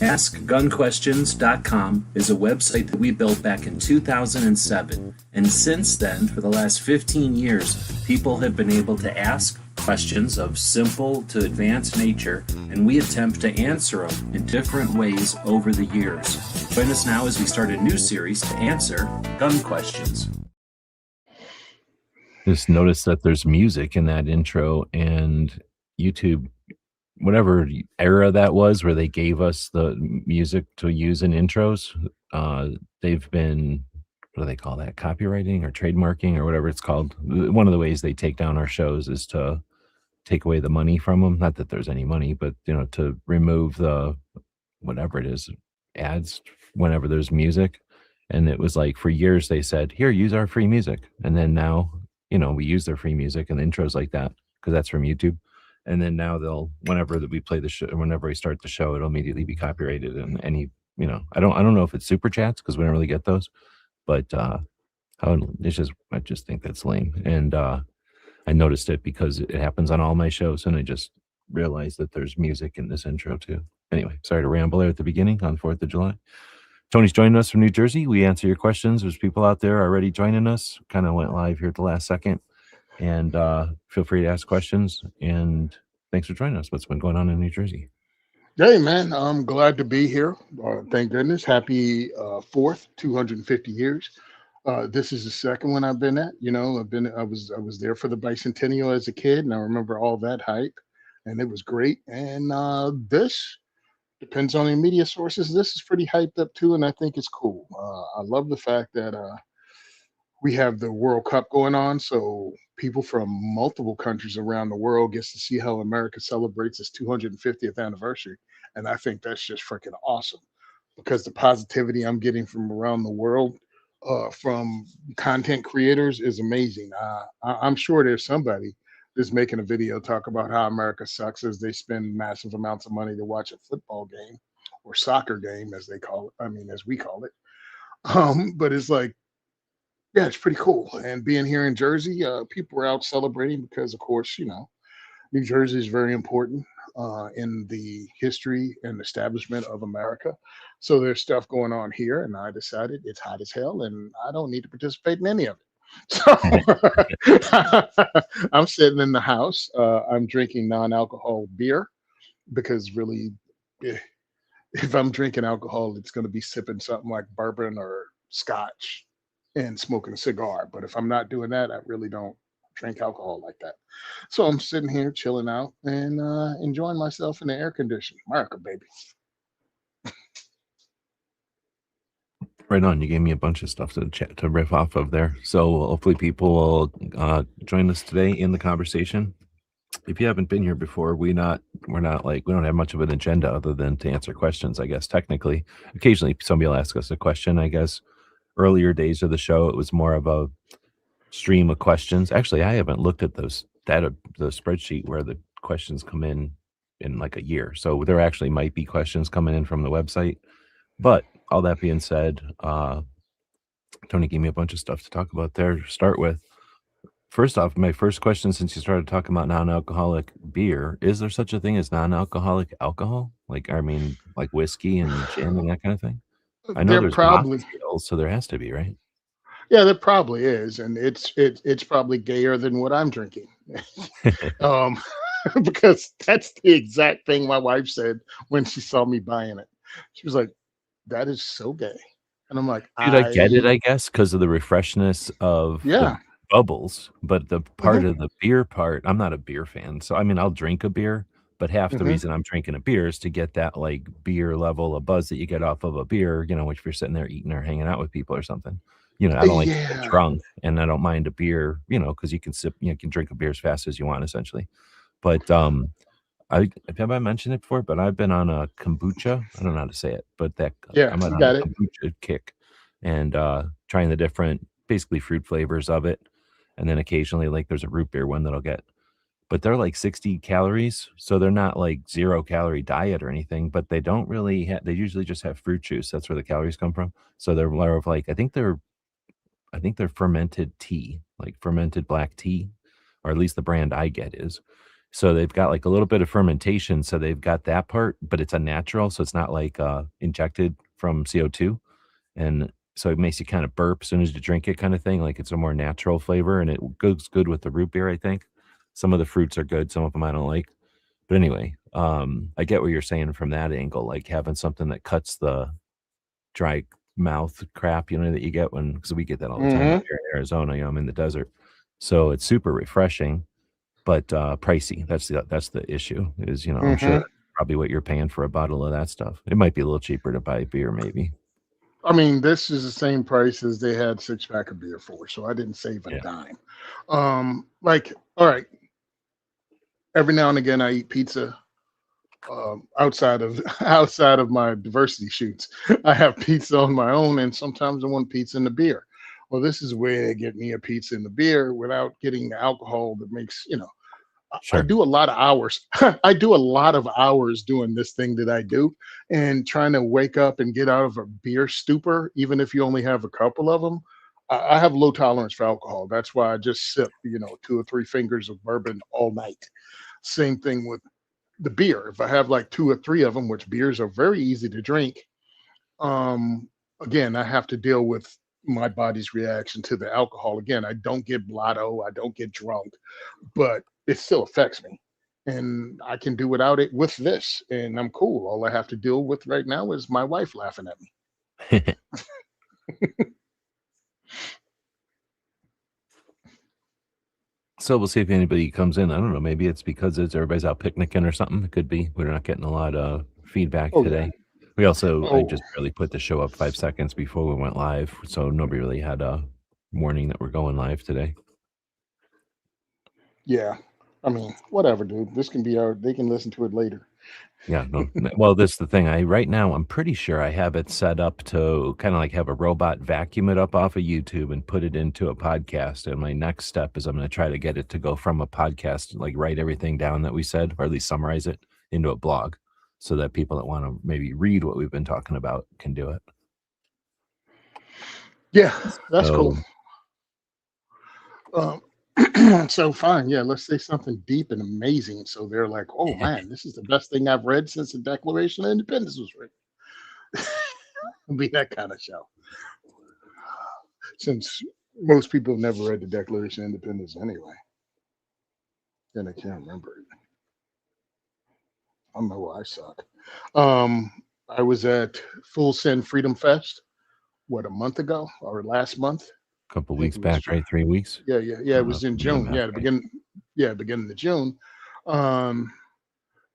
AskGunQuestions.com is a website that we built back in 2007, and since then, for the last 15 years, people have been able to ask questions of simple to advanced nature, and we attempt to answer them in different ways over the years. Join us now as we start a new series to answer gun questions. Just notice that there's music in that intro, and YouTube, whatever era that was where they gave us the music to use in intros, they've been, what do they call that, copywriting or trademarking or whatever it's called. One of the ways they take down our shows is to take away the money from them. Not that there's any money, but to remove the whatever it is, ads whenever there's music. And it was like, for years they said, here, use our free music, and then now we use their free music and the intros like that because that's from YouTube. And then now they'll, whenever that we play the show, whenever we start the show, it'll immediately be copyrighted. And any, I don't know if it's super chats because we don't really get those, but I just think that's lame. And I noticed it because it happens on all my shows, and I just realized that there's music in this intro too. Anyway, sorry to ramble there at the beginning on 4th of July. Tony's joining us from New Jersey. We answer your questions. There's people out there already joining us. Kind of went live here at the last second. And feel free to ask questions. And thanks for joining us. What's been going on in New Jersey? Hey, man, I'm glad to be here. Thank goodness. Happy 4th, 250 years. This is the second one I've been at. I was there for the bicentennial as a kid, and I remember all that hype, and it was great. And this depends on the media sources. This is pretty hyped up too, and I think it's cool. I love the fact that we have the World Cup going on, so people from multiple countries around the world gets to see how America celebrates its 250th anniversary, and I think that's just freaking awesome because the positivity I'm getting from around the world from content creators is amazing. I'm sure there's somebody that's making a video talk about how America sucks as they spend massive amounts of money to watch a football game or soccer game, as they call it. I mean, as we call it. But it's like, yeah, it's pretty cool. And being here in Jersey, people are out celebrating because, of course, New Jersey is very important in the history and establishment of America. So there's stuff going on here, and I decided it's hot as hell, and I don't need to participate in any of it. So I'm sitting in the house. I'm drinking non-alcohol beer because really, if I'm drinking alcohol, it's going to be sipping something like bourbon or scotch and smoking a cigar. But if I'm not doing that, I really don't drink alcohol like that. So I'm sitting here chilling out and enjoying myself in the air conditioning. America, baby. Right on. You gave me a bunch of stuff to riff off of there. So hopefully people will join us today in the conversation. If you haven't been here before, we're not like, we don't have much of an agenda other than to answer questions, I guess, technically. Occasionally somebody will ask us a question, I guess. Earlier days of the show, it was more of a stream of questions. Actually, I haven't looked at the spreadsheet where the questions come in like a year. So there actually might be questions coming in from the website. But all that being said, Tony gave me a bunch of stuff to talk about there to start with. First off, my first question, since you started talking about non-alcoholic beer, is there such a thing as non-alcoholic alcohol? Like whiskey and gin and that kind of thing? I know there's probably mocktails, so there has to be, right? Yeah, there probably is, and it's probably gayer than what I'm drinking. Because that's the exact thing my wife said when she saw me buying it. She was like, "That is so gay," and I'm like, "Dude, I get it, I guess, because of the refreshness of the bubbles, but the part of the beer part, I'm not a beer fan. So I mean, I'll drink a beer, but half the reason I'm drinking a beer is to get that like beer level of buzz that you get off of a beer, which if you're sitting there eating or hanging out with people or something. I don't like to get drunk, and I don't mind a beer, because you can sip, you can drink a beer as fast as you want, essentially. But have I mentioned it before? But I've been on a kombucha. I don't know how to say it, but I'm on a kombucha kick, and trying the different, basically fruit flavors of it, and then occasionally like there's a root beer one that I'll get. But they're like 60 calories, so they're not like 0-calorie diet or anything. But they don't really they usually just have fruit juice. That's where the calories come from. So they're more of like I think they're fermented tea, like fermented black tea, or at least the brand I get is. So they've got like a little bit of fermentation. So they've got that part, but it's a natural. So it's not like injected from CO2. And so it makes you kind of burp as soon as you drink it, kind of thing. Like it's a more natural flavor, and it goes good with the root beer, I think. Some of the fruits are good, some of them I don't like. But anyway, I get what you're saying from that angle, like having something that cuts the dry mouth crap, that you get because we get that all the time here in Arizona. I'm in the desert, so it's super refreshing, but pricey. That's the issue. Is I'm sure that's probably what you're paying for a bottle of that stuff. It might be a little cheaper to buy beer, maybe. I mean, this is the same price as they had 6-pack of beer for, so I didn't save a dime. All right, every now and again I eat pizza. Outside of my diversity shoots, I have pizza on my own, and sometimes I want pizza in the beer. Well, this is where they get me a pizza in the beer without getting the alcohol that makes Sure. I do a lot of hours. I do a lot of hours doing this thing that I do, and trying to wake up and get out of a beer stupor, even if you only have a couple of them. I have low tolerance for alcohol. That's why I just sip, 2 or 3 fingers of bourbon all night. Same thing with the beer. If I have like 2 or 3 of them, which beers are very easy to drink, again, I have to deal with my body's reaction to the alcohol. Again, I don't get blotto, I don't get drunk, but it still affects me. And I can do without it with this, and I'm cool. All I have to deal with right now is my wife laughing at me. So we'll see if anybody comes in. I don't know. Maybe it's because everybody's out picnicking or something. It could be. We're not getting a lot of feedback today. We also, I just barely put the show up 5 seconds before we went live. So nobody really had a warning that we're going live today. Yeah. I mean, whatever, dude. This can be they can listen to it later. Yeah, no. Well, this is the thing. Right now, I'm pretty sure I have it set up to kind of like have a robot vacuum it up off of YouTube and put it into a podcast. And my next step is I'm going to try to get it to go from a podcast, like write everything down that we said, or at least summarize it into a blog, so that people that want to maybe read what we've been talking about can do it. Yeah, that's cool. So fine, yeah, let's say something deep and amazing, so they're like, oh man, this is the best thing I've read since the Declaration of Independence was written. It'll be that kind of show, since most people have never read the Declaration of Independence anyway, and I can't remember it. I know I suck. I was at Full Send Freedom Fest, a month ago or last month? Couple weeks back, right? 3 weeks. Yeah. It was in June. Yeah, beginning of June.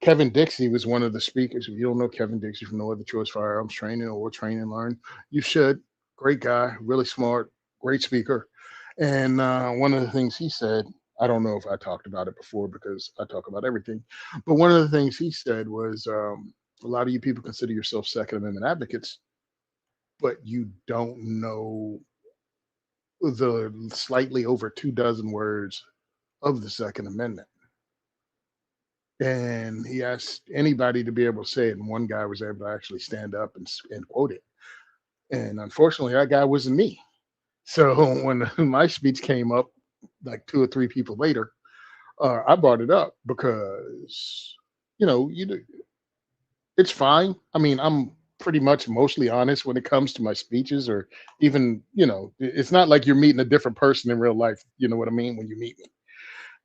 Kevin Dixie was one of the speakers. If you don't know Kevin Dixie from No Other Choice Firearms Training or Train and Learn, you should. Great guy, really smart, great speaker. And one of the things he said, I don't know if I talked about it before because I talk about everything, but one of the things he said was, a lot of you people consider yourself Second Amendment advocates, but you don't know the slightly over 24 words of the Second Amendment. And he asked anybody to be able to say it, and one guy was able to actually stand up and quote it. And unfortunately, that guy wasn't me. So when my speech came up, like 2 or 3 people later, I brought it up because, it's fine. I mean, I'm pretty much mostly honest when it comes to my speeches, or even, it's not like you're meeting a different person in real life. You know what I mean? When you meet me.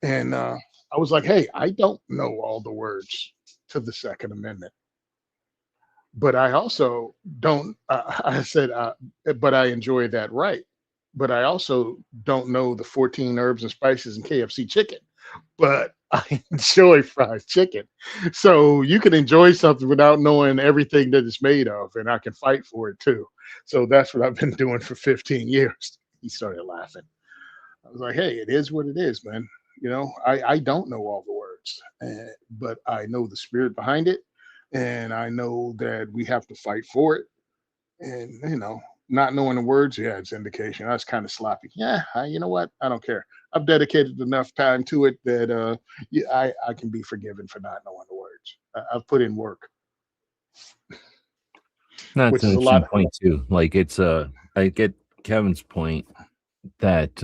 And I was like, hey, I don't know all the words to the Second Amendment, but I also don't, I said, but I enjoy that right. But I also don't know the 14 herbs and spices and KFC chicken, but I enjoy fried chicken. So you can enjoy something without knowing everything that it's made of, and I can fight for it too. So that's what I've been doing for 15 years. He started laughing. I was like, hey, it is what it is, man. I don't know all the words, but I know the spirit behind it, and I know that we have to fight for it. And, not knowing the words, yeah, it's indication. That's kind of sloppy. Yeah, you know what? I don't care. I've dedicated enough time to it that I can be forgiven for not knowing the words. I've put in work. That's an interesting point too. Like I get Kevin's point that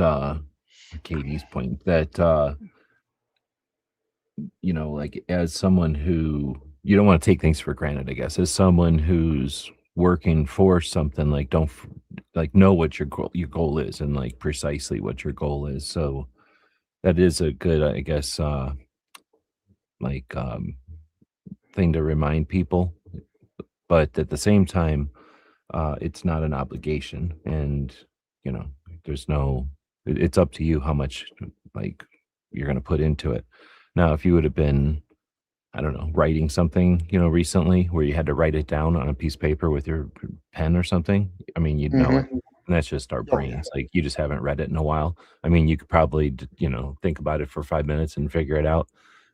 Katie's point that like as someone who you don't want to take things for granted, I guess, as someone who's working for something, like like know what your goal is and like precisely what your goal is. So that is a good, I guess, like thing to remind people. But at the same time, it's not an obligation, and you know, there's no. It's up to you how much like you're going to put into it. Now, if you would have been, I don't know, writing something, recently where you had to write it down on a piece of paper with your pen or something, I mean, you'd know it. Hmm. And that's just our Oh yeah. brains. Like you just haven't read it in a while. I mean, you could probably, think about it for 5 minutes and figure it out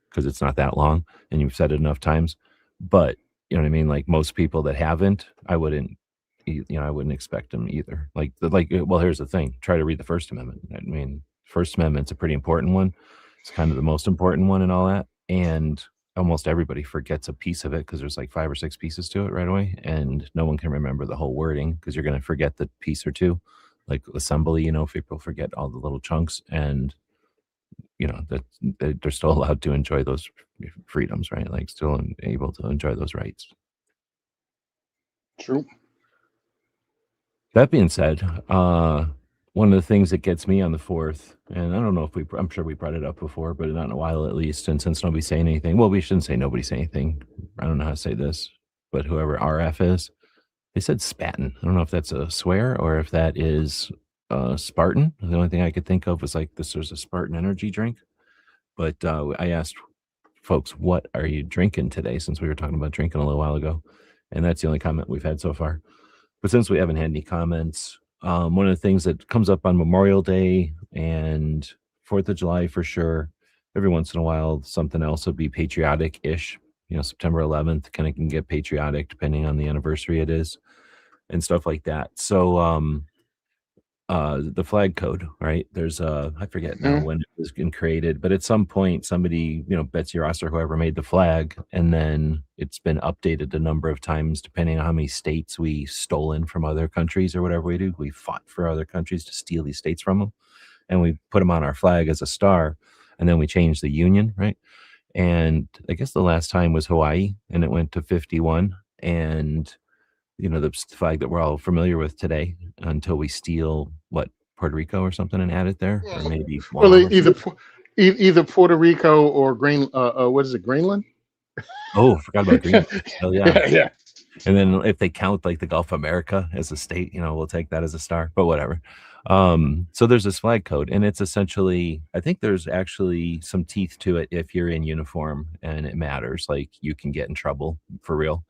because it's not that long and you've said it enough times. But you know what I mean? Like most people that haven't, I wouldn't expect them either. Well, here's the thing: try to read the First Amendment. I mean, First Amendment's a pretty important one. It's kind of the most important one and all that. And almost everybody forgets a piece of it because there's like 5 or 6 pieces to it right away, and no one can remember the whole wording because you're going to forget the piece or two, like assembly. People forget all the little chunks, and that they're still allowed to enjoy those freedoms, right? Like still able to enjoy those rights. True. That being said, one of the things that gets me on the fourth, and I don't know if I'm sure we brought it up before, but not in a while at least. And since nobody's saying anything, well, we shouldn't say nobody say anything. I don't know how to say this, but whoever RF is, they said Spaten. I don't know if that's a swear or if that is Spartan. The only thing I could think of was like this was a Spartan energy drink. But I asked folks, what are you drinking today? Since we were talking about drinking a little while ago. And that's the only comment we've had so far. But since we haven't had any comments, one of the things that comes up on Memorial Day and 4th of July for sure, every once in a while, something else will be patriotic-ish. September 11th kind of can get patriotic depending on the anniversary it is and stuff like that. So the flag code, right? There's I forget now Mhm. when it was created, but at some point somebody, Betsy Ross or whoever made the flag, and then it's been updated a number of times depending on how many states we stolen from other countries or whatever we do. We fought for other countries to steal these states from them, and we put them on our flag as a star, and then we changed the union, right? And I guess the last time was Hawaii, and it went to 51, and the flag that we're all familiar with today until we steal what Puerto Rico or something and add it there, or maybe Well, Guam or something. either Puerto Rico or what is it, Greenland? Oh, forgot about Greenland. Oh yeah. Yeah, yeah. And then if they count like the Gulf of America as a state, we'll take that as a star, but whatever. So there's this flag code, and it's essentially, I think there's actually some teeth to it if you're in uniform and it matters, like you can get in trouble for real.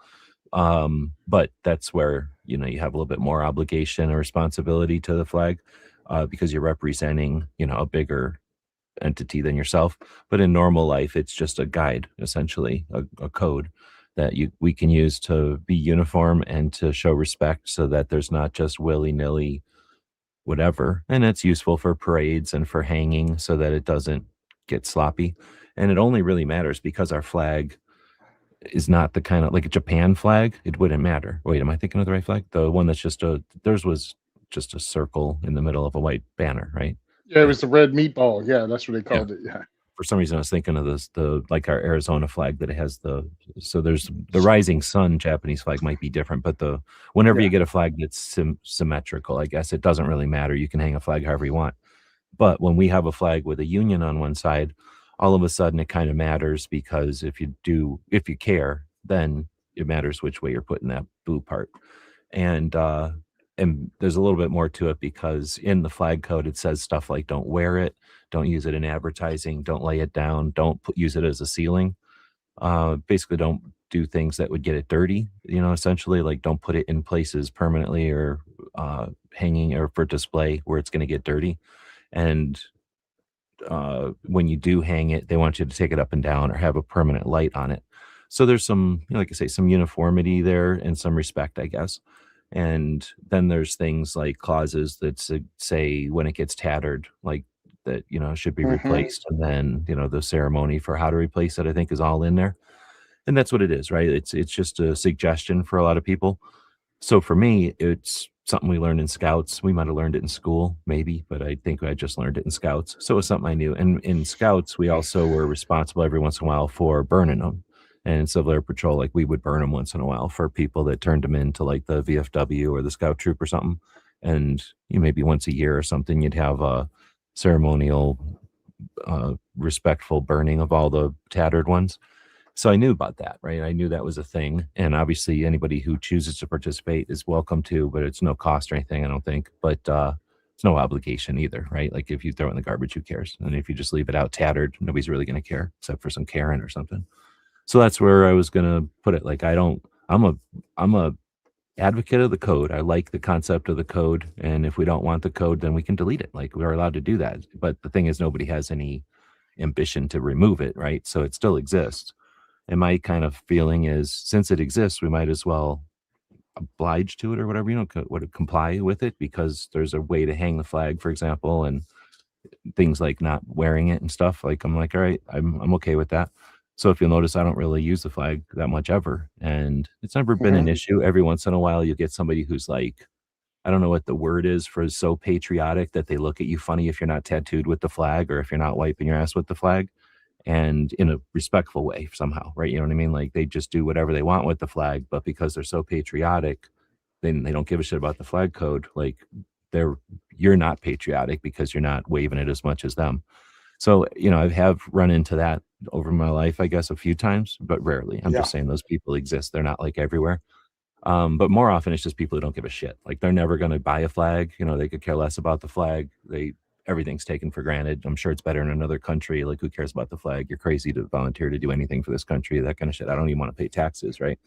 But that's where you have a little bit more obligation or responsibility to the flag, because you're representing a bigger entity than yourself. But in normal life, it's just a guide, essentially a code that we can use to be uniform and to show respect, so that there's not just willy-nilly whatever. And it's useful for parades and for hanging so that it doesn't get sloppy. And it only really matters because our flag is not the kind of like a Japan flag. It wouldn't matter. Wait, am I thinking of the right flag? The one that's theirs was just a circle in the middle of a white banner, right? Yeah, it was the red meatball. Yeah, that's what they Yeah. called it. Yeah. For some reason I was thinking of like our Arizona flag that it has so there's the rising sun Japanese flag might be different, but whenever Yeah. you get a flag that's symmetrical, I guess it doesn't really matter. You can hang a flag however you want. But when we have a flag with a union on one side, all of a sudden it kind of matters, because if you care, then it matters which way you're putting that blue part. And there's a little bit more to it, because in the flag code it says stuff like don't wear it, don't use it in advertising, don't lay it down, don't use it as a ceiling. Basically don't do things that would get it dirty, essentially, like don't put it in places permanently or hanging or for display where it's going to get dirty. And when you do hang it, they want you to take it up and down or have a permanent light on it. So there's some, like I say, some uniformity there and some respect, I guess. And then there's things like clauses that say when it gets tattered, like that, should be Hmm. replaced. And then, the ceremony for how to replace it, I think, is all in there. And that's what it is, right? It's just a suggestion for a lot of people. So for me, it's something we learned in scouts. We might have learned it in school, maybe, but I think I just learned it in scouts. So it was something I knew. And in scouts, we also were responsible every once in a while for burning them. And in Civil Air Patrol, like we would burn them once in a while for people that turned them into like the VFW or the Scout Troop or something. And maybe once a year or something, you'd have a ceremonial, respectful burning of all the tattered ones. So I knew about that, right? I knew that was a thing. And obviously anybody who chooses to participate is welcome to, but it's no cost or anything, I don't think. But it's no obligation either, right? Like if you throw it in the garbage, who cares? And if you just leave it out tattered, nobody's really going to care except for some Karen or something. So that's where I was going to put it. Like I'm a advocate of the code. I like the concept of the code. And if we don't want the code, then we can delete it. Like we're allowed to do that. But the thing is, nobody has any ambition to remove it, right? So it still exists. And my kind of feeling is, since it exists, we might as well oblige to it or whatever, comply with it, because there's a way to hang the flag, for example, and things like not wearing it and stuff. Like I'm like, all right, I'm okay with that. So if you'll notice, I don't really use the flag that much ever, and it's never been an issue. Every once in a while, you get somebody who's like, I don't know what the word is for so patriotic that they look at you funny if you're not tattooed with the flag or if you're not wiping your ass with the flag. And in a respectful way somehow, right? You know what I mean? Like they just do whatever they want with the flag, but because they're so patriotic, then they don't give a shit about the flag code. Like you're not patriotic because you're not waving it as much as them. So, I have run into that over my life, I guess, a few times, but rarely. I'm just saying those people exist. They're not like everywhere. But more often it's just people who don't give a shit. Like they're never going to buy a flag. They could care less about the flag. Everything's taken for granted. I'm sure it's better in another country. Like, who cares about the flag? You're crazy to volunteer to do anything for this country, that kind of shit. I don't even want to pay taxes, right?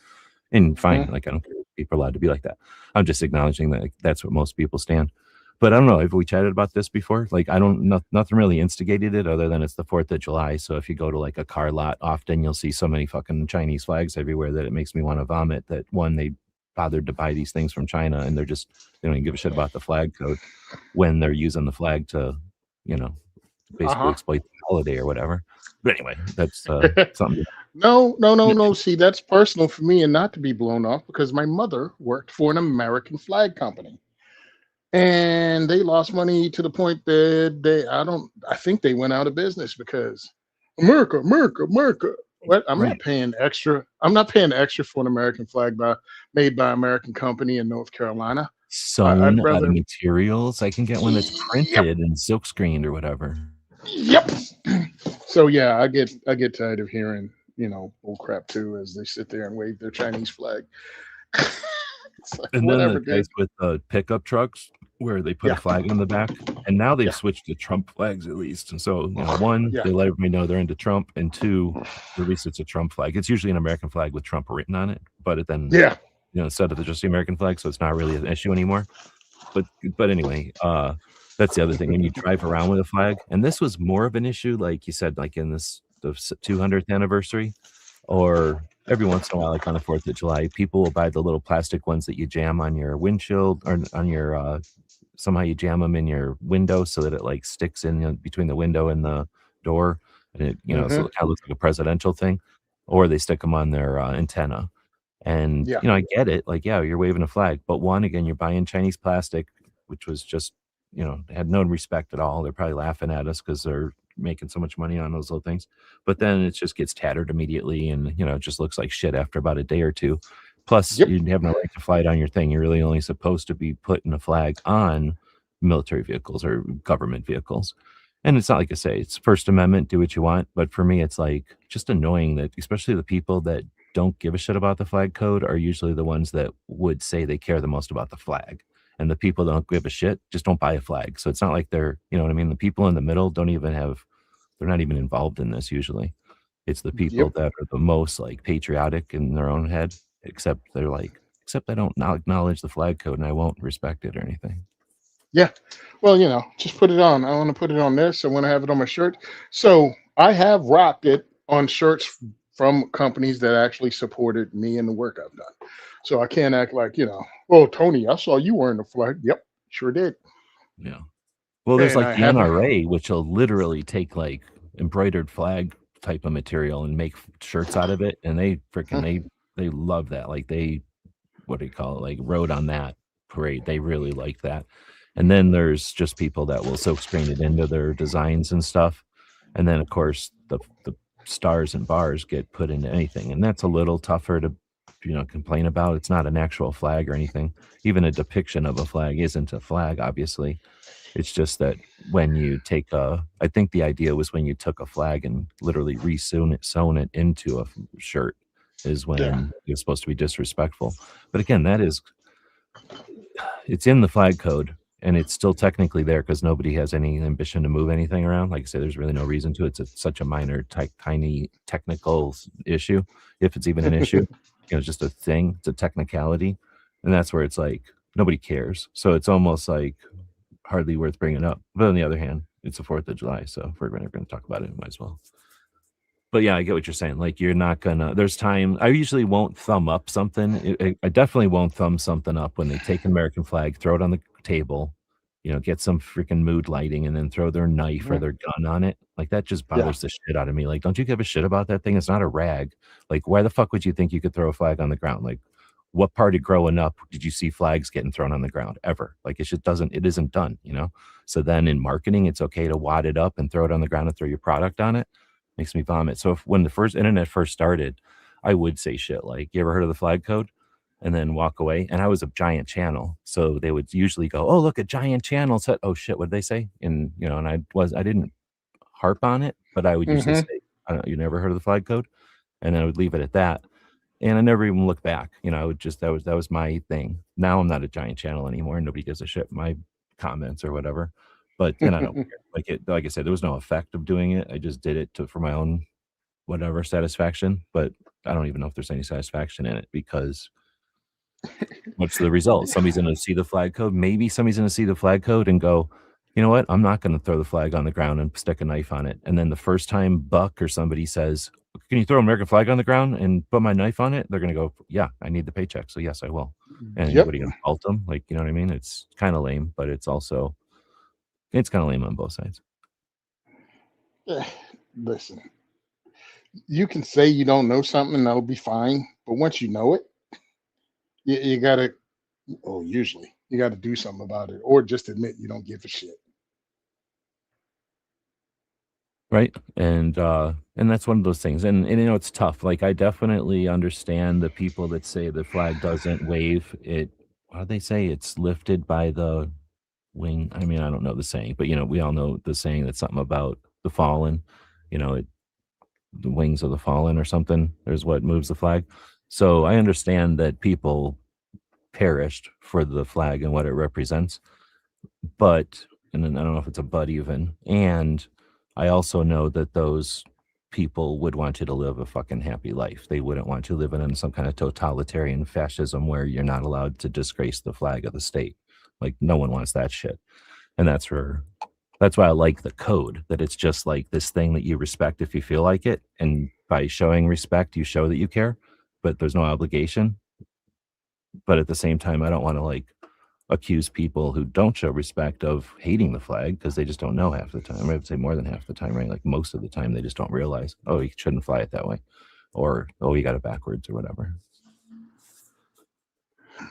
And fine, like I don't care. People are allowed to be like that. I'm just acknowledging that that's what most people stand. But I don't know. Have we chatted about this before? Like, nothing really instigated it other than it's the 4th of July. So if you go to like a car lot, often you'll see so many fucking Chinese flags everywhere that it makes me want to vomit. That one, they bothered to buy these things from China and they don't even give a shit about the flag code when they're using the flag to, basically exploit the holiday or whatever. But anyway, that's something. No. See, that's personal for me, and not to be blown off, because my mother worked for an American flag company. And they lost money to the point that I think they went out of business because America. What? I'm not paying extra. I'm not paying extra for an American flag made by an American company in North Carolina. Sewn out of materials. I can get one that's printed and silk screened or whatever. Yep. So yeah, I get tired of hearing, bull crap too, as they sit there and wave their Chinese flag. Like, and then the guys with pickup trucks where they put a flag on the back, and now they've switched to Trump flags at least. And so, one, they let everybody know they're into Trump, and two, at least it's a Trump flag. It's usually an American flag with Trump written on it, but then instead of just the American flag, so it's not really an issue anymore. But anyway, that's the other thing. When you drive around with a flag, and this was more of an issue, like you said, like in the 200th anniversary, or every once in a while, like on the 4th of July, people will buy the little plastic ones that you jam on your windshield or on your, somehow you jam them in your window so that it like sticks in between the window and the door. And it, so it kind of looks like a presidential thing, or they stick them on their antenna. And, I get it. Like, you're waving a flag, but again, you're buying Chinese plastic, which was just, had no respect at all. They're probably laughing at us because they're making so much money on those little things, but then it just gets tattered immediately, and it just looks like shit after about a day or two. Plus, you have no right to fly it on your thing. You're really only supposed to be putting a flag on military vehicles or government vehicles. And it's not like I say, it's First Amendment, do what you want. But for me, it's like just annoying that especially the people that don't give a shit about the flag code are usually the ones that would say they care the most about the flag. And the people that don't give a shit just don't buy a flag. So it's not like they're, what I mean? The people in the middle don't even they're not even involved in this usually. It's the people that are the most like patriotic in their own head, except I don't acknowledge the flag code and I won't respect it or anything. Yeah. Well, just put it on. I want to put it on this. I want to have it on my shirt. So I have rocked it on shirts from companies that actually supported me and the work I've done. So I can't act like, well, Tony, I saw you wearing the flag. Yep, sure did. Yeah. Well, there's like the NRA, which will literally take like embroidered flag type of material and make shirts out of it. And they freaking, they love that. Like what do you call it? Like rode on that parade. They really like that. And then there's just people that will silk screen it into their designs and stuff. And then of course the stars and bars get put into anything, and that's a little tougher to complain about. It's not an actual flag or anything. Even a depiction of a flag isn't a flag, obviously. It's just that when you take I think the idea was when you took a flag and literally sewn it into a shirt is when you're supposed to be disrespectful. But again, it's in the flag code, and it's still technically there because nobody has any ambition to move anything around. Like I said, there's really no reason to. It's such a minor, tiny technical issue, if it's even an issue. It's just a thing. It's a technicality, and that's where it's like nobody cares. So it's almost like hardly worth bringing up. But on the other hand, it's the 4th of July, so if we're going to talk about it, might as well. But yeah, I get what you're saying. Like, you're not gonna. There's time. I usually won't thumb up something. I definitely won't thumb something up when they take an American flag, throw it on the table, get some freaking mood lighting, and then throw their knife or their gun on it. Like, that just bothers the shit out of me. Like, don't you give a shit about that thing? It's not a rag. Like, why the fuck would you think you could throw a flag on the ground? Like, what part of growing up did you see flags getting thrown on the ground ever? Like, it isn't done. So then in marketing, it's okay to wad it up and throw it on the ground and throw your product on it. Makes me vomit. So when the internet first started, I would say shit like, "You ever heard of the flag code?" and then walk away. And I was a giant channel, so they would usually go, "Oh, look, a giant channel said." Oh shit, what did they say? And and I didn't harp on it, but I would usually say, "You never heard of the flag code?" and I would leave it at that. And I never even looked back. I would just that was my thing. Now I'm not a giant channel anymore. Nobody gives a shit my comments or whatever. But then I don't care. Like I said, there was no effect of doing it. I just did it for my own whatever satisfaction. But I don't even know if there's any satisfaction in it, because what's the result? Somebody's going to see the flag code. Maybe somebody's going to see the flag code and go, "You know what? I'm not going to throw the flag on the ground and stick a knife on it." And then the first time Buck or somebody says, "Can you throw an American flag on the ground and put my knife on it?" they're going to go, "Yeah, I need the paycheck. So yes, I will." And anybody going to fault them? Like, you know what I mean? It's kind of lame, but it's kind of lame on both sides. Listen, you can say you don't know something and that'll be fine, but once you know it, you gotta. Usually you got to do something about it, or just admit you don't give a shit. Right. And that's one of those things. And it's tough. Like, I definitely understand the people that say the flag doesn't wave. What do they say? It's lifted by the wing. I mean, I don't know the saying, but we all know the saying that's something about the fallen, the wings of the fallen or something. There's what moves the flag. So I understand that people perished for the flag and what it represents. But, and then I don't know if it's a but even. And I also know that those people would want you to live a fucking happy life. They wouldn't want you living in some kind of totalitarian fascism where you're not allowed to disgrace the flag of the state. Like, no one wants that shit. And that's why I like the code, that it's just like this thing that you respect if you feel like it. And by showing respect, you show that you care, but there's no obligation. But at the same time, I don't want to accuse people who don't show respect of hating the flag, because they just don't know half the time. I would say more than half the time, right? Like, most of the time, they just don't realize, oh, you shouldn't fly it that way, or, oh, you got it backwards or whatever.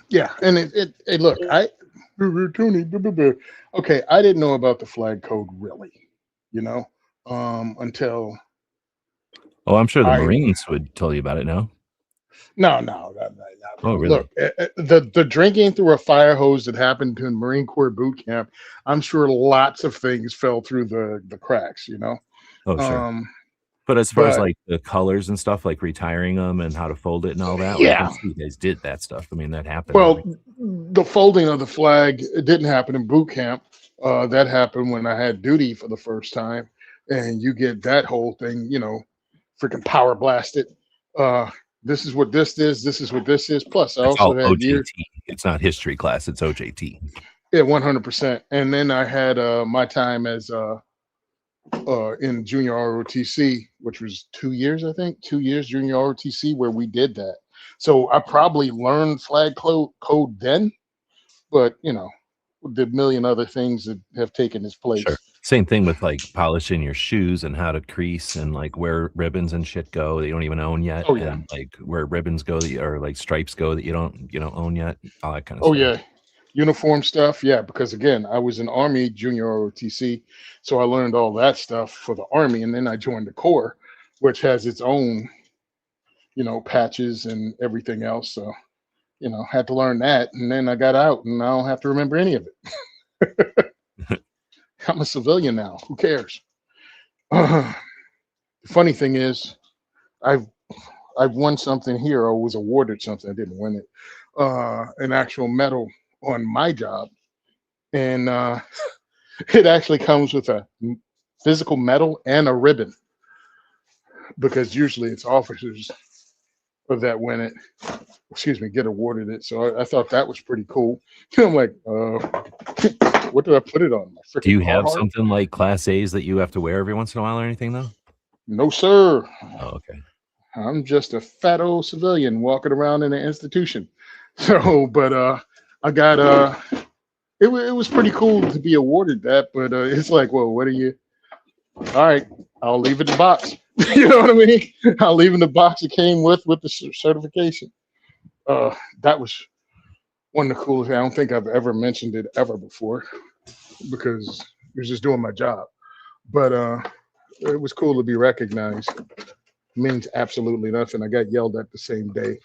Yeah. And it look, Tony, okay, I didn't know about the flag code really, until. Oh, I'm sure the Marines would tell you about it now. No. Oh, really? Look, the drinking through a fire hose that happened in Marine Corps boot camp, I'm sure lots of things fell through the cracks, Oh, sure. But as far as the colors and stuff, like retiring them and how to fold it and all that, yeah, you guys did that stuff. I mean, that happened. Well, the folding of the flag, it didn't happen in boot camp. That happened when I had duty for the first time, and you get that whole thing, freaking power blasted. This is what this is. This is what this is. Plus, I also had OJT. It's not history class. It's OJT. Yeah, 100%. And then I had my time as in junior ROTC, which was 2 years, I think, 2 years junior ROTC, where we did that. So I probably learned flag code then, but the million other things that have taken its place. Sure. Same thing with polishing your shoes and how to crease and where ribbons and shit go that you don't even own yet. Oh yeah. And where ribbons go or stripes go that you don't own yet. All that kind of stuff. Oh yeah. Uniform stuff, yeah, because again, I was in Army Junior ROTC, so I learned all that stuff for the Army, and then I joined the Corps, which has its own, patches and everything else. So, had to learn that, and then I got out, and I don't have to remember any of it. I'm a civilian now. Who cares? The funny thing is, I've won something here, or was awarded something. I didn't win it. An actual medal on my job, and it actually comes with a physical medal and a ribbon, because usually it's officers that win it, get awarded it. So I thought that was pretty cool. I'm like, what did I put it on? Do you have something like Class A's that you have to wear every once in a while or anything though? No, sir. Oh, okay. I'm just a fat old civilian walking around in an institution. So, but I got it was pretty cool to be awarded that, but it's like, well, what are you? All right, I'll leave it in the box. You know what I mean? I'll leave in the box it came with the certification. That was one of the coolest. I don't think I've ever mentioned it ever before, because it was just doing my job. But it was cool to be recognized. It means absolutely nothing. I got yelled at the same day.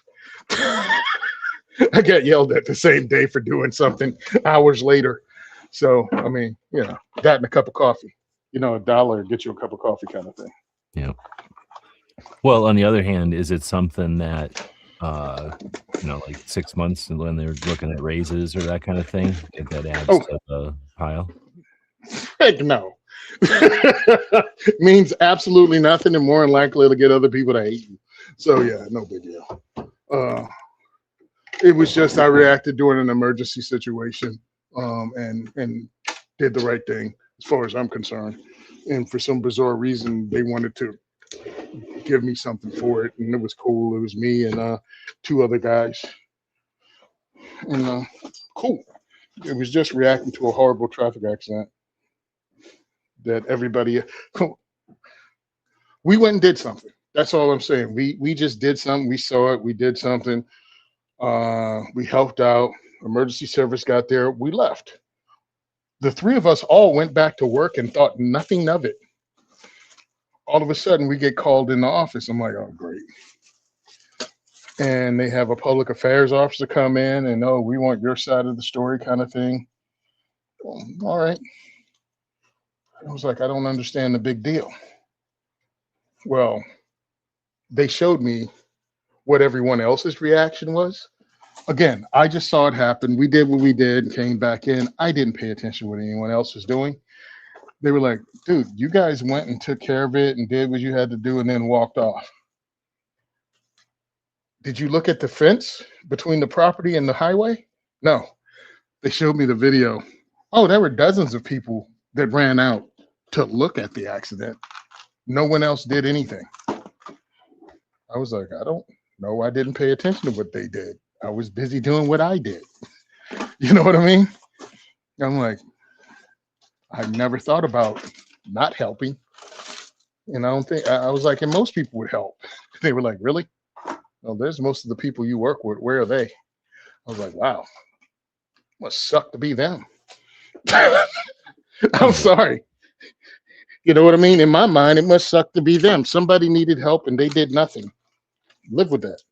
I got yelled at the same day for doing something hours later. So, I mean, that and a cup of coffee. $1 get you a cup of coffee kind of thing. Yeah. Well, on the other hand, is it something that, like 6 months and when they're looking at raises or that kind of thing, if that adds to the pile? Heck no. Means absolutely nothing, and more than likely to get other people to hate you. So, yeah, no big deal. It was just I reacted during an emergency situation, and did the right thing as far as I'm concerned. And for some bizarre reason, they wanted to give me something for it, and it was cool. It was me and 2 other guys, and cool. It was just reacting to a horrible traffic accident that everybody. We went and did something. That's all I'm saying. We just did something. We saw it. We did something. We helped out. Emergency service got there. We left. The 3 of us all went back to work and thought nothing of it. All of a sudden, we get called in the office. I'm like, oh, great. And they have a public affairs officer come in and, oh, we want your side of the story kind of thing. Well, all right. I was like, I don't understand the big deal. Well, they showed me what everyone else's reaction was. Again, I just saw it happen. We did what we did and came back in. I didn't pay attention to what anyone else was doing. They were like, dude, you guys went and took care of it and did what you had to do and then walked off. Did you look at the fence between the property and the highway? No. They showed me the video. Oh, there were dozens of people that ran out to look at the accident. No one else did anything. I was like, I don't know. I didn't pay attention to what they did. I was busy doing what I did. You know what I mean? I'm like, I never thought about not helping. And I don't think, I was like, and most people would help. They were like, really? Well, there's most of the people you work with. Where are they? I was like, wow, must suck to be them. I'm sorry. You know what I mean? In my mind, it must suck to be them. Somebody needed help and they did nothing. Live with that.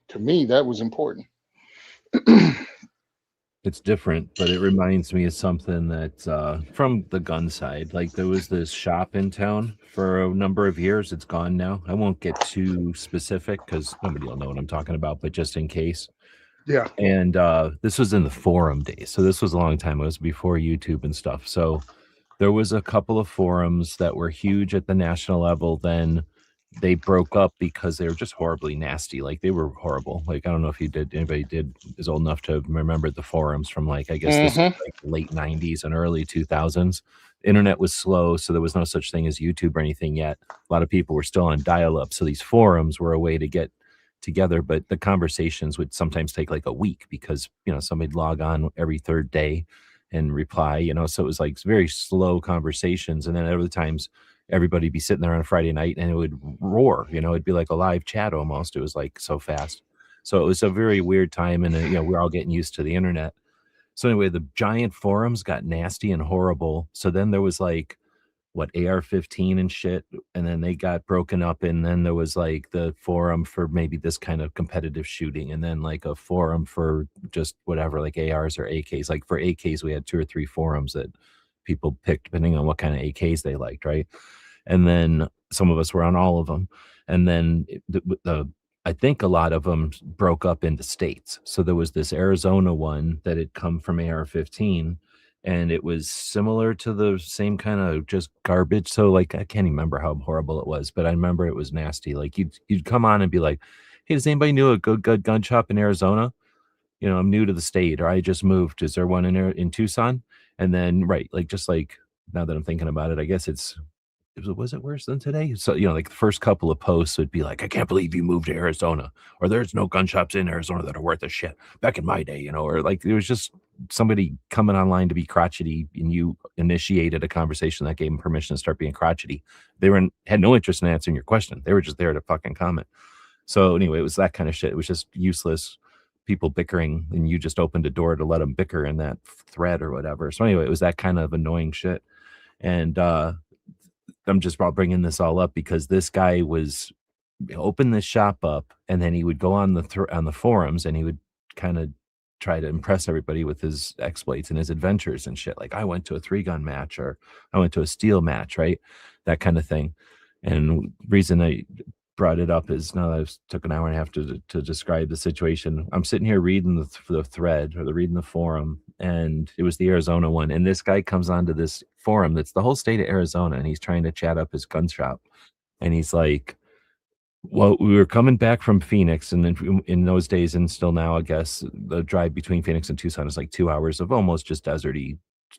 To me, that was important. It's different, but it reminds me of something that from the gun side, like there was this shop in town for a number of years. It's gone now. I won't get too specific because nobody will know what I'm talking about, but just in case. Yeah. And this was in the forum days. So this was a long time. It was before YouTube and stuff. So there was a couple of forums that were huge at the national level. Then they broke up because they were just horribly nasty. Like they were horrible. Like, I don't know if anybody is old enough to remember the forums from like, I guess this was like late 90s and early 2000s. Internet was slow. So there was no such thing as YouTube or anything yet. A lot of people were still on dial-up. So these forums were a way to get together, but the conversations would sometimes take like a week because, somebody'd log on every third day and reply, so it was like very slow conversations. And then other times everybody be sitting there on a Friday night and it would roar, it'd be like a live chat almost. It was like so fast. So it was a very weird time, and we're all getting used to the internet. So anyway, the giant forums got nasty and horrible. So then there was like what, AR-15 and shit, and then they got broken up, and then there was like the forum for maybe this kind of competitive shooting, and then like a forum for just whatever, like ARs or AKs. Like for AKs, we had 2 or 3 forums that people picked depending on what kind of AKs they liked, right? And then some of us were on all of them, and then the I think a lot of them broke up into states. So there was this Arizona one that had come from AR-15, and it was similar to the same kind of just garbage. So like I can't even remember how horrible it was, but I remember it was nasty. Like you'd come on and be like, "Hey, does anybody know a good gun shop in Arizona? I'm new to the state, or I just moved. Is there one in Tucson?" And then right, like just like now that I'm thinking about it, I guess was it worse than today? So, like the first couple of posts would be like, "I can't believe you moved to Arizona," or "There's no gun shops in Arizona that are worth a shit back in my day," or like it was just somebody coming online to be crotchety, and you initiated a conversation that gave them permission to start being crotchety. They had no interest in answering your question. They were just there to fucking comment. So anyway, it was that kind of shit. It was just useless people bickering, and you just opened a door to let them bicker in that thread or whatever. So anyway, it was that kind of annoying shit. And I'm just bringing this all up because this guy was open this shop up, and then he would go on the forums, and he would kind of try to impress everybody with his exploits and his adventures and shit. Like, I went to a 3-gun match, or I went to a steel match, right? That kind of thing. And reason I brought it up is now that I've took an hour and a half to describe the situation. I'm sitting here reading the thread, or reading the forum, and it was the Arizona one. And this guy comes onto this forum that's the whole state of Arizona, and he's trying to chat up his gun shop. And he's like, "Well, we were coming back from Phoenix, and then in those days, and still now, I guess, the drive between Phoenix and Tucson is like 2 hours of almost just deserty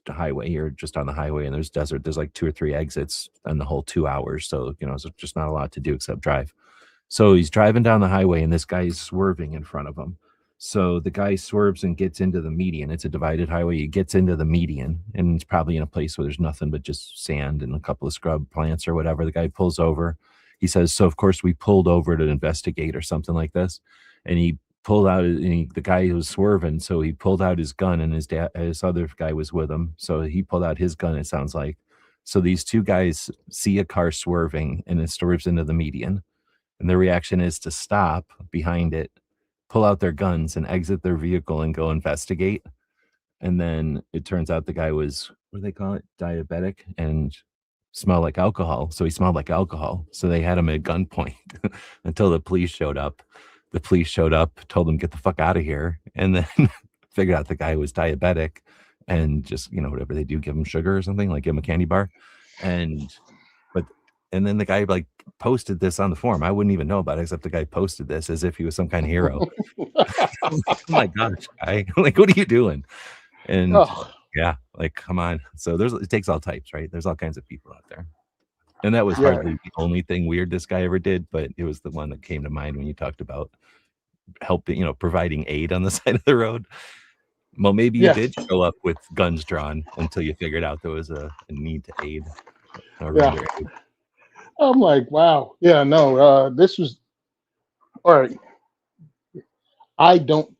highway. You're just on the highway, and there's desert. There's like 2 or 3 exits on the whole 2 hours. So, it's just not a lot to do except drive." So he's driving down the highway, and this guy's swerving in front of him. So the guy swerves and gets into the median. It's a divided highway. He gets into the median, and it's probably in a place where there's nothing but just sand and a couple of scrub plants or whatever. The guy pulls over. He says, "So of course we pulled over to investigate," or something like this. And he pulled out, the guy was swerving, so he pulled out his gun, and his other guy was with him. So he pulled out his gun, it sounds like. So these 2 guys see a car swerving, and it swerves into the median. And their reaction is to stop behind it, pull out their guns, and exit their vehicle and go investigate. And then it turns out the guy was, what do they call it? Diabetic, and smelled like alcohol. So he smelled like alcohol. So they had him at gunpoint until the police showed up. The police showed up, told him, "Get the fuck out of here." And then figured out the guy was diabetic, and just, whatever they do, give him sugar or something, like give him a candy bar. And then the guy like posted this on the forum. I wouldn't even know about it, except the guy posted this as if he was some kind of hero. Oh my gosh, guy. Like, what are you doing? And yeah, like, come on. So it takes all types, right? There's all kinds of people out there. And that was hardly the only thing weird this guy ever did, but it was the one that came to mind when you talked about helping, providing aid on the side of the road. Well, maybe you did show up with guns drawn until you figured out there was a need to aid. Aid. I'm like, wow. Yeah, no, this was all right. I don't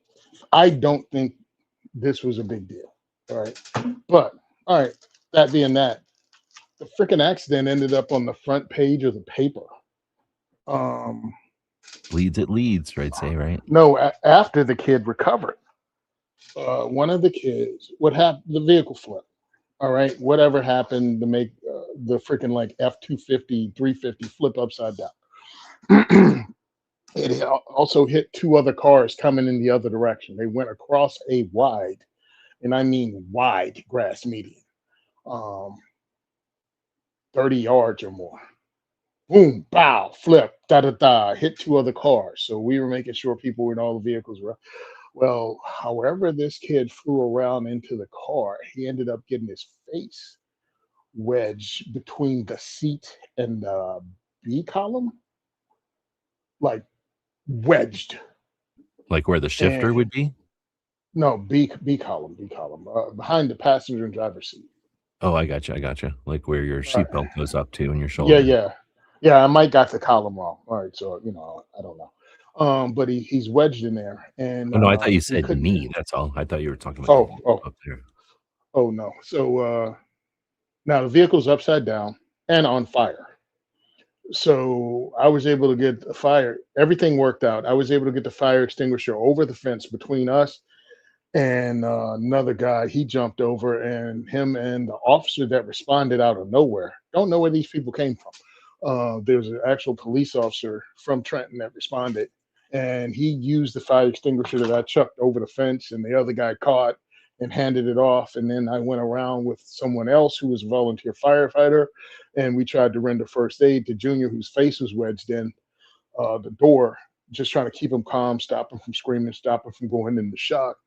think this was a big deal. All right. But all right, that being that, the freaking accident ended up on the front page of the paper. Bleeds it leads, right? Say, right? No, after the kid recovered. One of the kids, what happened? The vehicle flipped. All right, whatever happened to make the freaking like F-250, 350 flip upside down. It also hit 2 other cars coming in the other direction. They went across a wide, and I mean wide, grass median, 30 yards or more. Boom, bow, flip, da-da-da, hit 2 other cars. So we were making sure people in all the vehicles were. Well, however this kid flew around into the car, he ended up getting his face wedged between the seat and the B column, like wedged. Like where the shifter would be? No, B column, behind the passenger and driver's seat. Oh, I got you. I got you. Like where your Right. seatbelt goes up to and your Yeah, shoulder. yeah, yeah. I might got the column wrong. All right, so I don't know. But he's wedged in there, and Oh no, I thought you we said couldn't. knee. That's all. I thought you were talking about your Oh, knee oh, up there. oh no. So now the vehicle's upside down and on fire. So I was able to get the fire. Everything worked out. I was able to get the fire extinguisher over the fence between us and another guy. He jumped over, and him and the officer that responded out of nowhere. Don't know where these people came from. There was an actual police officer from Trenton that responded, and he used the fire extinguisher that I chucked over the fence, and the other guy caught and handed it off. And then I went around with someone else who was a volunteer firefighter, and we tried to render first aid to Junior, whose face was wedged in the door, just trying to keep him calm, stop him from screaming, stop him from going into shock.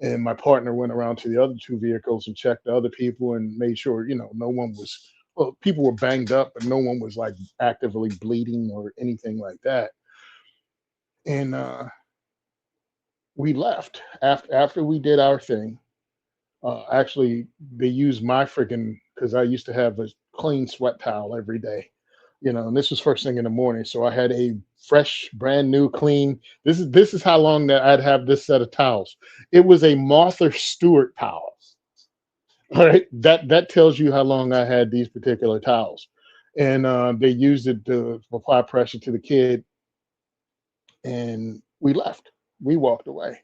And my partner went around to the other two vehicles and checked the other people and made sure, no one was, well, people were banged up, but no one was like actively bleeding or anything like that. And we left after we did our thing. Actually, they used my freaking, because I used to have a clean sweat towel every day, and this was first thing in the morning. So I had a fresh, brand new, clean. This is how long that I'd have this set of towels. It was a Martha Stewart towel. All right, that tells you how long I had these particular towels, and they used it to apply pressure to the kid, and we left. We walked away.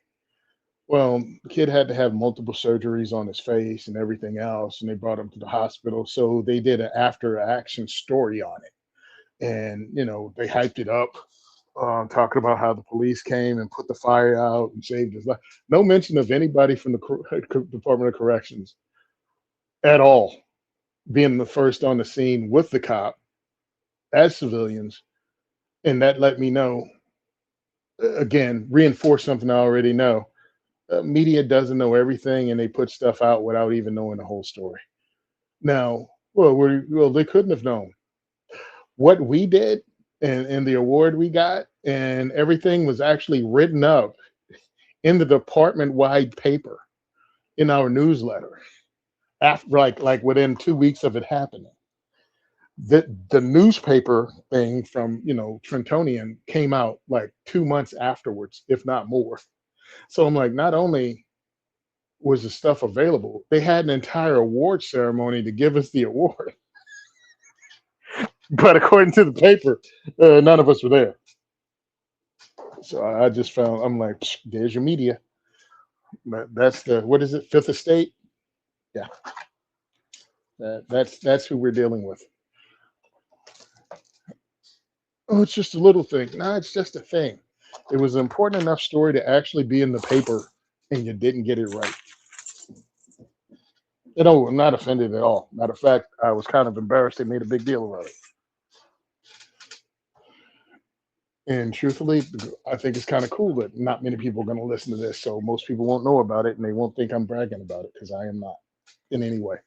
Well, the kid had to have multiple surgeries on his face and everything else, and they brought him to the hospital. So they did an after action story on it. And, they hyped it up, talking about how the police came and put the fire out and saved his life. No mention of anybody from the Department of Corrections at all being the first on the scene with the cop as civilians. And that let me know, again, reinforce something I already know. Media doesn't know everything, and they put stuff out without even knowing the whole story. Now, well, they couldn't have known what we did, and the award we got, and everything was actually written up in the department-wide paper in our newsletter after, like within 2 weeks of it happening. The newspaper thing from Trentonian came out like 2 months afterwards, if not more. So I'm like, not only was the stuff available, they had an entire award ceremony to give us the award. But according to the paper, none of us were there. So I just found, I'm like, there's your media. That's the, what is it, Fifth Estate? Yeah, that's who we're dealing with. Oh, it's just a little thing. No, it's just a thing. It was an important enough story to actually be in the paper, and you didn't get it right. I'm not offended at all. Matter of fact, I was kind of embarrassed they made a big deal about it. And truthfully, I think it's kind of cool that not many people are going to listen to this. So most people won't know about it, and they won't think I'm bragging about it, because I am not in any way.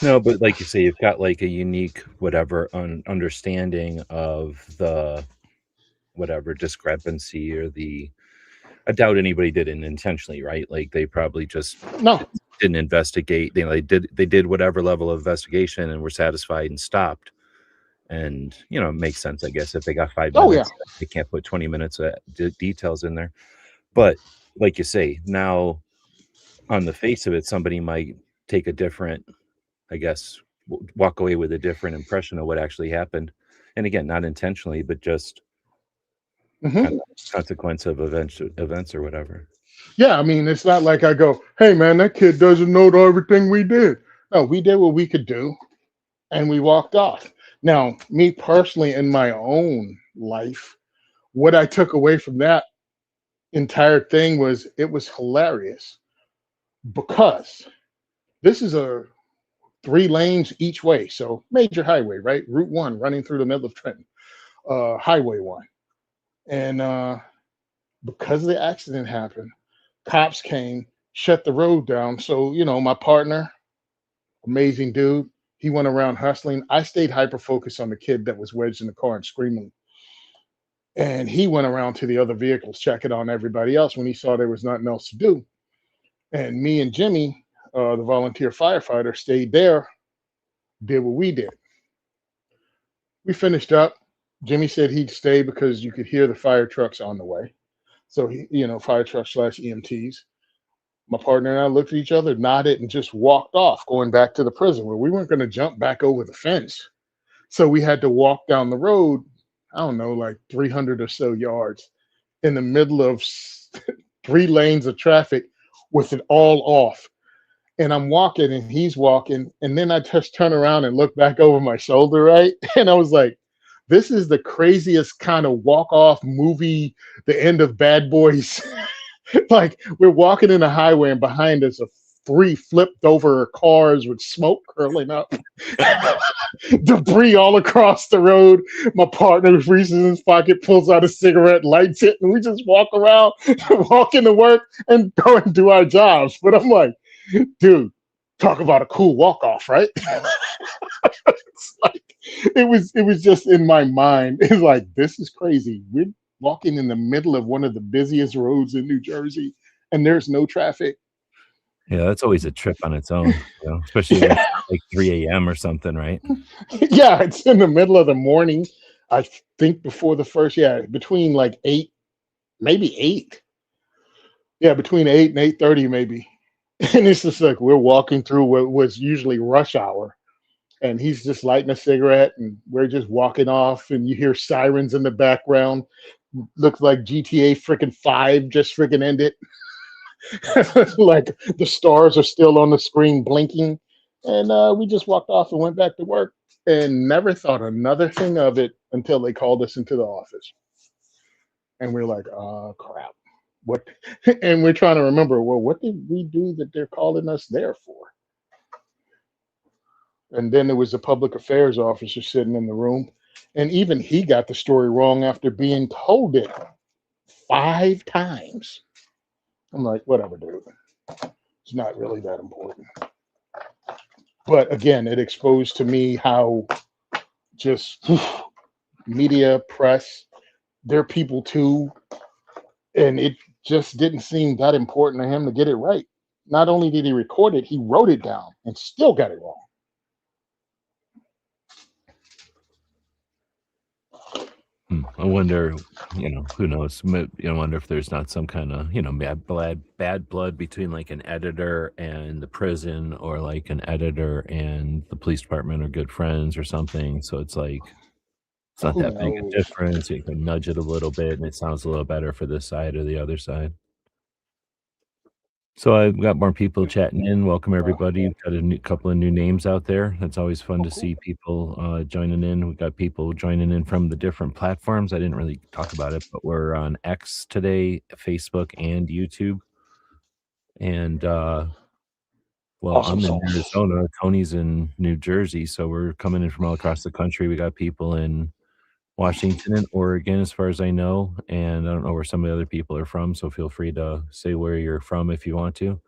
No, but like you say, you've got like a unique whatever understanding of the whatever discrepancy or the. I doubt anybody did it intentionally, right? Like they probably just No. didn't investigate. They did whatever level of investigation and were satisfied and stopped. And it makes sense, I guess, if they got 5 Oh, yeah. minutes, they can't put 20 minutes of details in there. But like you say, now on the face of it, somebody might take a different, I guess, walk away with a different impression of what actually happened. And again, not intentionally, but just Mhm. consequence of events or whatever. Yeah, I mean, it's not like I go, hey, man, that kid doesn't know everything we did. No, we did what we could do, and we walked off. Now, me personally, in my own life, what I took away from that entire thing was it was hilarious, because this is a 3 lanes each way. So major highway, right? Route 1 running through the middle of Trenton, Highway 1. And because the accident happened, cops came, shut the road down. So, my partner, amazing dude, he went around hustling. I stayed hyper focused on the kid that was wedged in the car and screaming. And he went around to the other vehicles, checking on everybody else when he saw there was nothing else to do. And me and Jimmy, the volunteer firefighter, stayed there did what we did. We finished up. Jimmy said he'd stay because you could hear the fire trucks on the way. So he, fire truck / EMTs. My partner and I looked at each other, nodded, and just walked off, going back to the prison where we weren't going to jump back over the fence. So we had to walk down the road, I don't know, like 300 or so yards in the middle of 3 lanes of traffic with it all off. And I'm walking and he's walking. And then I just turn around and look back over my shoulder, right? And I was like, this is the craziest kind of walk-off movie, the end of Bad Boys. Like, we're walking in the highway and behind us are 3 flipped over cars with smoke curling up. Debris all across the road. My partner reaches in his pocket, pulls out a cigarette, lights it, and we just walk around, walk into work, and go and do our jobs. But I'm like, dude, talk about a cool walk-off, right? It's like, it was just in my mind. It's like, this is crazy. We're walking in the middle of one of the busiest roads in New Jersey, and there's no traffic. Yeah, that's always a trip on its own, especially when it's like 3 a.m. or something, right? Yeah, it's in the middle of the morning. I think before the first, between like 8, maybe 8. Yeah, between 8 and 8:30 maybe. And it's just like we're walking through what was usually rush hour. And he's just lighting a cigarette and we're just walking off and you hear sirens in the background. Looks like GTA freaking 5 just freaking ended. Like the stars are still on the screen blinking. And we just walked off and went back to work and never thought another thing of it until they called us into the office. And we're like, oh, crap. What? And we're trying to remember, well, what did we do that they're calling us there for? And then there was a public affairs officer sitting in the room. And even he got the story wrong after being told it 5 times. I'm like, whatever, dude. It's not really that important. But again, it exposed to me how just media, press, they're people too. And it just didn't seem that important to him to get it right. Not only did he record it, he wrote it down and still got it wrong. I wonder, who knows? I wonder if there's not some kind of, bad blood between like an editor and the prison, or like an editor and the police department are good friends or something. So it's like, it's not that big a difference. You can nudge it a little bit and it sounds a little better for this side or the other side. So I've got more people chatting in. Welcome everybody. We've got a couple of new names out there. It's always fun to see people joining in. We've got people joining in from the different platforms. I didn't really talk about it, but we're on X today, Facebook, and YouTube. And Awesome I'm in Arizona. Tony's in New Jersey, so we're coming in from all across the country. We got people in Washington and Oregon, as far as I know, and I don't know where some of the other people are from, so feel free to say where you're from if you want to.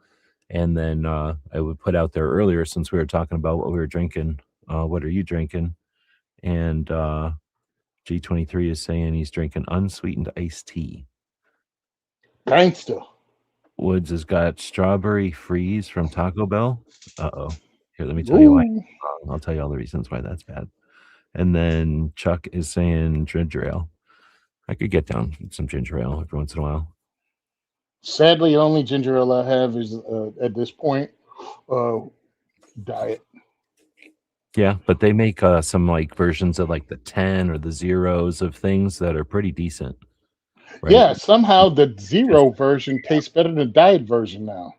And then I would put out there earlier, since we were talking about what we were drinking, what are you drinking? And G23 is saying he's drinking unsweetened iced tea. Gangster. Woods has got strawberry freeze from Taco Bell. Uh-oh. Here, let me tell you why. I'll tell you all the reasons why that's bad. And then Chuck is saying ginger ale. I could get down with some ginger ale every once in a while. Sadly, the only ginger ale I have is, at this point, diet. Yeah, but they make some like versions of like the 10 or the zeros of things that are pretty decent. Right? Yeah, somehow the zero version tastes better than the diet version now.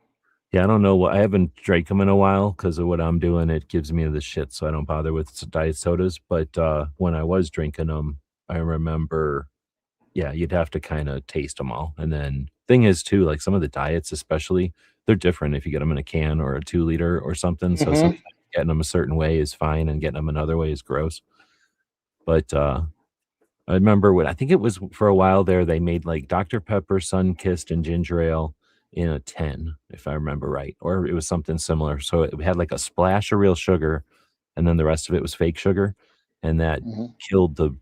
Yeah, I don't know what, I haven't drank them in a while because of what I'm doing. It gives me the shit, so I don't bother with diet sodas. But when I was drinking them, I remember, yeah, you'd have to kind of taste them all. And then thing is too, like some of the diets, especially, they're different if you get them in a can or a 2-liter or something. So sometimes getting them a certain way is fine, and getting them another way is gross. But I remember when, I think it was for a while there, they made like Dr. Pepper, Sunkist, and ginger ale in a 10, if I remember right, or it was something similar. So it had like a splash of real sugar, and then the rest of it was fake sugar, and that killed the,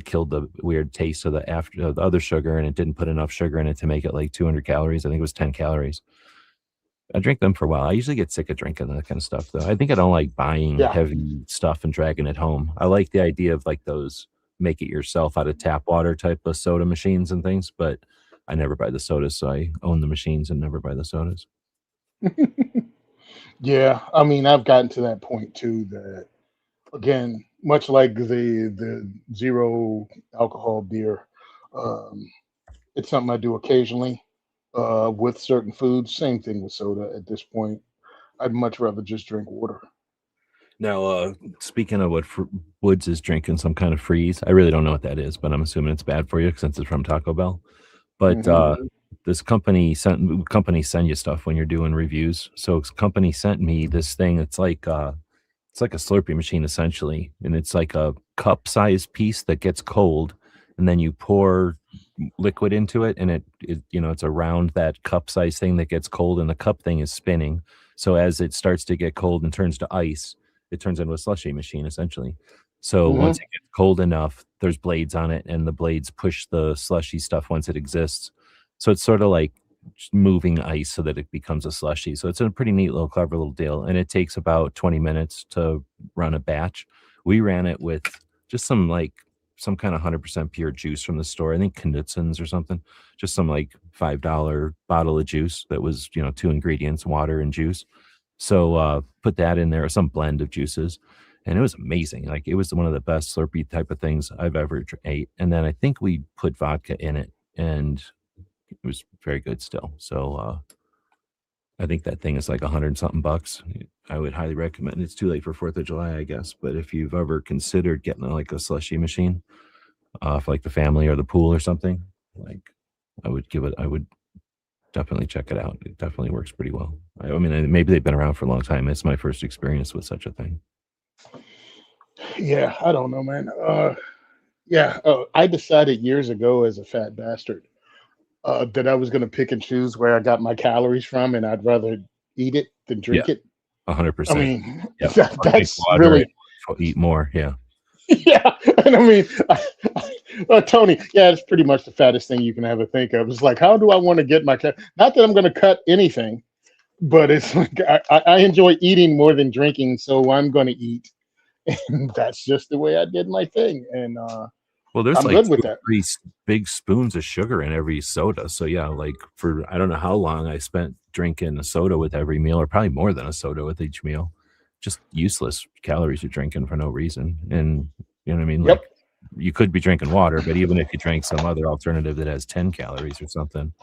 killed the weird taste of the other sugar, and it didn't put enough sugar in it to make it like 200 calories. I think it was 10 calories. I drink them for a while. I usually get sick of drinking that kind of stuff, though. I think I don't like buying Yeah. heavy stuff and dragging it home. I like the idea of like those make it yourself out of tap water type of soda machines and things, but I never buy the sodas, so I own the machines and never buy the sodas. Yeah, I mean, I've gotten to that point too. That again, much like the zero alcohol beer, um, it's something I do occasionally with certain foods. Same thing with soda. At this point, I'd much rather just drink water. Now, speaking of what Woods is drinking, some kind of freeze. I really don't know what that is, but I'm assuming it's bad for you since it's from Taco Bell. But Hmm. this companies send you stuff when you're doing reviews. So company sent me this thing. It's like a Slurpee machine essentially, and it's like a cup-sized piece that gets cold, and then you pour liquid into it, and it's around that cup-sized thing that gets cold, and the cup thing is spinning. So as it starts to get cold and turns to ice, it turns into a slushy machine essentially. So once Hmm. it gets cold enough, there's blades on it, and the blades push the slushy stuff once it exists. So it's sort of like just moving ice so that it becomes a slushy. So it's a pretty neat little clever little deal. And it takes about 20 minutes to run a batch. We ran it with just some kind of 100% pure juice from the store. I think Knutson's or something. Just some like $5 bottle of juice that was, two ingredients, water and juice. So put that in there, some blend of juices. And it was amazing. Like it was one of the best Slurpee type of things I've ever ate. And then I think we put vodka in it, and it was very good still. So I think that thing is like 100 something bucks. I would highly recommend. It's too late for 4th of July, I guess. But if you've ever considered getting like a slushy machine for like the family or the pool or something, like I would definitely check it out. It definitely works pretty well. I mean, maybe they've been around for a long time. It's my first experience with such a thing. Yeah, I don't know, man. Yeah, I decided years ago as a fat bastard that I was going to pick and choose where I got my calories from, and I'd rather eat it than Yeah, drink it. I 100%. mean, Yeah. Or drink that's water really, and eat more. Yeah. yeah. And I mean, Tony, yeah, it's pretty much the fattest thing you can ever think of. It's like, how do I want to get my not that I'm going to cut anything, but it's like I enjoy eating more than drinking, so I'm going to eat, and that's just the way I did my thing, and Well, there's I'm like good two with or that. three big spoons of sugar in every soda. So yeah, like for I don't know how long I spent drinking a soda with every meal, or probably more than a soda with each meal. Just useless calories you're drinking for no reason. And you know what I mean? Yep. Like you could be drinking water, but even if you drank some other alternative that has 10 calories or something,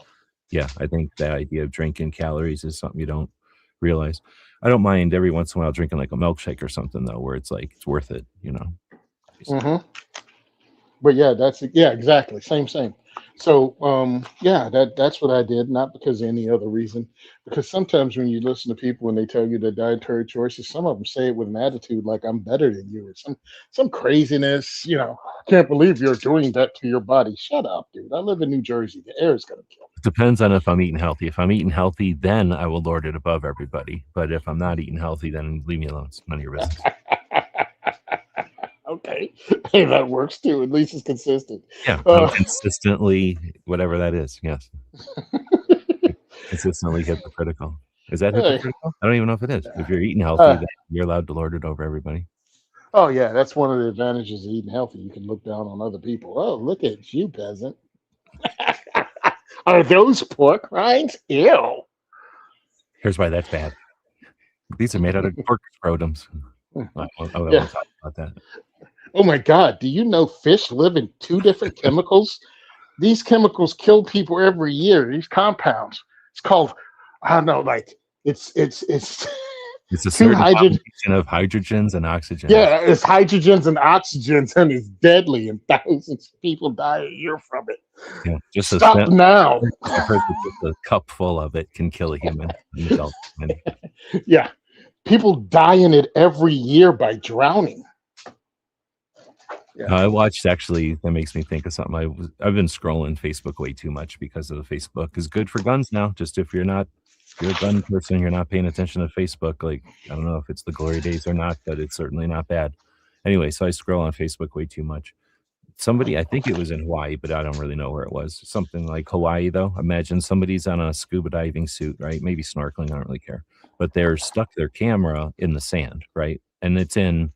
yeah, I think the idea of drinking calories is something you don't realize. I don't mind every once in a while drinking like a milkshake or something though, where it's like it's worth it. Hmm. But yeah, that's yeah, exactly. Same. So yeah, that's what I did, not because of any other reason. Because sometimes when you listen to people and they tell you their dietary choices, some of them say it with an attitude like I'm better than you, or some craziness, can't believe you're doing that to your body. Shut up, dude. I live in New Jersey. The air is gonna kill Depends on if I'm eating healthy. If I'm eating healthy, then I will lord it above everybody. But if I'm not eating healthy, then leave me alone. It's none of your business. me. Okay. Hey, that works too. At least it's consistent. Yeah, I'm Uh, consistently whatever that is. Yes, consistently hypocritical. Is that hey, hypocritical? I don't even know if it is. If you're eating healthy, uh, then you're allowed to lord it over everybody. oh yeah, that's one of the advantages of eating healthy. You can look down on other people. Oh, look at you, peasant. Are those pork rinds? Ew. Here's why that's bad. These are made out of pork scrotums. I Yeah. won't talk about that. Oh my God. Do you know fish live in two different chemicals? These chemicals kill people every year. These compounds. It's called, I don't know, like it's It's a two certain hydrogen. combination of hydrogens and oxygens. Yeah, it's hydrogens and oxygens, and it's deadly, and thousands of people die a year from it. Yeah, just a Stop now. I've heard that just a cup full of it can kill a human, an adult human. Yeah, people die in it every year by drowning. Yeah. I watched actually. That makes me think of something. I've been scrolling Facebook way too much because of the Facebook is good for guns now. Just if you're a gun person, you're not paying attention to Facebook. Like I don't know if it's the glory days or not, but it's certainly not bad. Anyway, so I scroll on Facebook way too much. somebody, I think it was in Hawaii, but I don't really know where it was. Something like Hawaii, though. Imagine somebody's on a scuba diving suit, right? Maybe snorkeling. I don't really care. But they're stuck their camera in the sand, right? And it's in,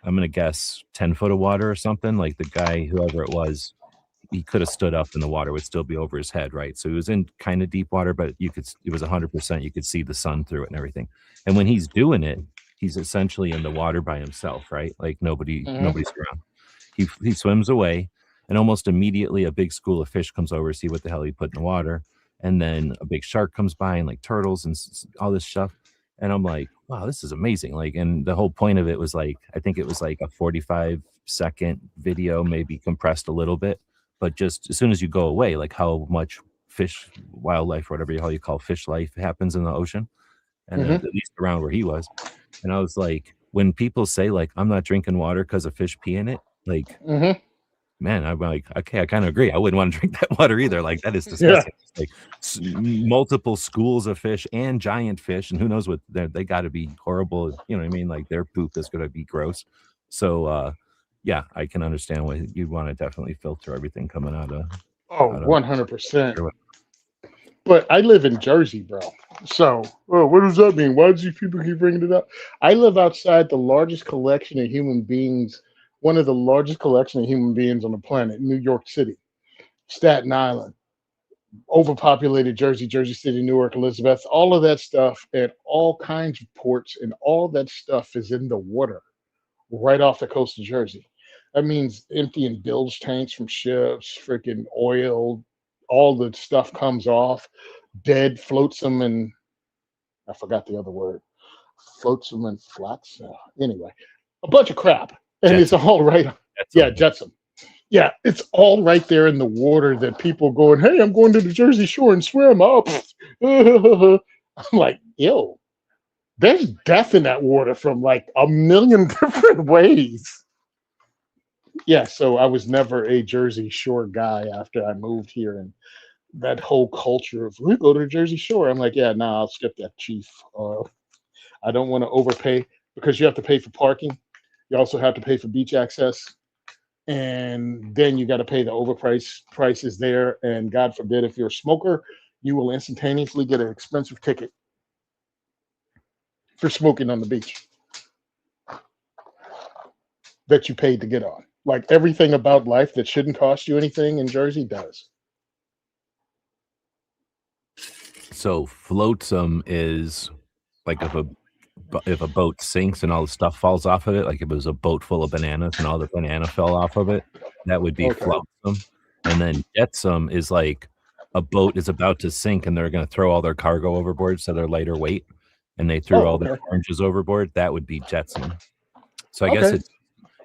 I'm going to guess, 10 foot of water or something. Like the guy, whoever it was, he could have stood up and the water would still be over his head, right? So he was in kind of deep water, but it was 100%. You could see the sun through it and everything. And when he's doing it, he's essentially in the water by himself, right? Like nobody's around. He swims away, and almost immediately a big school of fish comes over to see what the hell he put in the water. And then a big shark comes by and like turtles and all this stuff. And I'm like, wow, this is amazing. Like, and the whole point of it was like, I think it was like a 45-second video, maybe compressed a little bit. But just as soon as you go away, like how much fish, wildlife, whatever you call fish life happens in the ocean. And at least around where he was. And I was like, when people say like, I'm not drinking water because of fish pee in it, like, man, I'm like, okay, I kind of agree. I wouldn't want to drink that water either. Like that is disgusting. Like multiple schools of fish and giant fish, and who knows what they got to be horrible. You know what I mean? Like their poop is going to be gross. So, yeah, I can understand why you'd want to definitely filter everything coming out of. 100%. But I live in Jersey, bro. So, what does that mean? Why do you people keep bringing it up? I live outside the largest collection of human beings, one of the largest collection of human beings on the planet, New York City, Staten Island, overpopulated Jersey, Jersey City, Newark, Elizabeth, all of that stuff, and all kinds of ports, and all that stuff is in the water right off the coast of Jersey. That means emptying bilge tanks from ships, freaking oil, all the stuff comes off, dead, floats them, and I forgot the other word, floats them in flats. Anyway, a bunch of crap, and it's all right. Jetsam. Yeah, it's all right there in the water that people going, hey, I'm going to the Jersey Shore and swim up. I'm like, ew, there's death in that water from like a million different ways. Yeah, so I was never a Jersey Shore guy after I moved here, and that whole culture of we go to the Jersey Shore. I'm like, yeah, nah, I'll skip that, chief. I don't want to overpay because you have to pay for parking. You also have to pay for beach access, and then you got to pay the overpriced prices there. And God forbid, if you're a smoker, you will instantaneously get an expensive ticket for smoking on the beach that you paid to get on. Like everything about life that shouldn't cost you anything in Jersey does. So flotsam is like if a boat sinks and all the stuff falls off of it, like if it was a boat full of bananas and all the banana fell off of it, that would be flotsam. And then jetsam is like a boat is about to sink and they're going to throw all their cargo overboard so they're lighter weight, and they threw all their oranges overboard. That would be jetsam. So I guess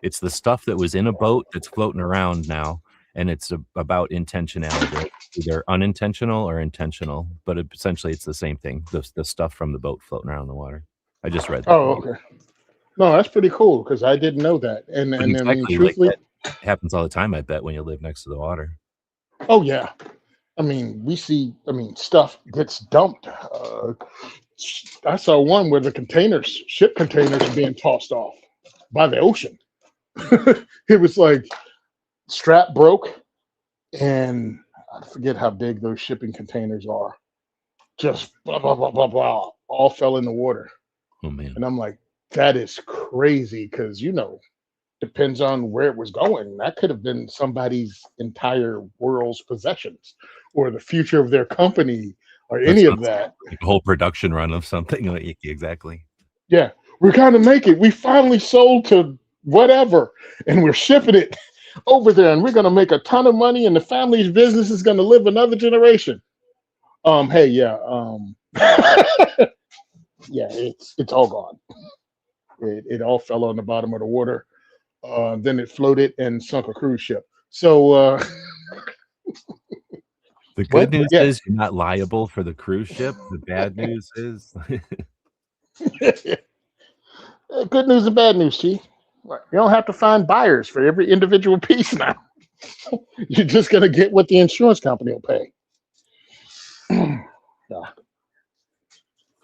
it's the stuff that was in a boat that's floating around now, and it's about intentionality, either unintentional or intentional, but essentially it's the same thing. The stuff from the boat floating around in the water. I just read that. Okay. No, that's pretty cool because I didn't know that. And exactly, I mean, truthfully, like that happens all the time, I bet, when you live next to the water. Oh yeah. I mean, we see, stuff gets dumped. I saw one where the ship containers are being tossed off by the ocean. It was like strap broke, and I forget how big those shipping containers are. Just blah, blah, blah, blah, blah, all fell in the water. Oh, man. And I'm like, that is crazy because, depends on where it was going. That could have been somebody's entire world's possessions or the future of their company or any of that. Like a whole production run of something. Exactly. Yeah. We're going to make it. We finally sold to whatever, and we're shipping it over there, and we're going to make a ton of money, and the family's business is going to live another generation. Hey, yeah. Yeah, it's all gone. It all fell on the bottom of the water. Then it floated and sunk a cruise ship. So the good news is you're not liable for the cruise ship. The bad news is good news and bad news, Chief. You don't have to find buyers for every individual piece now. You're just gonna get what the insurance company will pay. Yeah.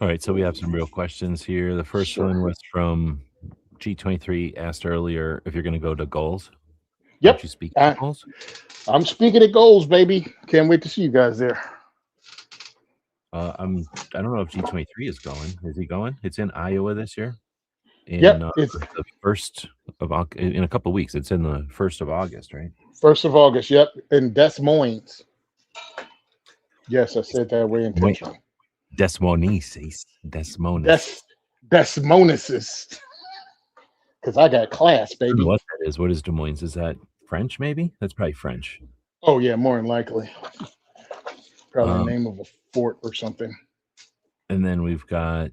All right, so we have some real questions here. The first one was from G23, asked earlier if you're going to go to Goals. Aren't Yep. you speaking I, goals? I'm speaking at goals, baby. Can't wait to see you guys there. I don't know if G23 is going. Is he going? It's in Iowa this year. In Yep. It's the first of in a couple of weeks. It's in the 1st of August, right? 1st of August. Yep. In Des Moines. Yes, I said that way intentionally. Des Moines. Des Moines. Des Moines. Because I got class, I don't know baby. what that is. What is Des Moines? Is that French? Maybe that's probably French. Oh yeah, more than likely. Probably the name of a fort or something. And then we've got,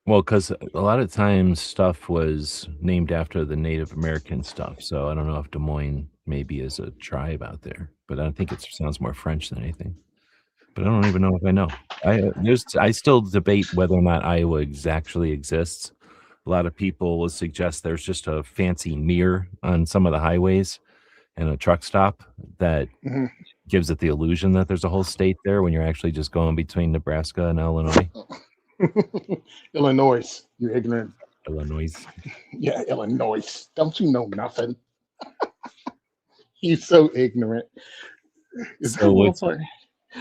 well, because a lot of times stuff was named after the Native American stuff. So I don't know if Des Moines maybe is a tribe out there, but I think it sounds more French than anything. But I don't even know if I know. I still debate whether or not Iowa actually exists. A lot of people will suggest there's just a fancy mirror on some of the highways and a truck stop that Mhm. gives it the illusion that there's a whole state there when you're actually just going between Nebraska and Illinois. Illinois, you ignorant. Illinois. Yeah, Illinois. Don't you know nothing? You're so ignorant. So what's Yeah,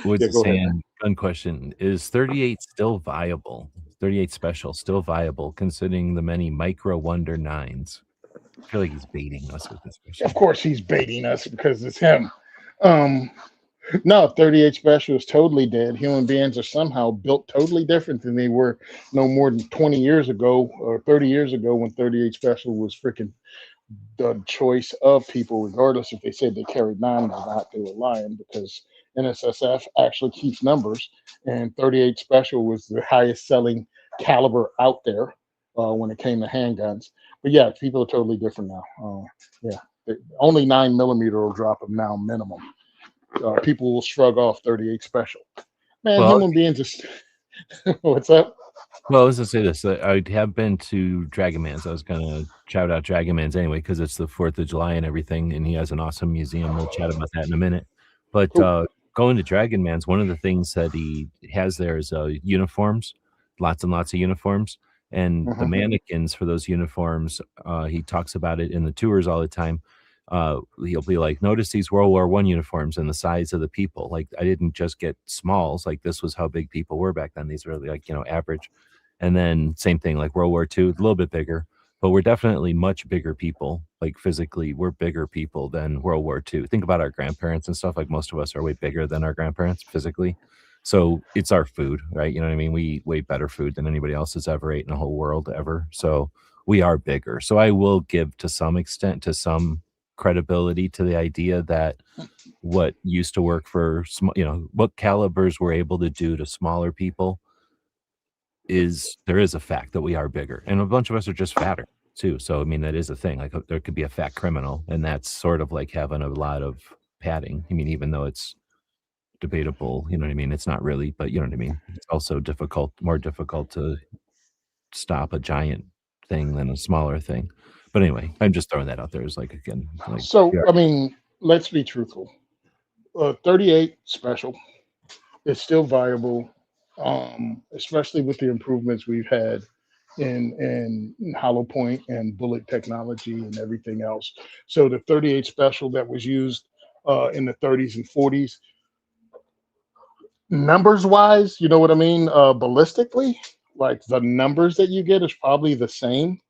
the go ahead, man. saying? Gun question: is 38 still viable? 38 special still viable considering the many micro wonder nines? I feel like he's baiting us with this question. Of course he's baiting us because it's him. No, 38 special is totally dead. Human beings are somehow built totally different than they were no more than 20 years ago or 30 years ago when 38 special was freaking the choice of people, regardless if they said they carried 9 or not, they were lying because NSSF actually keeps numbers, and 38 special was the highest selling caliber out there when it came to handguns. But yeah, people are totally different now. Only 9mm will drop them now minimum. People will shrug off 38 special. Man, Well, human beings are. What's up? well, I was gonna say this. I have been to Dragon Man's. I was gonna shout out Dragon Man's anyway because it's the 4th of July and everything, and he has an awesome museum. We'll chat about that in a minute. But Cool. going to Dragon Man's, one of the things that he has there is uniforms, lots and lots of uniforms, and the Mhm. mannequins for those uniforms. He talks about it in the tours all the time. He'll be like, notice these World War I uniforms and the size of the people. Like, I didn't just get smalls. Like, this was how big people were back then. These were like, average. And then same thing, like World War II, a little bit bigger, but we're definitely much bigger people. Like, physically, we're bigger people than World War II. Think about our grandparents and stuff. Like, most of us are way bigger than our grandparents physically. So it's our food, right? You know what I mean? We eat way better food than anybody else has ever ate in the whole world ever. So we are bigger. So I will give to some extent, to some credibility to the idea that what used to work for what calibers were able to do to smaller people there is a fact that we are bigger, and a bunch of us are just fatter too. So I mean, that is a thing. Like, there could be a fat criminal, and that's sort of like having a lot of padding. I mean, even though it's debatable, you know what I mean? It's not really, but you know what I mean? It's also more difficult to stop a giant thing than a smaller thing. But anyway, I'm just throwing that out there as, like, again, like, So, yeah. I mean, let's be truthful. 38 special is still viable, especially with the improvements we've had in hollow point and bullet technology and everything else. So the 38 special that was used in the 30s and 40s, numbers wise, you know what I mean? Ballistically, like the numbers that you get is probably the same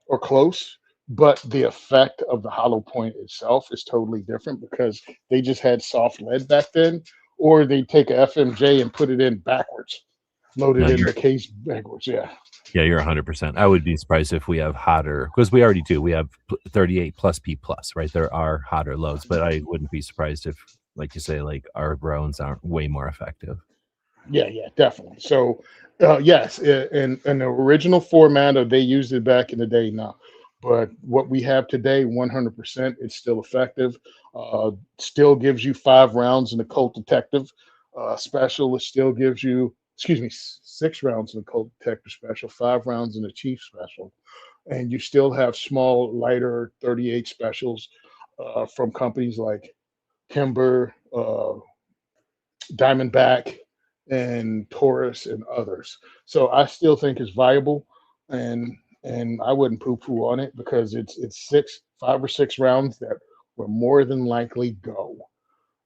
or close, but the effect of the hollow point itself is totally different because they just had soft lead back then, or they take a FMJ and put it in backwards, load No, it in the case backwards. Yeah. you're 100%. I would be surprised if we have hotter, because we already do. We have 38 plus P plus, right? There are hotter loads, but I wouldn't be surprised if, like you say, like, our drones aren't way more effective. Yeah, definitely. So, yes, in the original format, or they used it back in the day now. But what we have today, 100%, it's still effective. Still gives you 5 rounds in the Colt Detective special. It still gives you, 6 rounds in the Colt Detective special, 5 rounds in the Chief special. And you still have small, lighter 38 specials from companies like Kimber, Diamondback, and Taurus and others. So I still think it's viable, and I wouldn't poo-poo on it because it's 6 5 or 6 rounds that will more than likely go,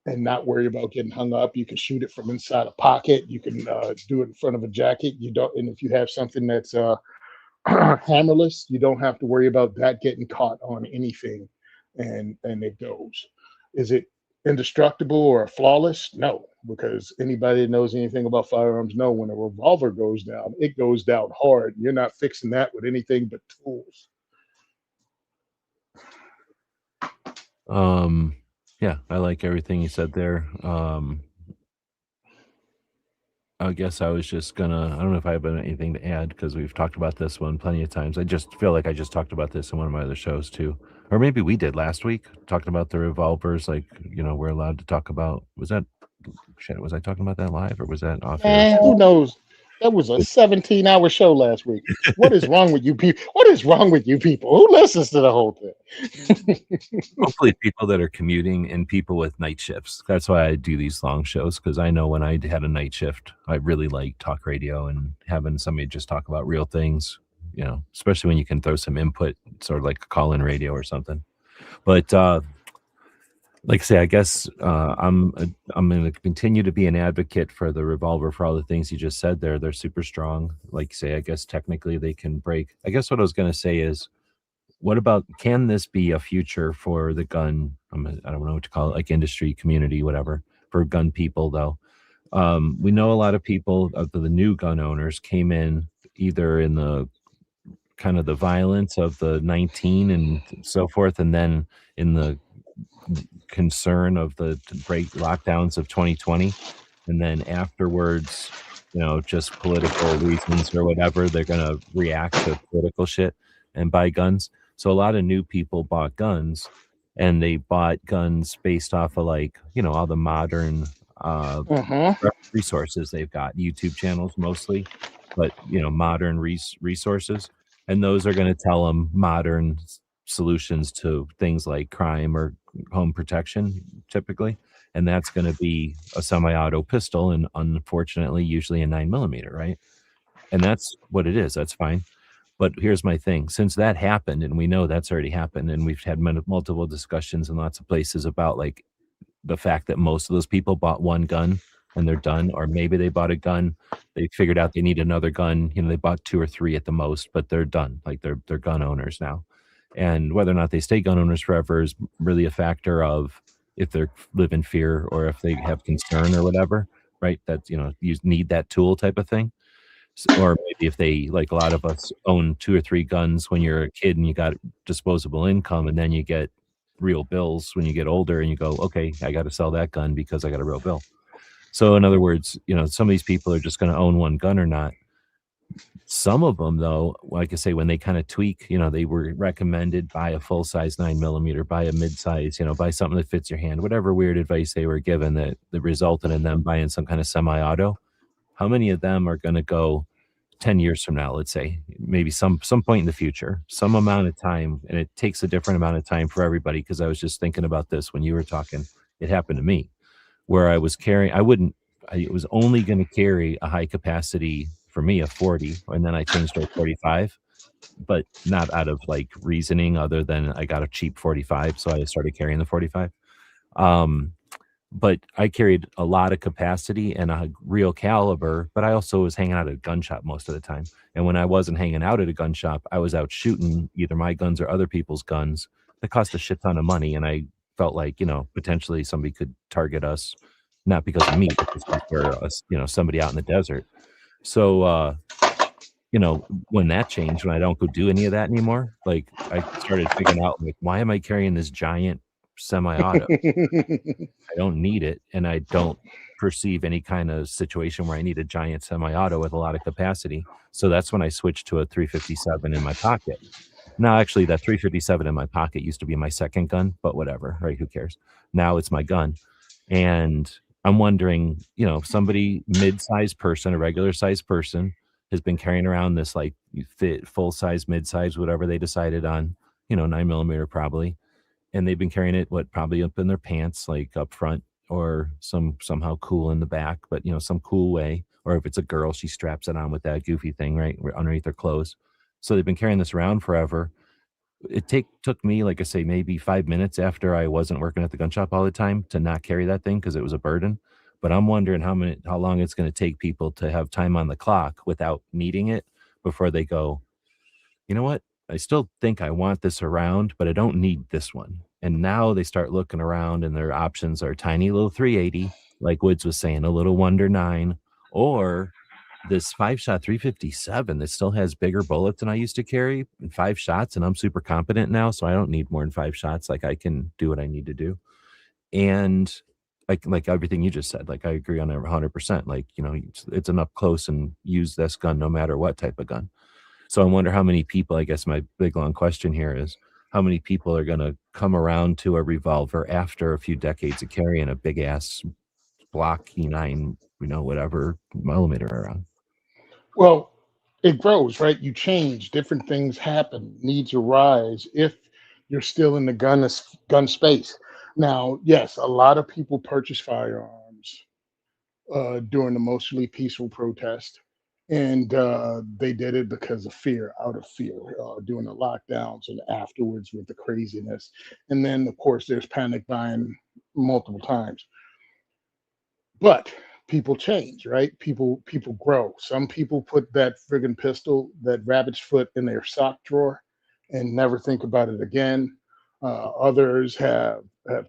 and not worry about getting hung up. You can shoot it from inside a pocket. You can do it in front of a jacket. You don't, and if you have something that's hammerless, you don't have to worry about that getting caught on anything, and it goes. Is it indestructible or flawless? No, because anybody that knows anything about firearms know when a revolver goes down, it goes down hard. You're not fixing that with anything but tools. Yeah, I like everything you said there. I guess I was just gonna, I don't know if I have anything to add because we've talked about this one plenty of times. I just feel like I just talked about this in one of my other shows too. Or maybe we did last week, talking about the revolvers, like, we're allowed to talk about, was that shit, was I talking about that live or was that off air? Who knows? That was a 17-hour show last week. What is wrong with you people? What is wrong with you people? Who listens to the whole thing? Hopefully people that are commuting and people with night shifts. That's why I do these long shows, because I know when I had a night shift, I really like talk radio and having somebody just talk about real things, especially when you can throw some input, sort of like a call-in radio or something. But like I say, I guess I'm going to continue to be an advocate for the revolver for all the things you just said there. They're super strong. Like you say, I guess technically they can break. I guess what I was going to say is, what about, can this be a future for the gun? I don't know what to call it, like industry, community, whatever, for gun people though. We know a lot of people, of the new gun owners, came in either in the kind of the violence of the 19 and so forth, and then in the concern of the break lockdowns of 2020, and then afterwards, just political reasons or whatever, they're going to react to political shit and buy guns. So a lot of new people bought guns, and they bought guns based off of all the modern resources they've got, YouTube channels mostly, but modern resources, and those are going to tell them modern solutions to things like crime or home protection typically, and that's going to be a semi-auto pistol, and unfortunately usually a 9mm, right? And that's what it is. That's fine. But here's my thing. Since that happened, and we know that's already happened, and we've had multiple discussions in lots of places about the fact that most of those people bought one gun and they're done, or maybe they bought a gun, they figured out they need another gun, they bought 2 or 3 at the most, but they're done. They're gun owners now. And whether or not they stay gun owners forever is really a factor of if they live in fear or if they have concern or whatever, right? That, you need that tool type of thing. Or maybe if they, like a lot of us, own 2 or 3 guns when you're a kid and you got disposable income, and then you get real bills when you get older and you go, okay, I got to sell that gun because I got a real bill. So in other words, some of these people are just going to own one gun or not. Some of them, though, like I say, when they kind of tweak, they were recommended buy a full-size 9mm, buy a mid-size, buy something that fits your hand, whatever weird advice they were given that resulted in them buying some kind of semi-auto. How many of them are going to go 10 years from now, let's say, maybe some point in the future, some amount of time, and it takes a different amount of time for everybody, because I was just thinking about this when you were talking. It happened to me where I was carrying, I was only going to carry a high capacity, for me, a 40, and then I changed to a 45, but not out of reasoning other than I got a cheap 45, so I started carrying the 45. But I carried a lot of capacity and a real caliber, but I also was hanging out at a gun shop most of the time. And when I wasn't hanging out at a gun shop, I was out shooting either my guns or other people's guns that cost a shit ton of money. And I felt like, potentially somebody could target us, not because of me, but just for us, somebody out in the desert. So, when that changed, when I don't go do any of that anymore, I started figuring out, why am I carrying this giant semi-auto? I don't need it, and I don't perceive any kind of situation where I need a giant semi-auto with a lot of capacity. So that's when I switched to a 357 in my pocket. Now, actually, that 357 in my pocket used to be my second gun, but whatever, right? Who cares? Now it's my gun. And I'm wondering, somebody mid-sized person, a regular-sized person, has been carrying around this fit full-size, mid-size, whatever they decided on, 9mm probably. And they've been carrying it, probably up in their pants, up front, or somehow cool in the back, but some cool way. Or if it's a girl, she straps it on with that goofy thing right underneath her clothes. So they've been carrying this around forever. took me, like I say, maybe 5 minutes after I wasn't working at the gun shop all the time to not carry that thing because it was a burden. But I'm wondering how long it's going to take people to have time on the clock without needing it before they go, you know what? I still think I want this around, but I don't need this one. And now they start looking around and their options are tiny little 380, like Woods was saying, a little Wonder 9, or this 5-shot 357 that still has bigger bullets than I used to carry and 5 shots. And I'm super competent now, so I don't need more than 5 shots. Like I can do what I need to do. And like everything you just said, like I agree on it 100%. Like, it's an up close and use this gun no matter what type of gun. So I wonder how many people, I guess my big long question here is how many people are going to come around to a revolver after a few decades of carrying a big ass block E9, whatever millimeter around. Well, it grows, right? You change, different things happen, needs arise if you're still in the gun space. Now, yes, a lot of people purchase firearms during the mostly peaceful protest, and they did it because of fear, out of fear, during the lockdowns and afterwards with the craziness. And then, of course, there's panic buying multiple times. But people change, right? People grow. Some people put that friggin' pistol, that rabbit's foot, in their sock drawer and never think about it again. Others have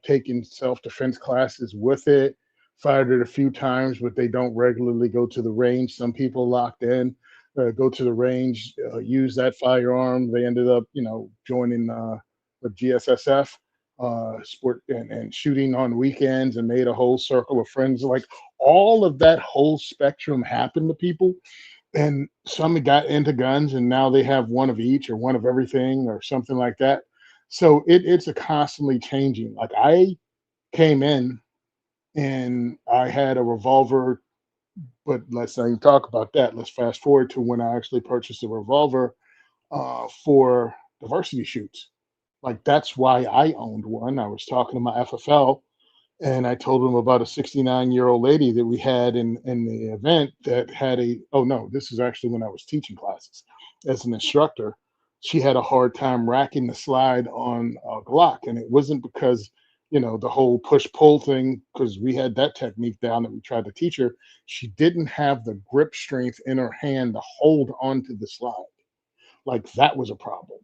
taken self-defense classes with it, fired it a few times, but they don't regularly go to the range. Some people locked in, go to the range, use that firearm. They ended up, joining with GSSF sport and shooting on weekends and made a whole circle of friends. Like all of that whole spectrum happened to people. And some got into guns and now they have one of each or one of everything or something like that. So it's a constantly changing. Like I came in and I had a revolver, but let's not even talk about that. Let's fast forward to when I actually purchased a revolver for diversity shoots. Like that's why I owned one. I was talking to my FFL and I told him about a 69-year-old lady that we had in the event that had oh no, this is actually when I was teaching classes as an instructor. She had a hard time racking the slide on a Glock. And it wasn't because, the whole push pull thing, because we had that technique down that we tried to teach her. She didn't have the grip strength in her hand to hold onto the slide. Like that was a problem,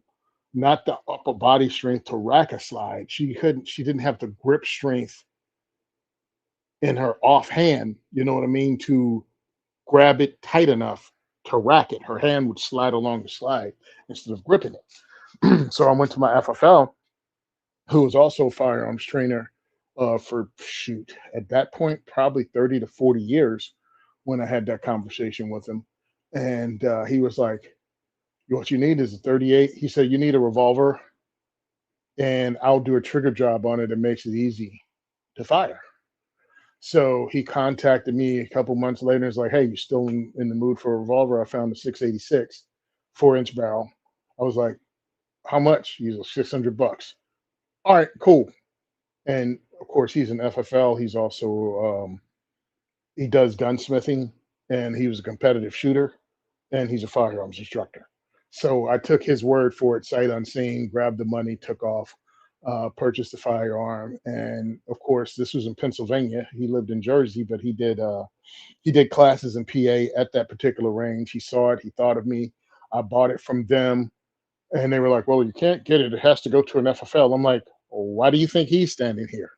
not the upper body strength to rack a slide. She didn't have the grip strength in her offhand, you know what I mean, to grab it tight enough to rack it. Her hand would slide along the slide instead of gripping it. So I went to my FFL, who was also a firearms trainer for shoot at that point, probably 30 to 40 years when I had that conversation with him. And he was like, what you need is a 38. He said, you need a revolver and I'll do a trigger job on it that makes it easy to fire. So he contacted me a couple months later. He's like, hey, you still in the mood for a revolver? I found a 686 4-inch barrel. I was like, how much? He's like, $600. All right, cool. And of course, he's an FFL. He's also, he does gunsmithing and he was a competitive shooter and he's a firearms instructor. So I took his word for it, sight unseen, grabbed the money, took off, purchased the firearm. And of course, this was in Pennsylvania. He lived in Jersey, but he did classes in PA at that particular range. He saw it. He thought of me. I bought it from them. And they were like, well, you can't get it. It has to go to an FFL. I'm like, well, why do you think he's standing here?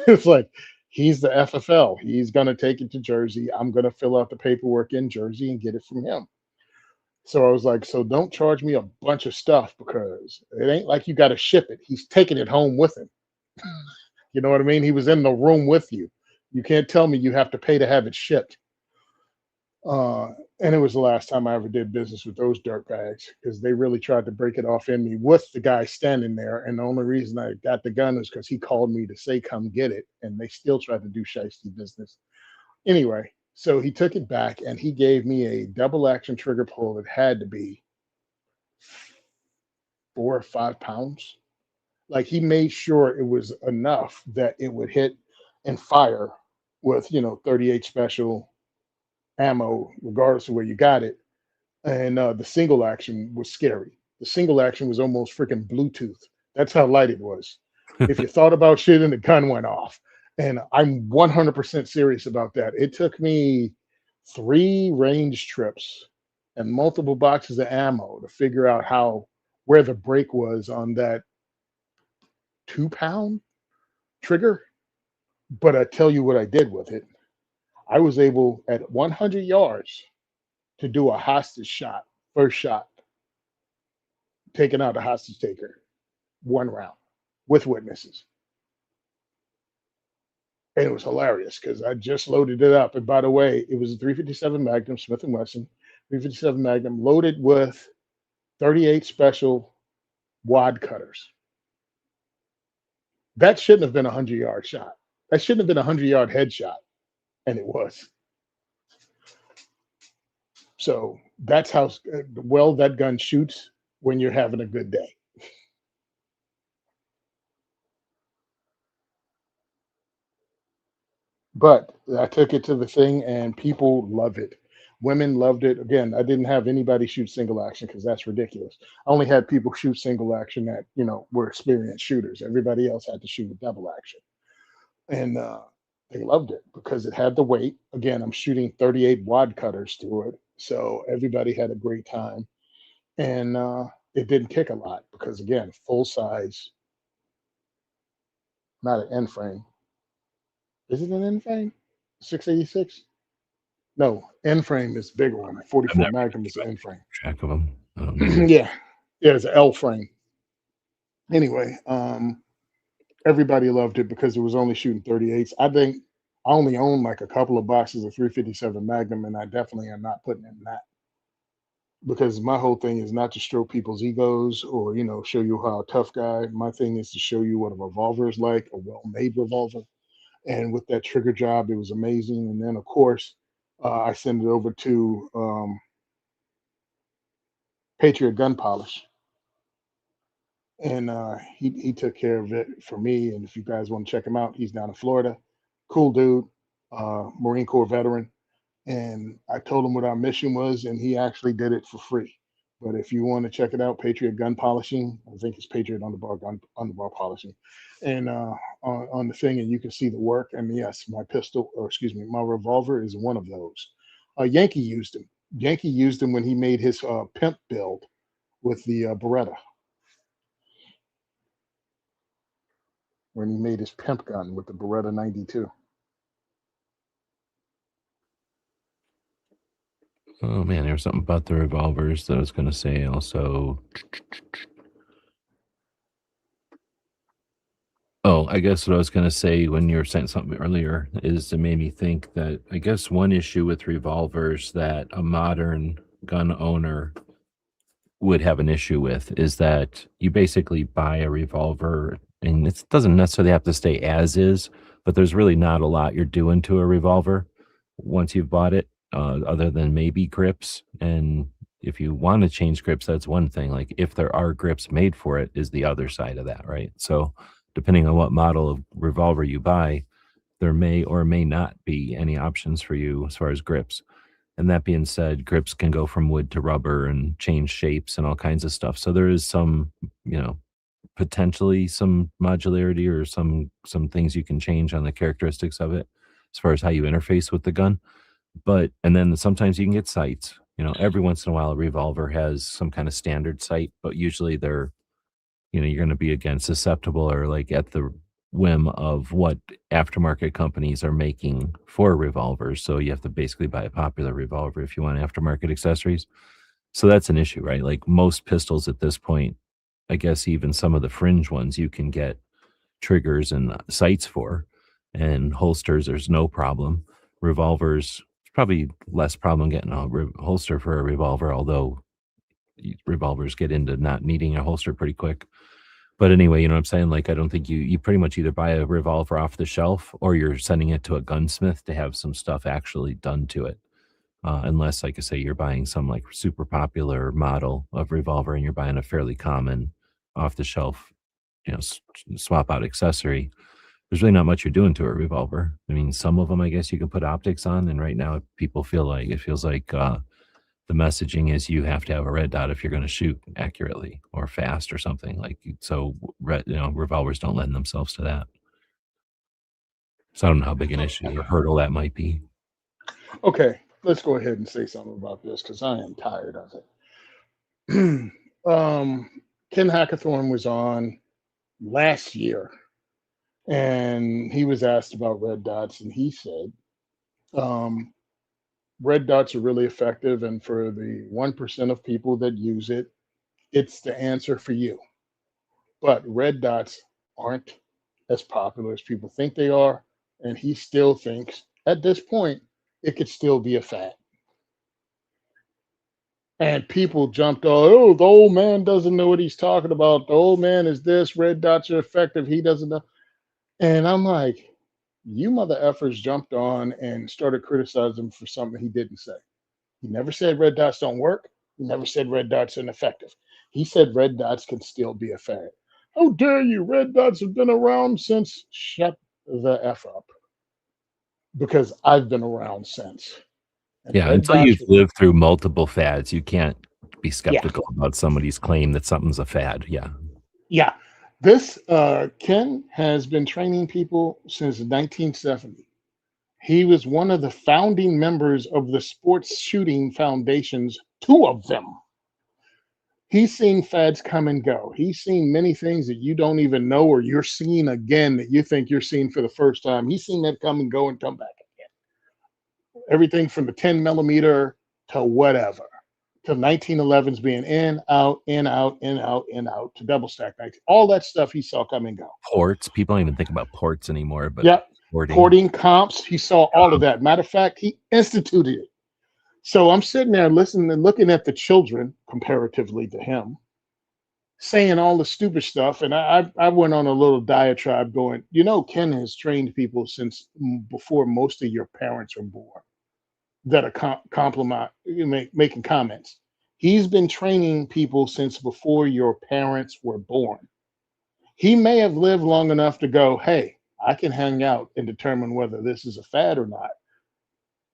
It's like, he's the FFL. He's going to take it to Jersey. I'm going to fill out the paperwork in Jersey and get it from him. So I was like, so don't charge me a bunch of stuff because it ain't like you got to ship it. He's taking it home with him. You know what I mean? He was in the room with you. You can't tell me you have to pay to have it shipped. And it was the last time I ever did business with those dirtbags because they really tried to break it off in me with the guy standing there. And the only reason I got the gun is because he called me to say, come get it. And they still tried to do shiesty business. Anyway, so he took it back and he gave me a double action trigger pull that had to be 4 or 5 pounds. Like he made sure it was enough that it would hit and fire with, 38 special ammo, regardless of where you got it. And the single action was scary. The single action was almost freaking Bluetooth. That's how light it was. If you thought about shit and the gun went off. And I'm 100% serious about that. It took me 3 range trips and multiple boxes of ammo to figure out where the break was on that 2-pound trigger. But I tell you what I did with it. I was able at 100 yards to do a hostage shot, first shot, taking out a hostage taker, 1 round with witnesses. And it was hilarious because I just loaded it up. And by the way, it was a 357 Magnum, Smith & Wesson, 357 Magnum, loaded with 38 special wad cutters. That shouldn't have been a 100-yard shot. That shouldn't have been a 100-yard headshot. And it was. So that's how well that gun shoots when you're having a good day. But I took it to the thing and people love it. Women loved it. Again, I didn't have anybody shoot single action because that's ridiculous. I only had people shoot single action that, were experienced shooters. Everybody else had to shoot a double action. And they loved it because it had the weight. Again, I'm shooting 38 wad cutters through it. So everybody had a great time. And it didn't kick a lot because, again, full size, not an end frame. Is it an end frame? 686? No, end frame is bigger one. 44 Magnum is an end frame. Track of them. Yeah, it's an L frame. Anyway, everybody loved it because it was only shooting 38s. I think I only own like a couple of boxes of 357 Magnum, and I definitely am not putting in that because my whole thing is not to stroke people's egos or show you how tough guy. My thing is to show you what a revolver is like, a well-made revolver. And with that trigger job, it was amazing. And then, of course, I sent it over to Patriot Gun Polish. And he took care of it for me. And if you guys want to check him out, he's down in Florida. Cool dude, Marine Corps veteran. And I told him what our mission was, and he actually did it for free. But if you want to check it out, Patriot Gun Polishing, I think it's Patriot Underbar Polishing, and on the thing, and you can see the work. And yes, my my revolver is one of those. Yankee used him. Yankee used him when he made his pimp build with the Beretta. When he made his pimp gun with the Beretta 92. Oh man, there was something about the revolvers that I was going to say also. Oh, I guess what I was going to say when you were saying something earlier is it made me think that I guess one issue with revolvers that a modern gun owner would have an issue with is that you basically buy a revolver and it doesn't necessarily have to stay as is, but there's really not a lot you're doing to a revolver once you've bought it. Other than maybe grips. And if you want to change grips, that's one thing. Like if there are grips made for it is the other side of that, right? So depending on what model of revolver you buy, there may or may not be any options for you as far as grips. And that being said, grips can go from wood to rubber and change shapes and all kinds of stuff. So there is some, potentially some modularity or some things you can change on the characteristics of it as far as how you interface with the gun. And then sometimes you can get sights. Every once in a while a revolver has some kind of standard sight, but usually they're, you're going to be again susceptible or like at the whim of what aftermarket companies are making for revolvers. So you have to basically buy a popular revolver if you want aftermarket accessories. So that's an issue, right? Like most pistols at this point, I guess even some of the fringe ones you can get triggers and sights for, and holsters, there's no problem. Revolvers, probably less problem getting a holster for a revolver, although revolvers get into not needing a holster pretty quick. But anyway, you know what I'm saying? Like, I don't think you pretty much either buy a revolver off the shelf or you're sending it to a gunsmith to have some stuff actually done to it. Unless, like I say, you're buying some like super popular model of revolver and you're buying a fairly common off the shelf, swap out accessory. There's really not much you're doing to a revolver. I mean, some of them, I guess you can put optics on. And right now people feels like the messaging is you have to have a red dot if you're going to shoot accurately or fast or something like so. Revolvers don't lend themselves to that. So I don't know how big an issue or hurdle that might be. Okay, let's go ahead and say something about this because I am tired of it. Ken Hackathorn was on last year and he was asked about red dots, and he said, um, red dots are really effective. And for the 1% of people that use it, it's the answer for you. But red dots aren't as popular as people think they are. And he still thinks at this point, it could still be a fad. And people jumped, oh, the old man doesn't know what he's talking about. The old man is this, red dots are effective. He doesn't know. And I'm like, you mother effers jumped on and started criticizing him for something he didn't say. He never said red dots don't work. He never said red dots are ineffective. He said red dots can still be a fad. How dare you? Red dots have been around since. Shut the F up. Because I've been around since. And Yeah, red until dots, you've lived through multiple fads, you can't be yeah, skeptical about somebody's claim that something's a fad. Yeah. yeah. This Ken has been training people since 1970. He was one of the founding members of the Sports Shooting Foundations, two of them. He's seen fads come and go. He's seen many things that you don't even know, or you're seeing again that you think you're seeing for the first time. He's seen that come and go and come back again. Everything from the 10 millimeter to whatever, to 1911s being in, out, in, out, in, out, in, out, to double stack 19. All that stuff he saw come and go. Ports. People don't even think about ports anymore, but Yep. porting. Porting comps, he saw all of that. Matter of fact, he instituted it. So I'm sitting there listening and looking at the children comparatively to him, saying all the stupid stuff. And I went on a little diatribe going, Ken has trained people since before most of your parents were born that are making comments. He's been training people since before your parents were born. He may have lived long enough to go, hey, I can hang out and determine whether this is a fad or not.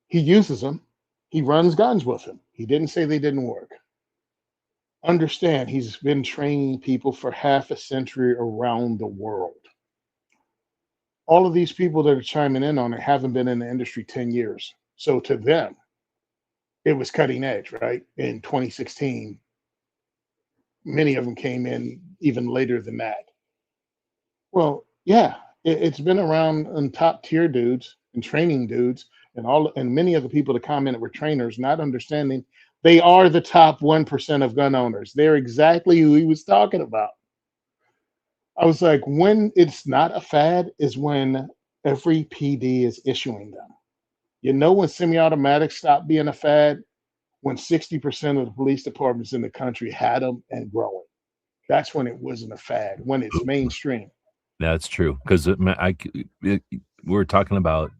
He uses them. He runs guns with them. He didn't say they didn't work. Understand, he's been training people for half a century around the world. All of these people that are chiming in on it haven't been in the industry 10 years. So to them, it was cutting edge, right? In 2016, many of them came in even later than that. Well, yeah, it's been around in top tier dudes and training dudes and many of the people that commented were trainers, not understanding they are the top 1% of gun owners. They're exactly who he was talking about. I was like, when it's not a fad is when every PD is issuing them. When semi-automatics stopped being a fad? When 60% of the police departments in the country had them and growing. That's when it wasn't a fad, when it's mainstream. That's true. Because we're talking about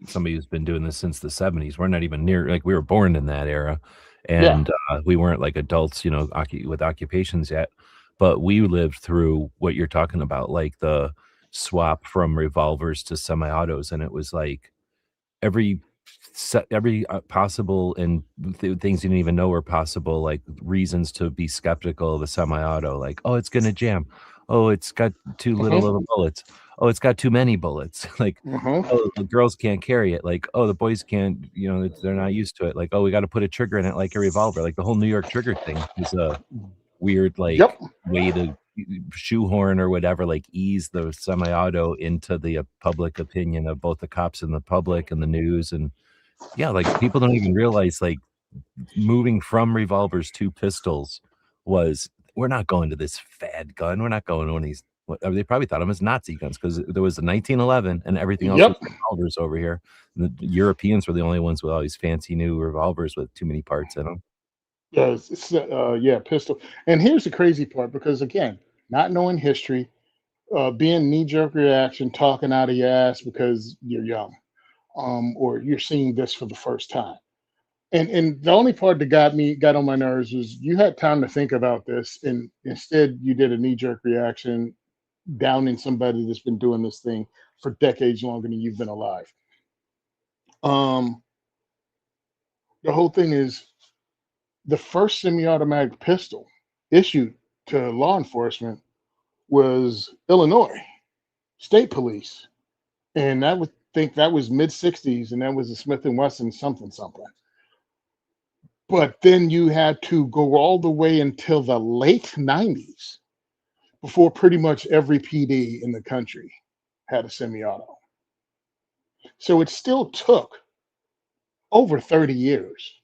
somebody who's been doing this since the 70s. We're not even near, like, we were born in that era, and we weren't like adults, with occupations yet. But we lived through what you're talking about, like the swap from revolvers to semi-autos, and it was like every possible and things you didn't even know were possible, like reasons to be skeptical of a semi-auto, like, oh, it's gonna jam, oh, it's got too little of the bullets, oh, it's got too many bullets, like, oh, the girls can't carry it, like, oh, the boys can't, they're not used to it, like, oh, we got to put a trigger in it like a revolver, like the whole New York trigger thing is a weird, like, Yep. way to shoehorn or whatever, like, ease the semi-auto into the public opinion of both the cops and the public and the news. And yeah, like, people don't even realize, like, moving from revolvers to pistols was, we're not going to this fad gun, we're not going to one of these, they probably thought them as Nazi guns because there was a 1911 and everything else was revolvers over here. The Europeans were the only ones with all these fancy new revolvers with too many parts in them. Yeah, pistol. And here's the crazy part, because again, not knowing history, being knee-jerk reaction, talking out of your ass because you're young, or you're seeing this for the first time. And the only part that got on my nerves was you had time to think about this, and instead you did a knee-jerk reaction, downing somebody that's been doing this thing for decades longer than you've been alive. The whole thing is, The first semi-automatic pistol issued to law enforcement was Illinois State Police, and I would think that was mid '60s, and that was a Smith and Wesson something something. But then you had to go all the way until the late '90s before pretty much every PD in the country had a semi-auto. So it still took over 30 years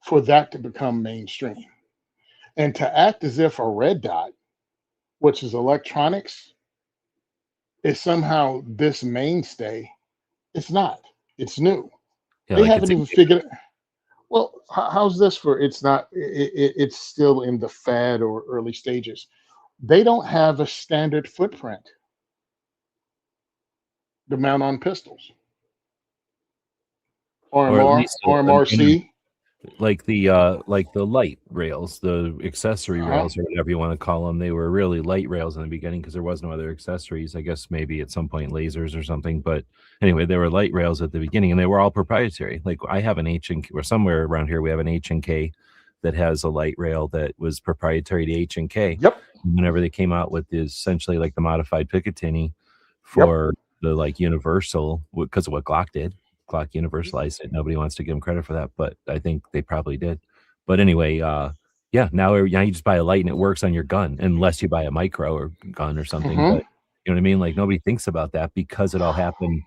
for that to become mainstream. And to act as if a red dot, which is electronics, is somehow this mainstay, it's not. It's new. Yeah, They like it's haven't even figured. Well, how's this for? It's not. It's still in the fad or early stages. They don't have a standard footprint to mount on pistols. or at RMR, least RMRC. like the light rails, the accessory Uh-huh. rails, or whatever you want to call them. They were really light rails in the beginning because there was no other accessories. I guess maybe at some point lasers or something, but anyway, they were light rails at the beginning, and they were all proprietary. Like I have an H&K, or somewhere around here we have an H&K that has a light rail that was proprietary to H&K. Yep. Whenever they came out with essentially like the modified Picatinny for the like universal, because of what Glock did. Glock universalized it. Nobody wants to give them credit for that, but I think they probably did. But anyway, yeah, now you just buy a light and it works on your gun, unless you buy a micro or gun or something. Mhm. But you know what I mean? Like nobody thinks about that because it all happened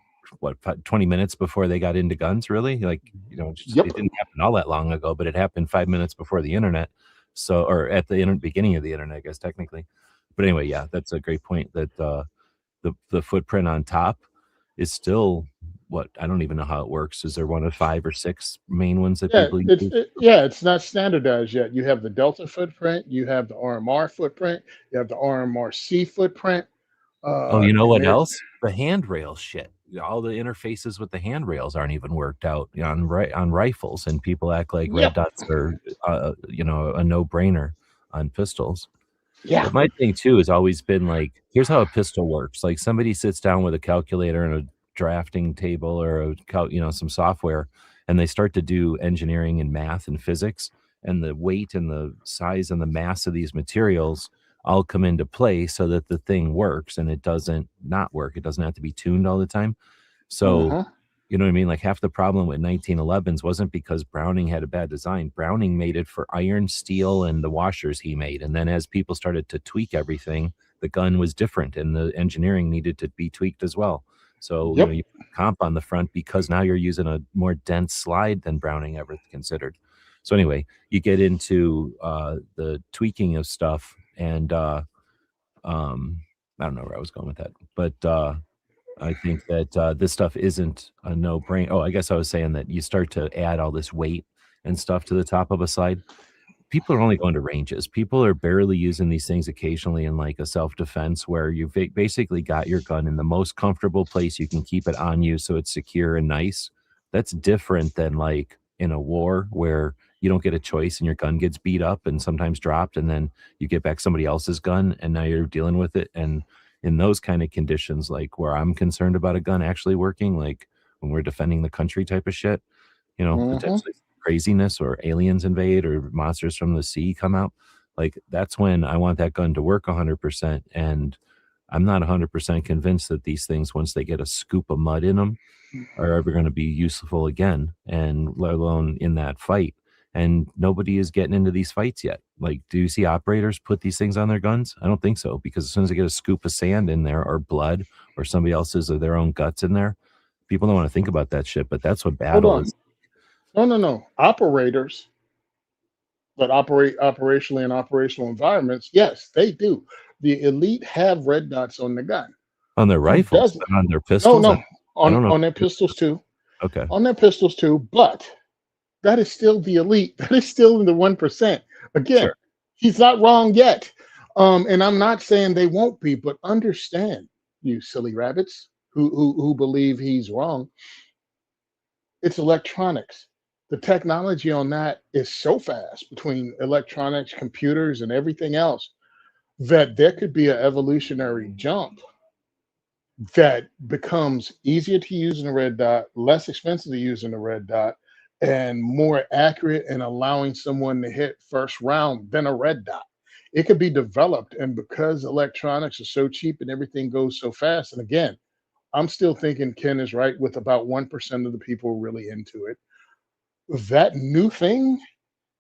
20 minutes before they got into guns. Really, like Yep. it didn't happen all that long ago, but it happened 5 minutes before the internet. So, or at the beginning of the internet, I guess technically. But anyway, yeah, that's a great point. That the footprint on top is still what, I don't even know how it works. Is there one of 5 or 6 main ones that Yeah, people use? it's not standardized yet. You have the Delta footprint, you have the RMR footprint, you have the RMRC footprint. Oh, you know And what there, else? The handrail shit. All the interfaces with the handrails aren't even worked out on rifles, and people act like red yep, dots are a no-brainer on pistols. yeah, But my thing too has always been like, here's how a pistol works. Like somebody sits down with a calculator and a drafting table or some software, and they start to do engineering and math and physics, and the weight and the size and the mass of these materials all come into play so that the thing works, and it doesn't not work. It doesn't have to be tuned all the time. So uh-huh, you know what I mean? Like half the problem with 1911s wasn't because Browning had a bad design. Browning made it for iron, steel, and the washers he made. And then as people started to tweak everything, the gun was different and the engineering needed to be tweaked as well. So, yep, you put comp on the front because now you're using a more dense slide than Browning ever considered. So anyway, you get into the tweaking of stuff, and I don't know where I was going with that, but I think that this stuff isn't a no-brainer. Oh, I guess I was saying that you start to add all this weight and stuff to the top of a slide. People are only going to ranges. People are barely using these things occasionally in like a self-defense where you've basically got your gun in the most comfortable place you can keep it on you so it's secure and nice. That's different than like in a war where you don't get a choice and your gun gets beat up and sometimes dropped, and then you get back somebody else's gun and now you're dealing with it. And in those kind of conditions, like where I'm concerned about a gun actually working, like when we're defending the country type of shit, uh-huh. potentially craziness or aliens invade or monsters from the sea come out, like that's when I want that gun to work 100%. And I'm not 100% convinced that these things, once they get a scoop of mud in them, are ever going to be useful again, and let alone in that fight. And nobody is getting into these fights yet. Like, do you see operators put these things on their guns? I don't think so, because as soon as they get a scoop of sand in there or blood or somebody else's or their own guts in there, people don't want to think about that shit. But that's what Hold battle on. is. No. Operators that operate operationally in operational environments, yes, they do. The elite have red dots on the gun. On their Who rifles, doesn't? but on their No, pistols, no, I don't know. on their pistols too. Okay. On their pistols too, but that is still the elite. That is still in the 1%. Again, Sure. he's not wrong yet. And I'm not saying they won't be, but understand, you silly rabbits who believe he's wrong. It's electronics. The technology on that is so fast between electronics, computers, and everything else that there could be an evolutionary jump that becomes easier to use in a red dot, less expensive to use in a red dot, and more accurate and allowing someone to hit first round than a red dot. It could be developed, and because electronics are so cheap and everything goes so fast, and again, I'm still thinking Ken is right with about 1% of the people really into it. That new thing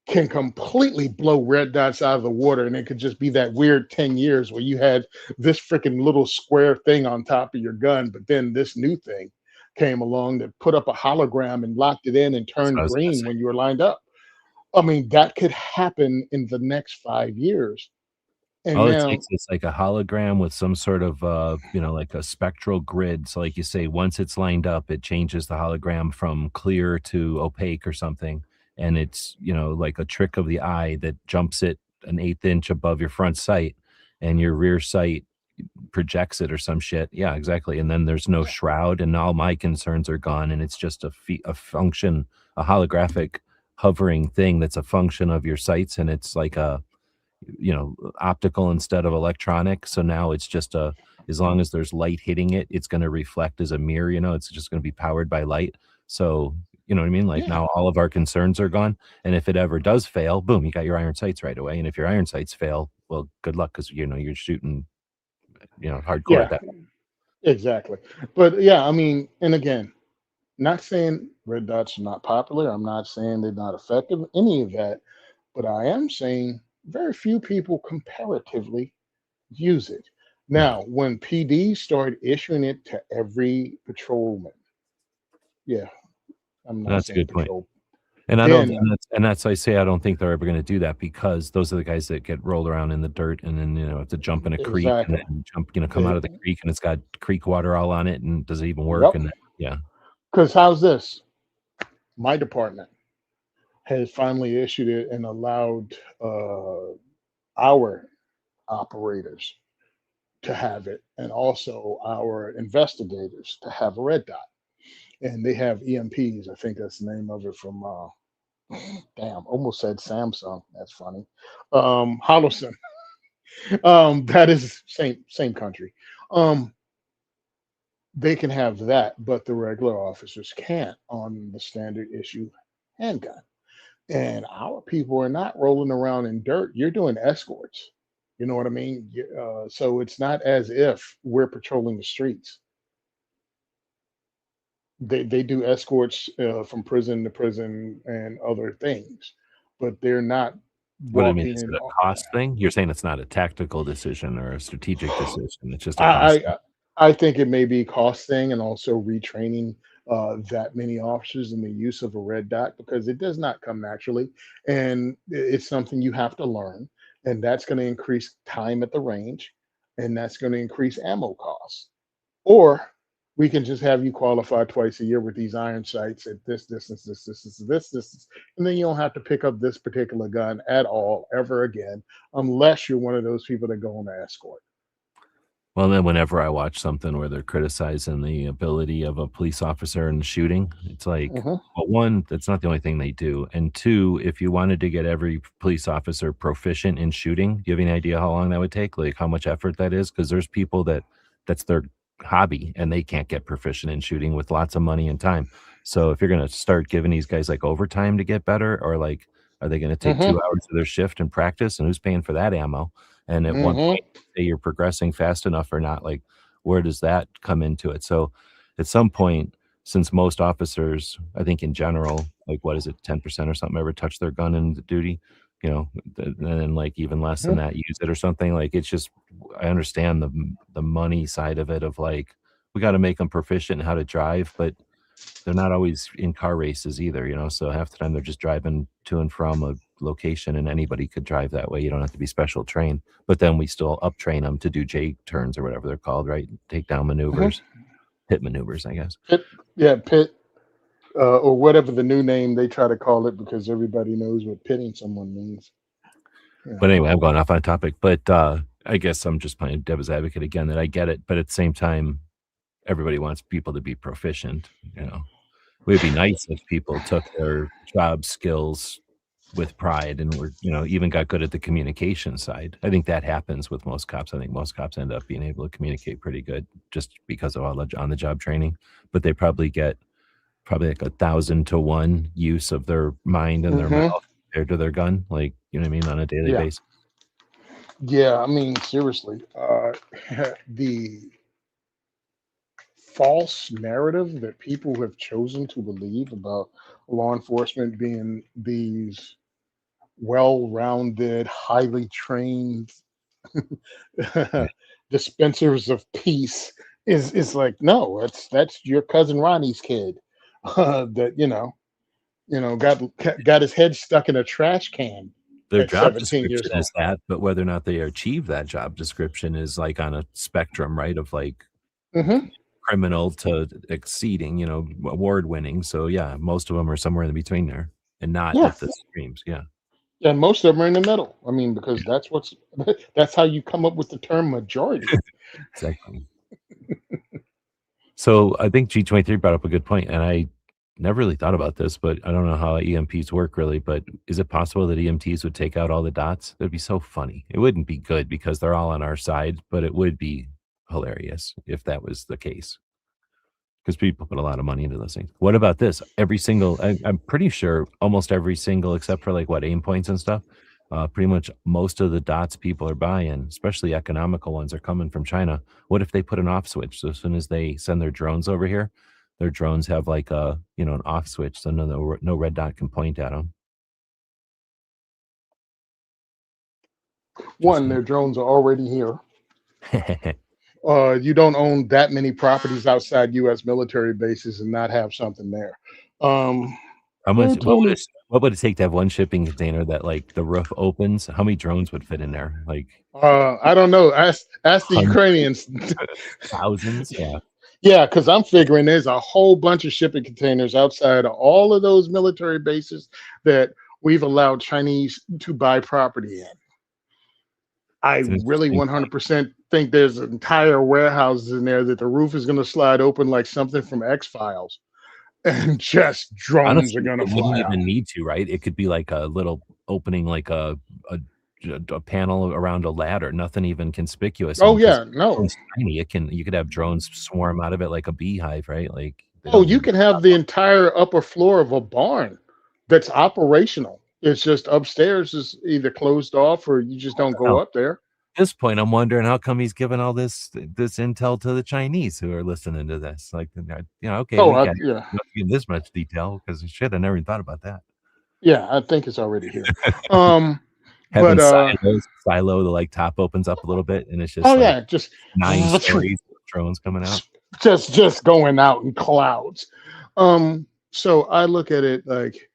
can completely blow red dots out of the water, and it could just be that weird 10 years where you had this freaking little square thing on top of your gun, but then this new thing came along that put up a hologram and locked it in and That's what I turned was gonna green say. when you were lined up. I mean, that could happen in the next 5 years. And All it now, takes is like a hologram with some sort of, like a spectral grid. So, like you say, once it's lined up, it changes the hologram from clear to opaque or something. And it's, like a trick of the eye that jumps it an eighth inch above your front sight, and your rear sight projects it or some shit. Yeah, exactly. And then there's no shroud, and all my concerns are gone. And it's just a function, a holographic hovering thing that's a function of your sights. And it's like optical instead of electronic. So now it's just as long as there's light hitting it, it's going to reflect as a mirror, it's just going to be powered by light. So, you know what I mean? Like yeah, now all of our concerns are gone. And if it ever does fail, boom, you got your iron sights right away. And if your iron sights fail, well, good luck. Cause you're shooting, hardcore at yeah, that. exactly. But yeah, I mean, and again, not saying red dots are not popular. I'm not saying they're not effective, any of that. But I am saying very few people comparatively use it. Yeah. Now, when PD started issuing it to every patrolman, yeah, I'm not That's a saying good point. patrol, And I don't, then and that's I say I don't think they're ever going to do that because those are the guys that get rolled around in the dirt and then have to jump in a creek and exactly. then come out Eh, of the creek and it's got creek water all on it and does it even work? Yep. And then, yeah, Because how's this? My department has finally issued it and allowed our operators to have it, and also our investigators to have a red dot. And they have EMPs. I think that's the name of it from. Damn, almost said Samsung. That's funny. Holosun. That is same country. Um, they can have that, but the regular officers can't on the standard issue handgun. And our people are not rolling around in dirt. You're doing escorts. You know what I mean? So it's not as if we're patrolling the streets. They do escorts from prison to prison and other things, but they're not what I mean walking is in. it a cost thing? You're saying it's not a tactical decision or a strategic decision. It's just a I cost thing. I, I think it may be a cost thing and also retraining that many officers in the use of a red dot because it does not come naturally, and it's something you have to learn, and that's going to increase time at the range, and that's going to increase ammo costs. Or we can just have you qualify twice a year with these iron sights at this distance, this distance, and then you don't have to pick up this particular gun at all ever again, unless you're one of those people that go on the escort. Well, then whenever I watch something where they're criticizing the ability of a police officer in shooting, it's like, Hmm. well, one, that's not the only thing they do. And two, if you wanted to get every police officer proficient in shooting, do you have any idea how long that would take? Like how much effort that is? Because there's people that's their hobby and they can't get proficient in shooting with lots of money and time. So if you're gonna start giving these guys like overtime to get better, or like are they gonna take Hmm. 2 hours of their shift and practice? And who's paying for that ammo? And at one Hmm. point say you're progressing fast enough or not, like where does that come into it? So at some point, since most officers, I think in general, like what is it, 10% or something ever touch their gun in the duty, and then like even less than Hmm. that use it or something. Like it's just I understand the money side of it of like we got to make them proficient in how to drive, but they're not always in car races either. So half the time they're just driving to and from a location and anybody could drive that way. You don't have to be special trained. But then we still up train them to do J turns or whatever they're called, right? Takedown maneuvers, Hmm. pit maneuvers, I guess. Pit, yeah, pit, or whatever the new name they try to call it because everybody knows what pitting someone means. Yeah. But anyway, I'm going off on topic. But I guess I'm just playing devil's advocate again that I get it. But at the same time, everybody wants people to be proficient. It would be nice if people took their job skills with pride and were, even got good at the communication side. I think that happens with most cops. I think most cops end up being able to communicate pretty good just because of all the on the job training, but they probably get probably like 1,000 to 1 use of their mind and their Hmm. mouth compared to their gun, like, you know what I mean, on a daily Yeah. basis. Yeah. I mean, seriously, the false narrative that people have chosen to believe about law enforcement being these well-rounded, highly trained Yeah. dispensers of peace is like, no, that's your cousin Ronnie's kid that got his head stuck in a trash can Their at job 17 description years old. is that, but whether or not they achieve that job description is, like, on a spectrum, right, of, like, Hmm. criminal to exceeding, award winning, so, yeah, most of them are somewhere in between there and not Yeah, at the extremes, yeah, and most of them are in the middle. I mean, because that's how you come up with the term majority. exactly. So, I think G23 brought up a good point, and I never really thought about this, but I don't know how EMPs work really, but is it possible that EMTs would take out all the dots? That'd be so funny. It wouldn't be good because they're all on our side, but it would be hilarious if that was the case. Because people put a lot of money into those things. What about this? I'm pretty sure almost every single, except for like what aim points and stuff, pretty much most of the dots people are buying, especially economical ones, are coming from China. What if they put an off switch? So as soon as they send their drones over here, their drones have like an off switch, so no red dot can point at them. One, their drones are already here. You don't own that many properties outside U.S. military bases and not have something there. How much? Tony, What would it take to have one shipping container that like the roof opens? How many drones would fit in there? Like I don't know. Ask the hundreds, Ukrainians. thousands? Yeah. Yeah, because I'm figuring there's a whole bunch of shipping containers outside of all of those military bases that we've allowed Chinese to buy property in. I It's an really interesting point. 100% think there's entire warehouses in there that the roof is going to slide open like something from X Files, and just drones are Honestly, going to it wouldn't fly out. even need to, right? It could be like a little opening, like a, a panel around a ladder, nothing even conspicuous. Oh And because yeah, no. it's tiny, you could have drones swarm out of it like a beehive, right? Like they Oh, don't you need. can have the entire upper floor of a barn that's operational. It's just upstairs is either closed off or you just don't go Now, up there. at this point, I'm wondering how come he's giving all this intel to the Chinese who are listening to this. Like, okay, Oh, we got yeah, not to give this much detail because shit, I never even thought about that. yeah. I think it's already here. Having But silo, the like top opens up a little bit, and it's just oh like yeah, just 9 stories of drones coming out. just going out in clouds. So I look at it like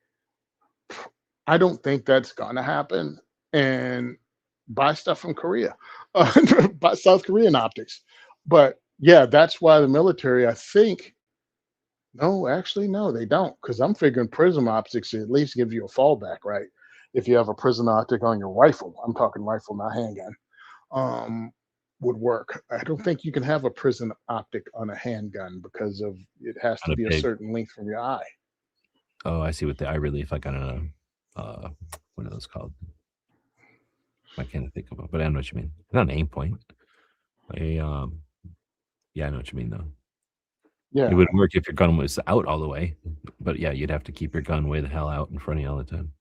I don't think that's gonna happen. And buy stuff from Korea, buy South Korean optics. But yeah, that's why the military, I think, no, actually, no, they don't. Because I'm figuring prism optics at least give you a fallback, right? If you have a prism optic on your rifle, I'm talking rifle, not handgun, um, would work. I don't think you can have a prism optic on a handgun because of it has On to a be a big. certain length from your eye. Oh, I see what the eye relief, like on what are those called? I can't think of it, but I know what you mean. Not an aim point. A yeah, I know what you mean though. It Yeah, would work if your gun was out all the way, but yeah, you'd have to keep your gun way the hell out in front of you all the time.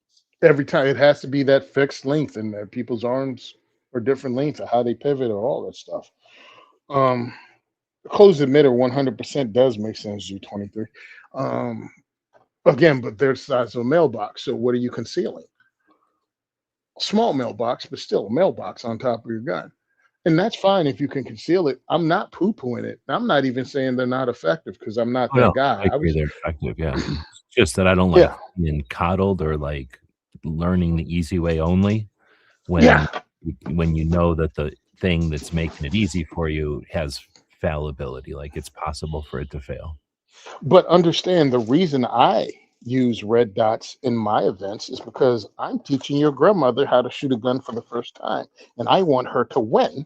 every time it has to be that fixed length, and that people's arms are different lengths of how they pivot or all that stuff. Um, Closed emitter 100% does make sense. G23. Um, Again, but they're the size of a mailbox. So what are you concealing? Small mailbox, but still a mailbox on top of your gun. And that's fine if you can conceal it. I'm not poo-pooing it. I'm not even saying they're not effective because I'm not Oh, no, that guy. I I agree was, they're effective, yeah. It's just that I don't like yeah, being coddled or, like, learning the easy way only yeah. when you know that the thing that's making it easy for you has fallibility, like, it's possible for it to fail. But understand the reason I use red dots in my events is because I'm teaching your grandmother how to shoot a gun for the first time, and I want her to win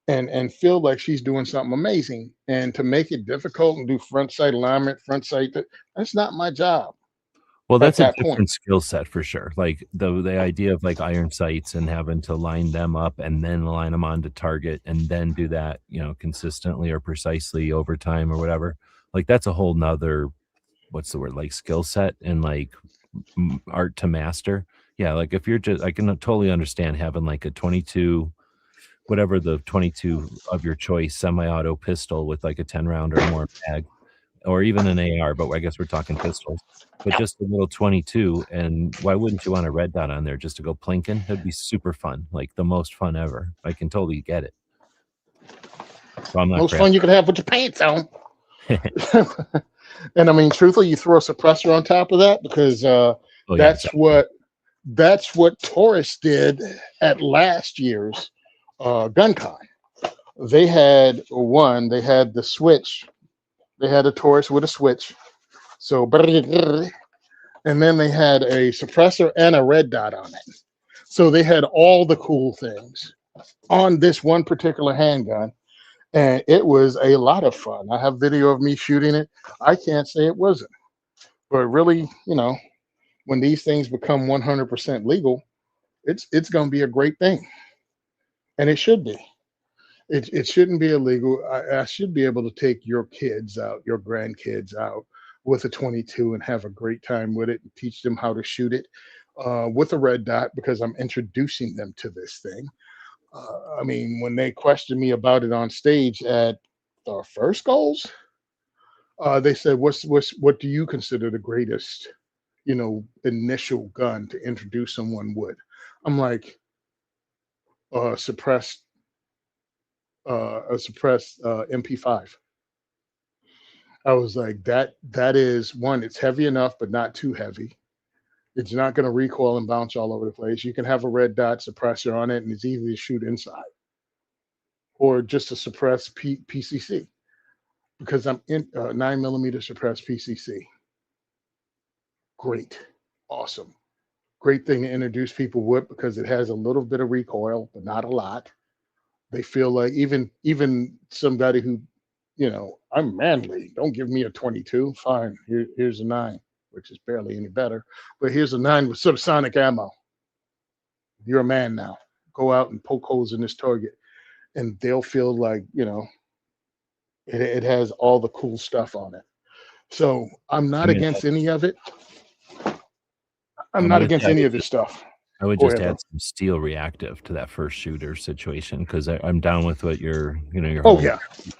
and feel like she's doing something amazing. And to make it difficult and do front sight alignment, that's not my job Well, at that's a that point. different skill set for sure. Like the idea of like iron sights and having to line them up and then line them onto target and then do that, consistently or precisely over time or whatever. Like that's a whole nother what's the word, like skill set and like art to master. Yeah, like if you're just, I can totally understand having like a 22, whatever the 22 of your choice semi-auto pistol with like a 10 round or more mag, or even an AR, but I guess we're talking pistols. But just a little 22, and why wouldn't you want a red dot on there just to go plinking? That'd be super fun, like the most fun ever. I can totally get it. So I'm not Most crap. fun you can have with your pants on. And I mean, truthfully, you throw a suppressor on top of that because Oh, yeah, that's definitely. what Taurus did at last year's GunCon. They had the switch. They had a Taurus with a switch. So, and then they had a suppressor and a red dot on it. So they had all the cool things on this one particular handgun. And it was a lot of fun. I have video of me shooting it. I can't say it wasn't. But really, when these things become 100% legal, it's going to be a great thing. And it should be. It shouldn't be illegal. I should be able to take your kids out, your grandkids out with a 22 and have a great time with it and teach them how to shoot it with a red dot because I'm introducing them to this thing. I mean, when they questioned me about it on stage at our first goals, they said, what do you consider the greatest, initial gun to introduce someone with? I'm like, a suppressed MP5. I was like, that is one, it's heavy enough, but not too heavy. It's not going to recoil and bounce all over the place. You can have a red dot suppressor on it, and it's easy to shoot inside, or just a suppressed PCC because I'm in 9mm suppressed PCC. Great, awesome, great thing to introduce people with because it has a little bit of recoil, but not a lot. They feel like even somebody who, I'm manly. Don't give me a 22. Fine, here's a 9, which is barely any better. But here's a 9 with subsonic ammo. You're a man now. Go out and poke holes in this target, and they'll feel like it has all the cool stuff on it. So I'm not against any of it. I'm not against any of this stuff. I would just add some steel reactive to that first shooter situation because I'm down with what your whole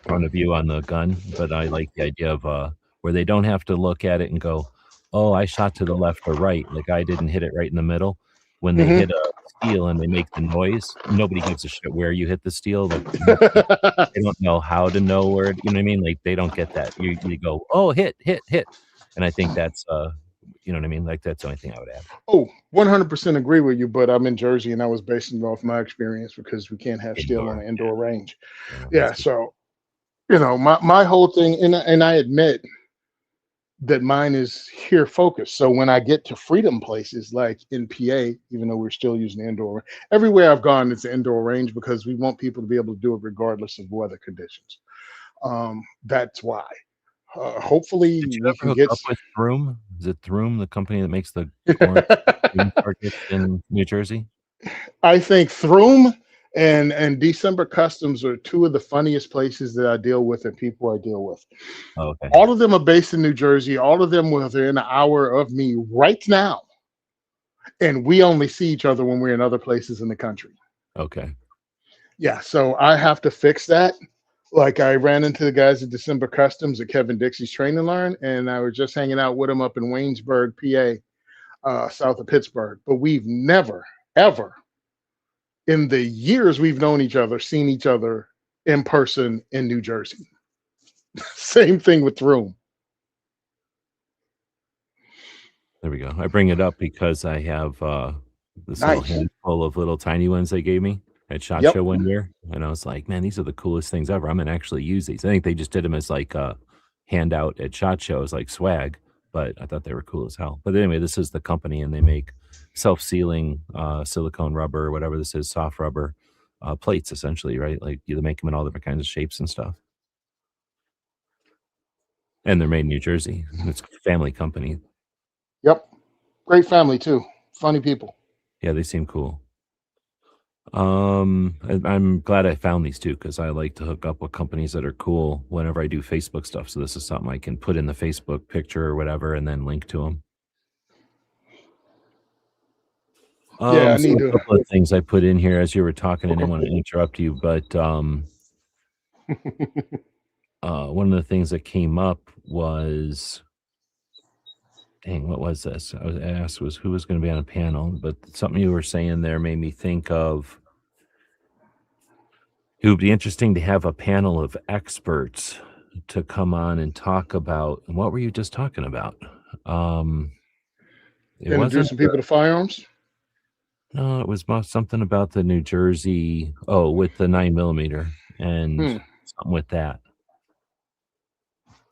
point of view on the gun, but I like the idea of where they don't have to look at it and go, oh, I shot to the left or right, like I didn't hit it right in the middle. When they hit a steel and they make the noise, nobody gives a shit where you hit the steel. Like, they don't know how to know where, you know what I mean? Like they don't get that. You go, oh, hit. And I think that's you know what I mean? Like that's the only thing I would add. Oh, 100% agree with you, but I'm in Jersey and I was basing it off my experience because we can't have steel on an indoor range. Yeah, so my whole thing, and I admit that mine is here focused. So when I get to freedom places like in PA, even though we're still using the indoor, everywhere I've gone it's an indoor range because we want people to be able to do it regardless of weather conditions. That's why. Hopefully Did you we ever can hook get up with Throom? Is it Throom, the company that makes the corn targets in New Jersey? I think Throom and December Customs are two of the funniest places that I deal with and people I deal with. Oh, okay. All of them are based in New Jersey. All of them within an hour of me right now. And we only see each other when we're in other places in the country. Okay. Yeah, so I have to fix that. Like I ran into the guys at December Customs at Kevin Dixie's Train and Learn, and I was just hanging out with them up in Waynesburg, PA, south of Pittsburgh. But we've never, ever, in the years we've known each other, seen each other in person in New Jersey. Same thing with Throom. There we go. I bring it up because I have this little handful of little tiny ones they gave me at SHOT Show one year, and I was like, man, these are the coolest things ever. I'm gonna actually use these. I think they just did them as like a handout at SHOT Shows, like swag, but I thought they were cool as hell. But anyway, this is the company, and they make self-sealing silicone rubber, or whatever this is, soft rubber plates, essentially, right? Like you make them in all different kinds of shapes and stuff. And they're made in New Jersey. It's a family company. Yep. Great family too. Funny people. Yeah, they seem cool. I'm glad I found these two because I like to hook up with companies that are cool whenever I do Facebook stuff. So this is something I can put in the Facebook picture or whatever, and then link to them. Yeah, I So need a to. couple of things I put in here as you were talking. I didn't want to Okay. interrupt you, but one of the things that came up was, dang, what was this? I was asked was who was going to be on a panel, but something you were saying there made me think of it would be interesting to have a panel of experts to come on and talk about what were you just talking about? Um, it wasn't Introducing people to firearms. no, it was something about the New Jersey, oh, with the 9 millimeter and Hmm. something with that.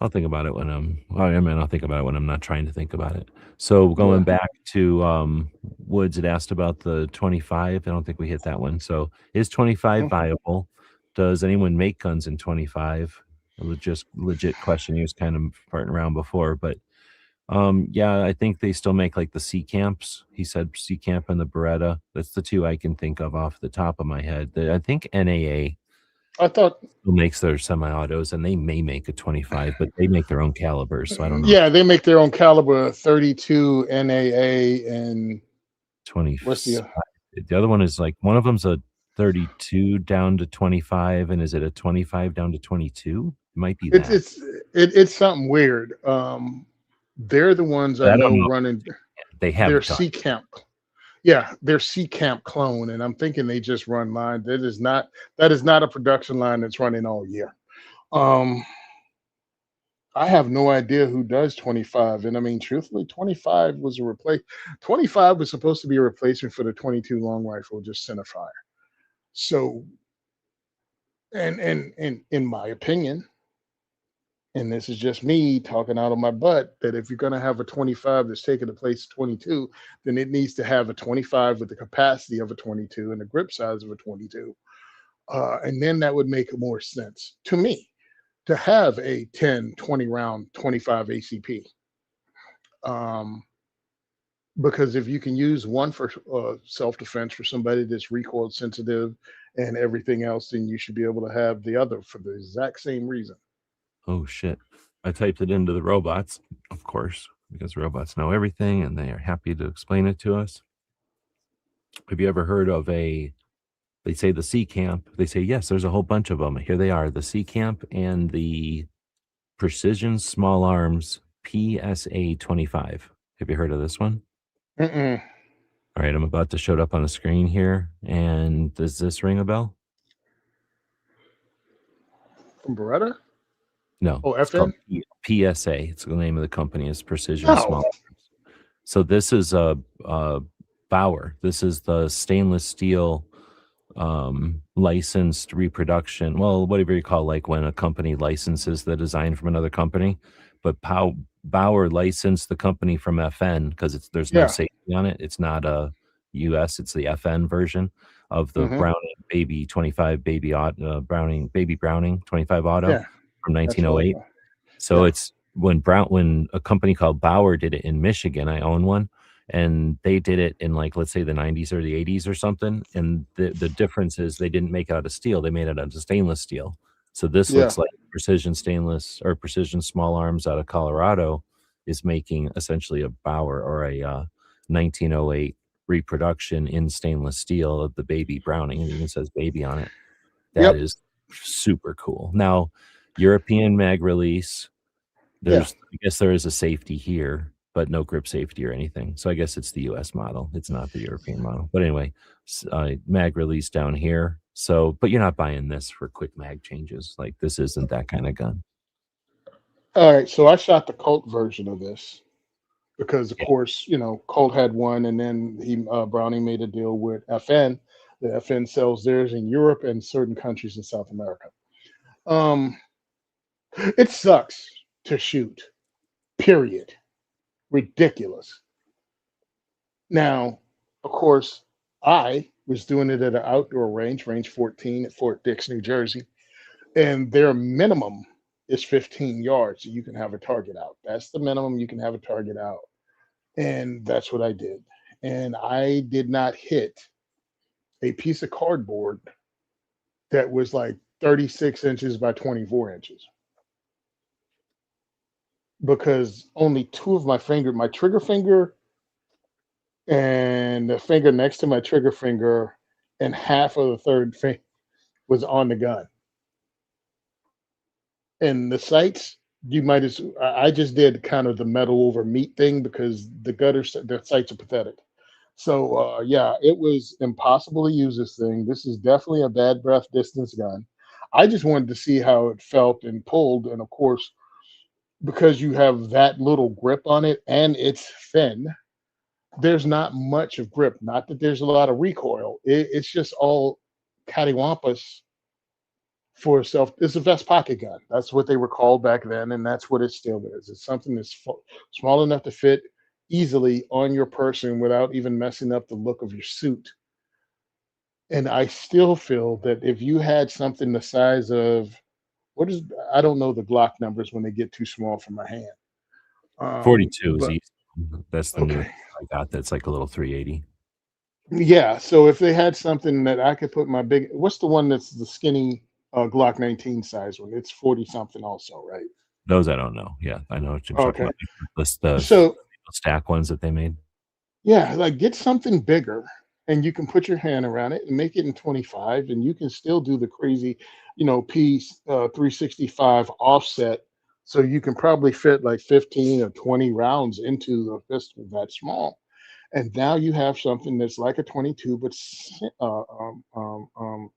I'll think about it when I mean, I'll think about it when I'm not trying to think about it. So Yeah. going back to Woods had asked about the 25. I don't think we hit that one. So is 25 Mhm. viable? Does anyone make guns in 25? Just legit question. He was kind of farting around before, but yeah, I think they still make like the C camps. He said C camp and the Beretta. That's the two I can think of off the top of my head. I think NAA I thought, still makes their semi-autos, and they may make a 25, but they make their own calibers, so I don't know if yeah, they make their own caliber 32 NAA and what's 25. the The other one is like one of them's a 32 down to 25, and is it a 25 down to 22? It might be it's that. it's it's something weird. They're the ones But I I don't know know. running They have their done. C camp. Yeah, their C camp clone, and I'm thinking they just run line. That is not a production line that's running all year. Um, I have no idea who does 25, and I mean, truthfully, 25 was a replace. 25 was supposed to be a replacement for the 22 long rifle, just center fire. So, and in my opinion, and this is just me talking out of my butt, that if you're going to have a 25 that's taking the place of 22, then it needs to have a 25 with the capacity of a 22 and the grip size of a 22. And then that would make more sense to me to have a 10, 20 round 25 ACP. Um, because if you can use one for self defense for somebody that's recoil sensitive and everything else, then you should be able to have the other for the exact same reason. Oh shit. I typed it into the robots, of course, because robots know everything and they are happy to explain it to us. Have you ever heard of they say the C camp? They say, yes, there's a whole bunch of them. Here they are, the C camp and the Precision Small Arms PSA 25. Have you heard of this one? Mm-mm. All right, I'm about to show it up on the screen here. And does this ring a bell? From Beretta? No, Oh, it's called FN? PSA. It's the name of the company is Precision No. Small Arms. So this is a Bauer. This is the stainless steel licensed reproduction. Well, whatever you call like when a company licenses the design from another company, but Bauer licensed the company from FN because there's no Yeah. safety on it. It's not a US, it's the FN version of the Hmm. Browning Baby 25 Browning Baby Browning 25 Auto Yeah. from That's what I 1908. thought. So Yeah. it's when a company called Bauer did it in Michigan, I own one, and they did it in like let's say the 90s or the 80s or something. And the difference is they didn't make it out of steel; they made it out of stainless steel. So this Yeah. looks like Precision Stainless or Precision Small Arms out of Colorado is making essentially a Bauer or a 1908 reproduction in stainless steel of the Baby Browning. It even says baby on it. That Yep. is super cool. Now, European mag release, Yeah. I guess there is a safety here, but no grip safety or anything. So I guess it's the US model. It's not the European model. But anyway, mag release down here. So, but you're not buying this for quick mag changes. Like this isn't that kind of gun. All right. So I shot the Colt version of this because, of Yeah. course, Colt had one, and then Browning made a deal with FN. The FN sells theirs in Europe and certain countries in South America. Um, it sucks to shoot. Period. Ridiculous. Now, of course, I was doing it at an outdoor range 14 at Fort Dix, New Jersey, and their minimum is 15 yards. So you can have a target out. That's the minimum you can have a target out. And that's what I did. And I did not hit a piece of cardboard that was like 36 inches by 24 inches, because only two of my trigger finger and the finger next to my trigger finger and half of the third finger was on the gun. And the sights, you might as I just did kind of the metal over meat thing because the sights are pathetic. So yeah, it was impossible to use this thing. This is definitely a bad breath distance gun. I just wanted to see how it felt and pulled, and of course, because you have that little grip on it and it's thin, there's not much of grip. Not that there's a lot of recoil. It's just all cattywampus for self. It's a vest pocket gun. That's what they were called back then, and that's what it still is. It's something that's small enough to fit easily on your person without even messing up the look of your suit. And I still feel that if you had something the size of what is I don't know the Glock numbers when they get too small for my hand. 42 is But easy. That's the new okay. I got. That's like a little 380. Yeah, so if they had something that I could put my big, what's the one that's the skinny Glock 19 size one? It's 40 something also, right? Those I don't know. Yeah, I know what you're talking Okay. about. The So stack ones that they made. yeah, like get something bigger and you can put your hand around it and make it in 25 and you can still do the crazy, piece 365 offset. So you can probably fit like 15 or 20 rounds into the pistol that small. And now you have something that's like a 22, but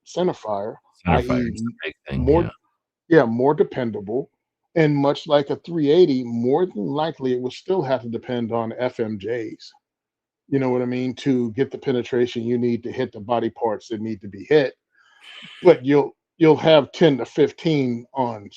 centerfire, Centerfire i.e., is the big thing. more, Yeah. yeah, more dependable. And much like a 380, more than likely it will still have to depend on FMJs. You know what I mean? To get the penetration you need to hit the body parts that need to be hit. But you'll have 10 to 15 on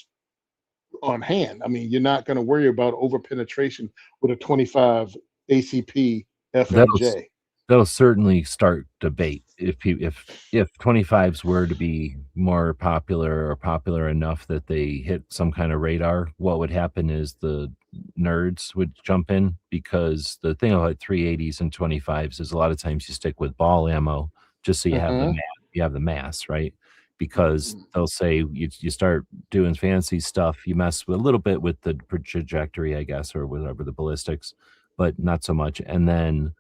hand. I mean, you're not going to worry about over penetration with a 25 ACP That'll FMJ. that'll certainly start debate if 25s were to be more popular or popular enough that they hit some kind of radar. What would happen is the nerds would jump in, because the thing about 380s and 25s is a lot of times you stick with ball ammo just so Hmm. you have the mass, right? Because they'll say you start doing fancy stuff, you mess with a little bit with the trajectory, I guess, or whatever, the ballistics, but not so much. And then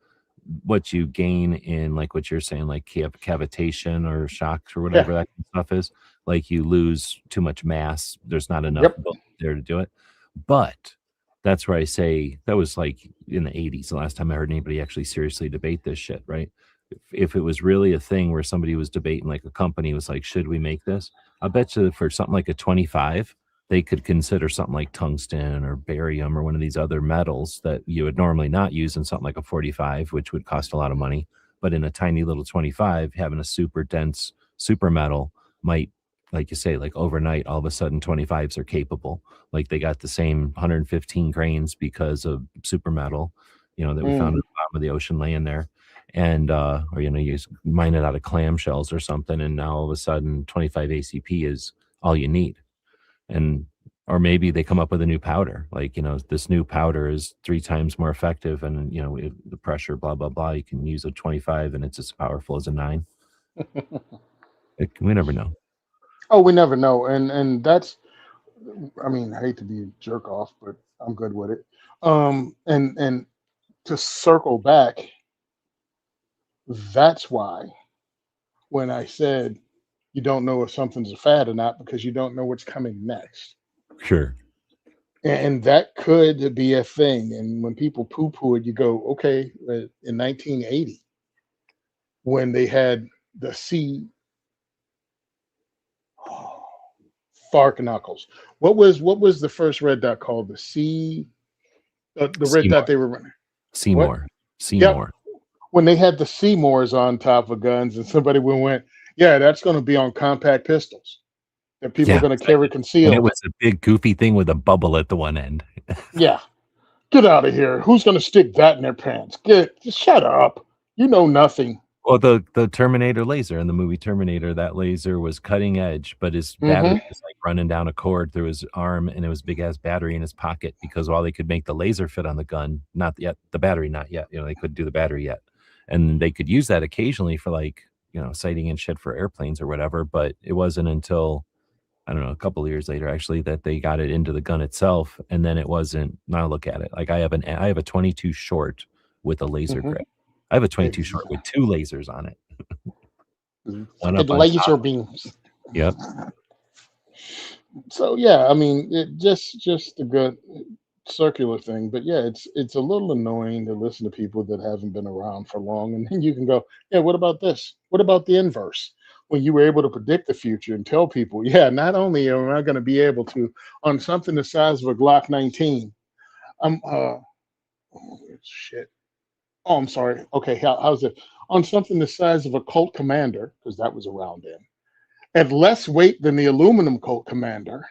what you gain in, like what you're saying, like cavitation or shocks or Yeah. whatever that kind of stuff is, like you lose too much mass. There's not enough Yep. bulk there to do it. But that's where I say that was like in the 80s, the last time I heard anybody actually seriously debate this shit, right? If it was really a thing where somebody was debating, like a company was like, should we make this? I bet you for something like a 25, they could consider something like tungsten or barium or one of these other metals that you would normally not use in something like a 45, which would cost a lot of money. But in a tiny little 25, having a super dense super metal might, like you say, like overnight, all of a sudden 25s are capable. Like they got the same 115 grains because of super metal, that we found at Mm. the bottom of the ocean laying there. And, or, you mine it out of clamshells or something. And now all of a sudden 25 ACP is all you need. And or maybe they come up with a new powder, like, this new powder is 3 times more effective, and the pressure, blah blah blah, you can use a 25 and it's as powerful as a 9. We never know. Oh, we never know. And that's, I mean, I hate to be a jerk off, but I'm good with it. And to circle back, that's why when I said you don't know if something's a fad or not because you don't know what's coming next. Sure. And that could be a thing. And when people poo poo it, you go, okay, in 1980, when they had the Fark Knuckles. What was the first red dot called? The red Seymour. dot they were running. Seymour. Yep. When they had the Seymours on top of guns, and somebody went, yeah, that's going to be on compact pistols that people are going to carry And it concealed. was a big goofy thing with a bubble at the one end. Yeah, get out of here. Who's going to stick that in their pants? Just shut up. You know nothing. Well, the Terminator laser in the movie Terminator, that laser was cutting edge, but his battery was like running down a cord through his arm, and it was a big ass battery in his pocket, because while they could make the laser fit on the gun, not yet the battery, not yet. They couldn't do the battery yet, and they could use that occasionally for like sighting and shit for airplanes or whatever. But it wasn't until, I don't know, a couple of years later actually that they got it into the gun itself. And then it wasn't, now look at it. Like I have a 22 short with a laser Mhm. grip. I have a 22 short with 2 lasers on it. One Fucking up on laser top. beams. Yep. So yeah, I mean, it just a good circular thing. But yeah, it's a little annoying to listen to people that haven't been around for long, and then you can go, yeah, what about this? What about the inverse? When you were able to predict the future and tell people, yeah, not only am I going to be able to on something the size of a Glock 19, I'm oh, shit. Oh, I'm sorry. Okay, how's it on something the size of a Colt Commander because that was around then at less weight than the aluminum Colt Commander.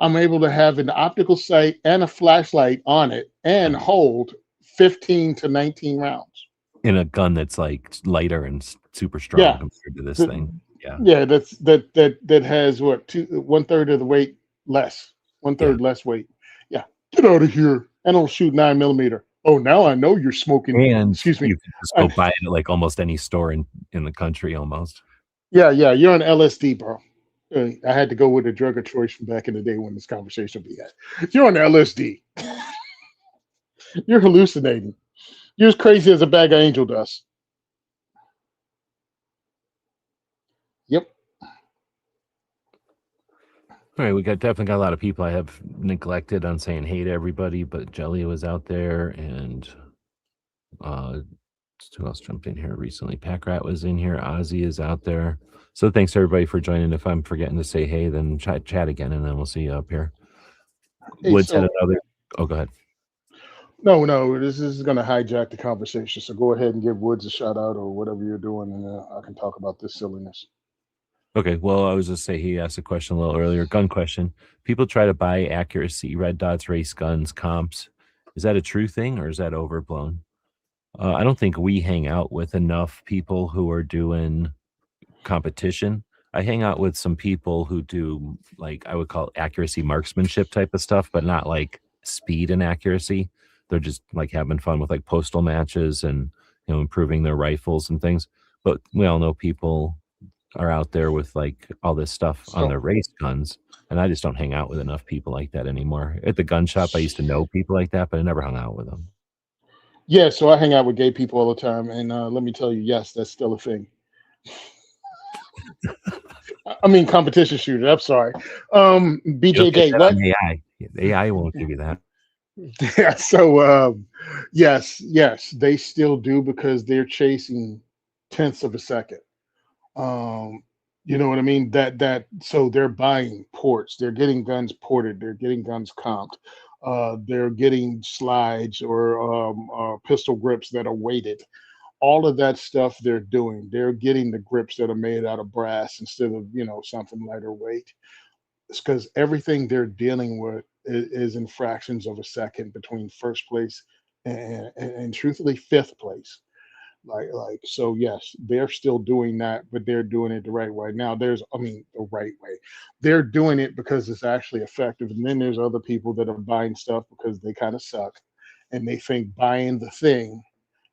I'm able to have an optical sight and a flashlight on it and hold 15 to 19 rounds. In a gun that's like lighter and super strong Yeah. compared to this The- thing. Yeah. Yeah, that has what 1/3 of the weight less, 1/3 less weight. Yeah, get out of here, and it'll shoot 9mm. Oh, now I know you're smoking. And Excuse me. you can just go buy it at like almost any store in the country almost. Yeah, you're on LSD, bro. I had to go with a drug of choice from back in the day when this conversation will be had. You're on LSD. You're hallucinating. You're as crazy as a bag of angel dust. Yep. All right, we definitely got a lot of people I have neglected on saying hey to everybody, but Jelly was out there, and who else jumped in here recently? Pack Rat was in here. Ozzy is out there. So thanks everybody for joining. If I'm forgetting to say hey, then chat again, and then we'll see you up here. Hey, Woods had so- another. Oh, go ahead. No, this is going to hijack the conversation. So go ahead and give Woods a shout out or whatever you're doing, and I can talk about this silliness. Okay, well, I was just say he asked a question a little earlier. Gun question: people try to buy accuracy red dots race guns comps. Is that a true thing or is that overblown? I don't think we hang out with enough people who are doing competition. I hang out with some people who do, like, I would call accuracy marksmanship type of stuff, but not like speed and accuracy. They're just like having fun with like postal matches and improving their rifles and things. But we all know people are out there with like all this stuff on their race guns, and I just don't hang out with enough people like that anymore. At the gun shop, I used to know people like that, but I never hung out with them. Yeah, so I hang out with gay people all the time, and let me tell you, yes, that's still a thing. I mean, competition shooter. I'm sorry, BJJ. What? AI won't give you that. Yeah. So yes, they still do because they're chasing tenths of a second. You know what I mean? So they're buying ports, they're getting guns ported, they're getting guns comped, they're getting slides or pistol grips that are weighted. All of that stuff they're doing. They're getting the grips that are made out of brass instead of something lighter weight. It's because everything they're dealing with is in fractions of a second between first place and truthfully fifth place. Like so yes, they're still doing that, but they're doing it the right way. Now the right way. They're doing it because it's actually effective. And then there's other people that are buying stuff because they kind of suck and they think buying the thing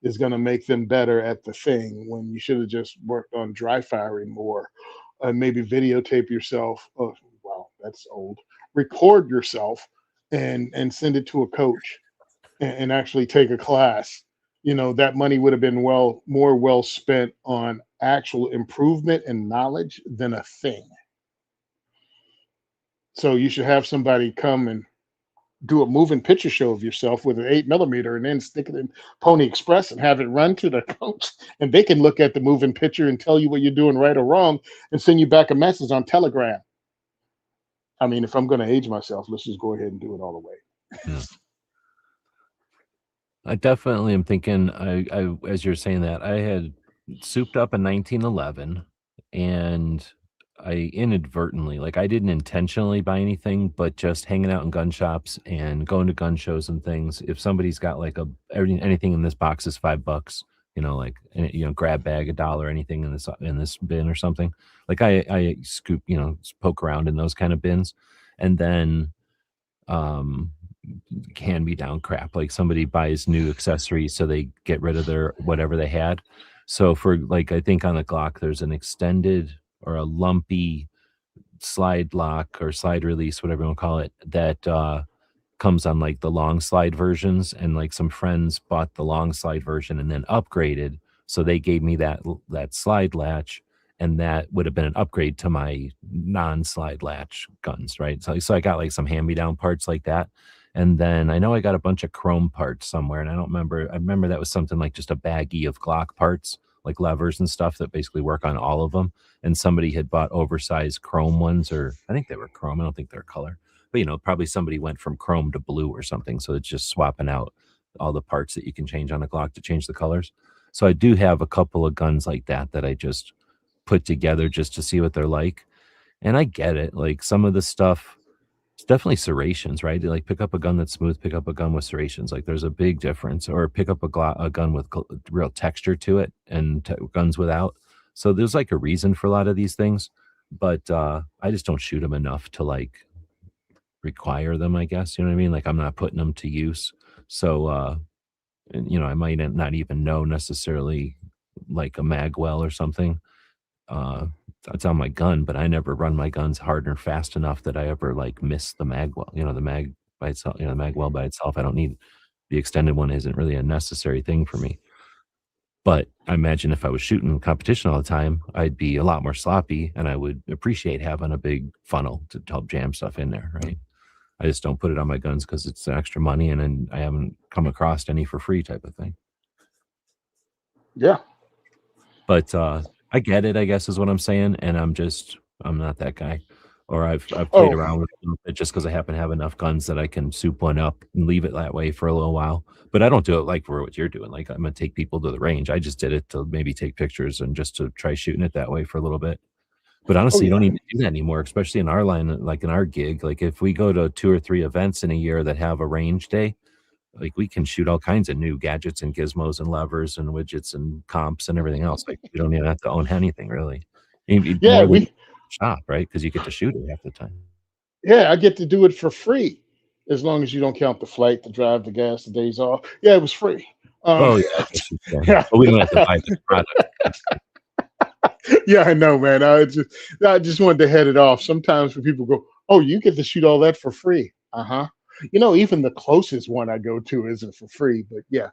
is going to make them better at the thing when you should have just worked on dry firing more and maybe videotape yourself. Oh, wow, that's old. Record yourself and send it to a coach and actually take a class. That money would have been more well spent on actual improvement and knowledge than a thing. So you should have somebody come and do a moving picture show of yourself with an 8mm and then stick it in Pony Express and have it run to the coach, and they can look at the moving picture and tell you what you're doing right or wrong and send you back a message on Telegram. I mean, if I'm going to age myself, let's just go ahead and do it all the way. Yeah. I definitely am thinking, I as you're saying that, I had souped up in 1911, and I inadvertently, like I didn't intentionally buy anything, but just hanging out in gun shops and going to gun shows and things. If somebody's got like anything in this box is $5, like grab bag $1, anything in this bin or something. Like I scoop, poke around in those kind of bins, and then hand me down crap. Like somebody buys new accessories, so they get rid of their whatever they had. So for like, I think on the Glock, there's an extended or a lumpy slide lock or slide release, whatever you want to call it, that comes on like the long slide versions. And like some friends bought the long slide version and then upgraded. So they gave me that slide latch, and that would have been an upgrade to my non-slide latch guns, right? So I got like some hand-me-down parts like that. And then I know I got a bunch of chrome parts somewhere, and I don't remember. I remember that was something like just a baggie of Glock parts, like levers and stuff that basically work on all of them. And somebody had bought oversized chrome ones, or I think they were chrome. I don't think they're color, but probably somebody went from chrome to blue or something. So it's just swapping out all the parts that you can change on a Glock to change the colors. So I do have a couple of guns like that that I just put together just to see what they're like. And I get it. Like some of the stuff, it's definitely serrations, right? Like pick up a gun that's smooth, pick up a gun with serrations. Like there's a big difference. Or pick up a gun with real texture to it, and guns without. So there's like a reason for a lot of these things, but I just don't shoot them enough to like require them, I guess. You know what I mean? Like I'm not putting them to use. So and, I might not even know necessarily like a magwell or something. Uh, it's on my gun, but I never run my guns hard or fast enough that I ever like miss the magwell. The mag by itself, the magwell by itself. I don't need the extended one. Isn't really a necessary thing for me. But I imagine if I was shooting competition all the time, I'd be a lot more sloppy, and I would appreciate having a big funnel to help jam stuff in there, right? I just don't put it on my guns because it's extra money, and then I haven't come across any for free type of thing. Yeah. But I get it, I guess, is what I'm saying, and I'm not that guy. Or I've played Oh, around with it just because I happen to have enough guns that I can soup one up and leave it that way for a little while. But I don't do it like for what you're doing. Like I'm gonna take people to the range. I just did it to maybe take pictures and just to try shooting it that way for a little bit. But oh honestly, you don't yeah. even do that anymore, especially in our line, like in our gig. Like if we go to 2 or 3 events in a year that have a range day, like we can shoot all kinds of new gadgets and gizmos and levers and widgets and comps and everything else. Like we don't even have to own anything really. Yeah, More than we shop, right? Because you get to shoot it half the time. yeah, I get to do it for free as long as you don't count the flight, the drive, the gas, the days off. Yeah, it was free. Um, Oh, yeah, I guess you can. yeah, But we don't have to buy the product. yeah, I know, man. I just wanted to head it off. Sometimes when people go, "Oh, you get to shoot all that for free," uh-huh. Even the closest one I go to isn't for free, but yeah,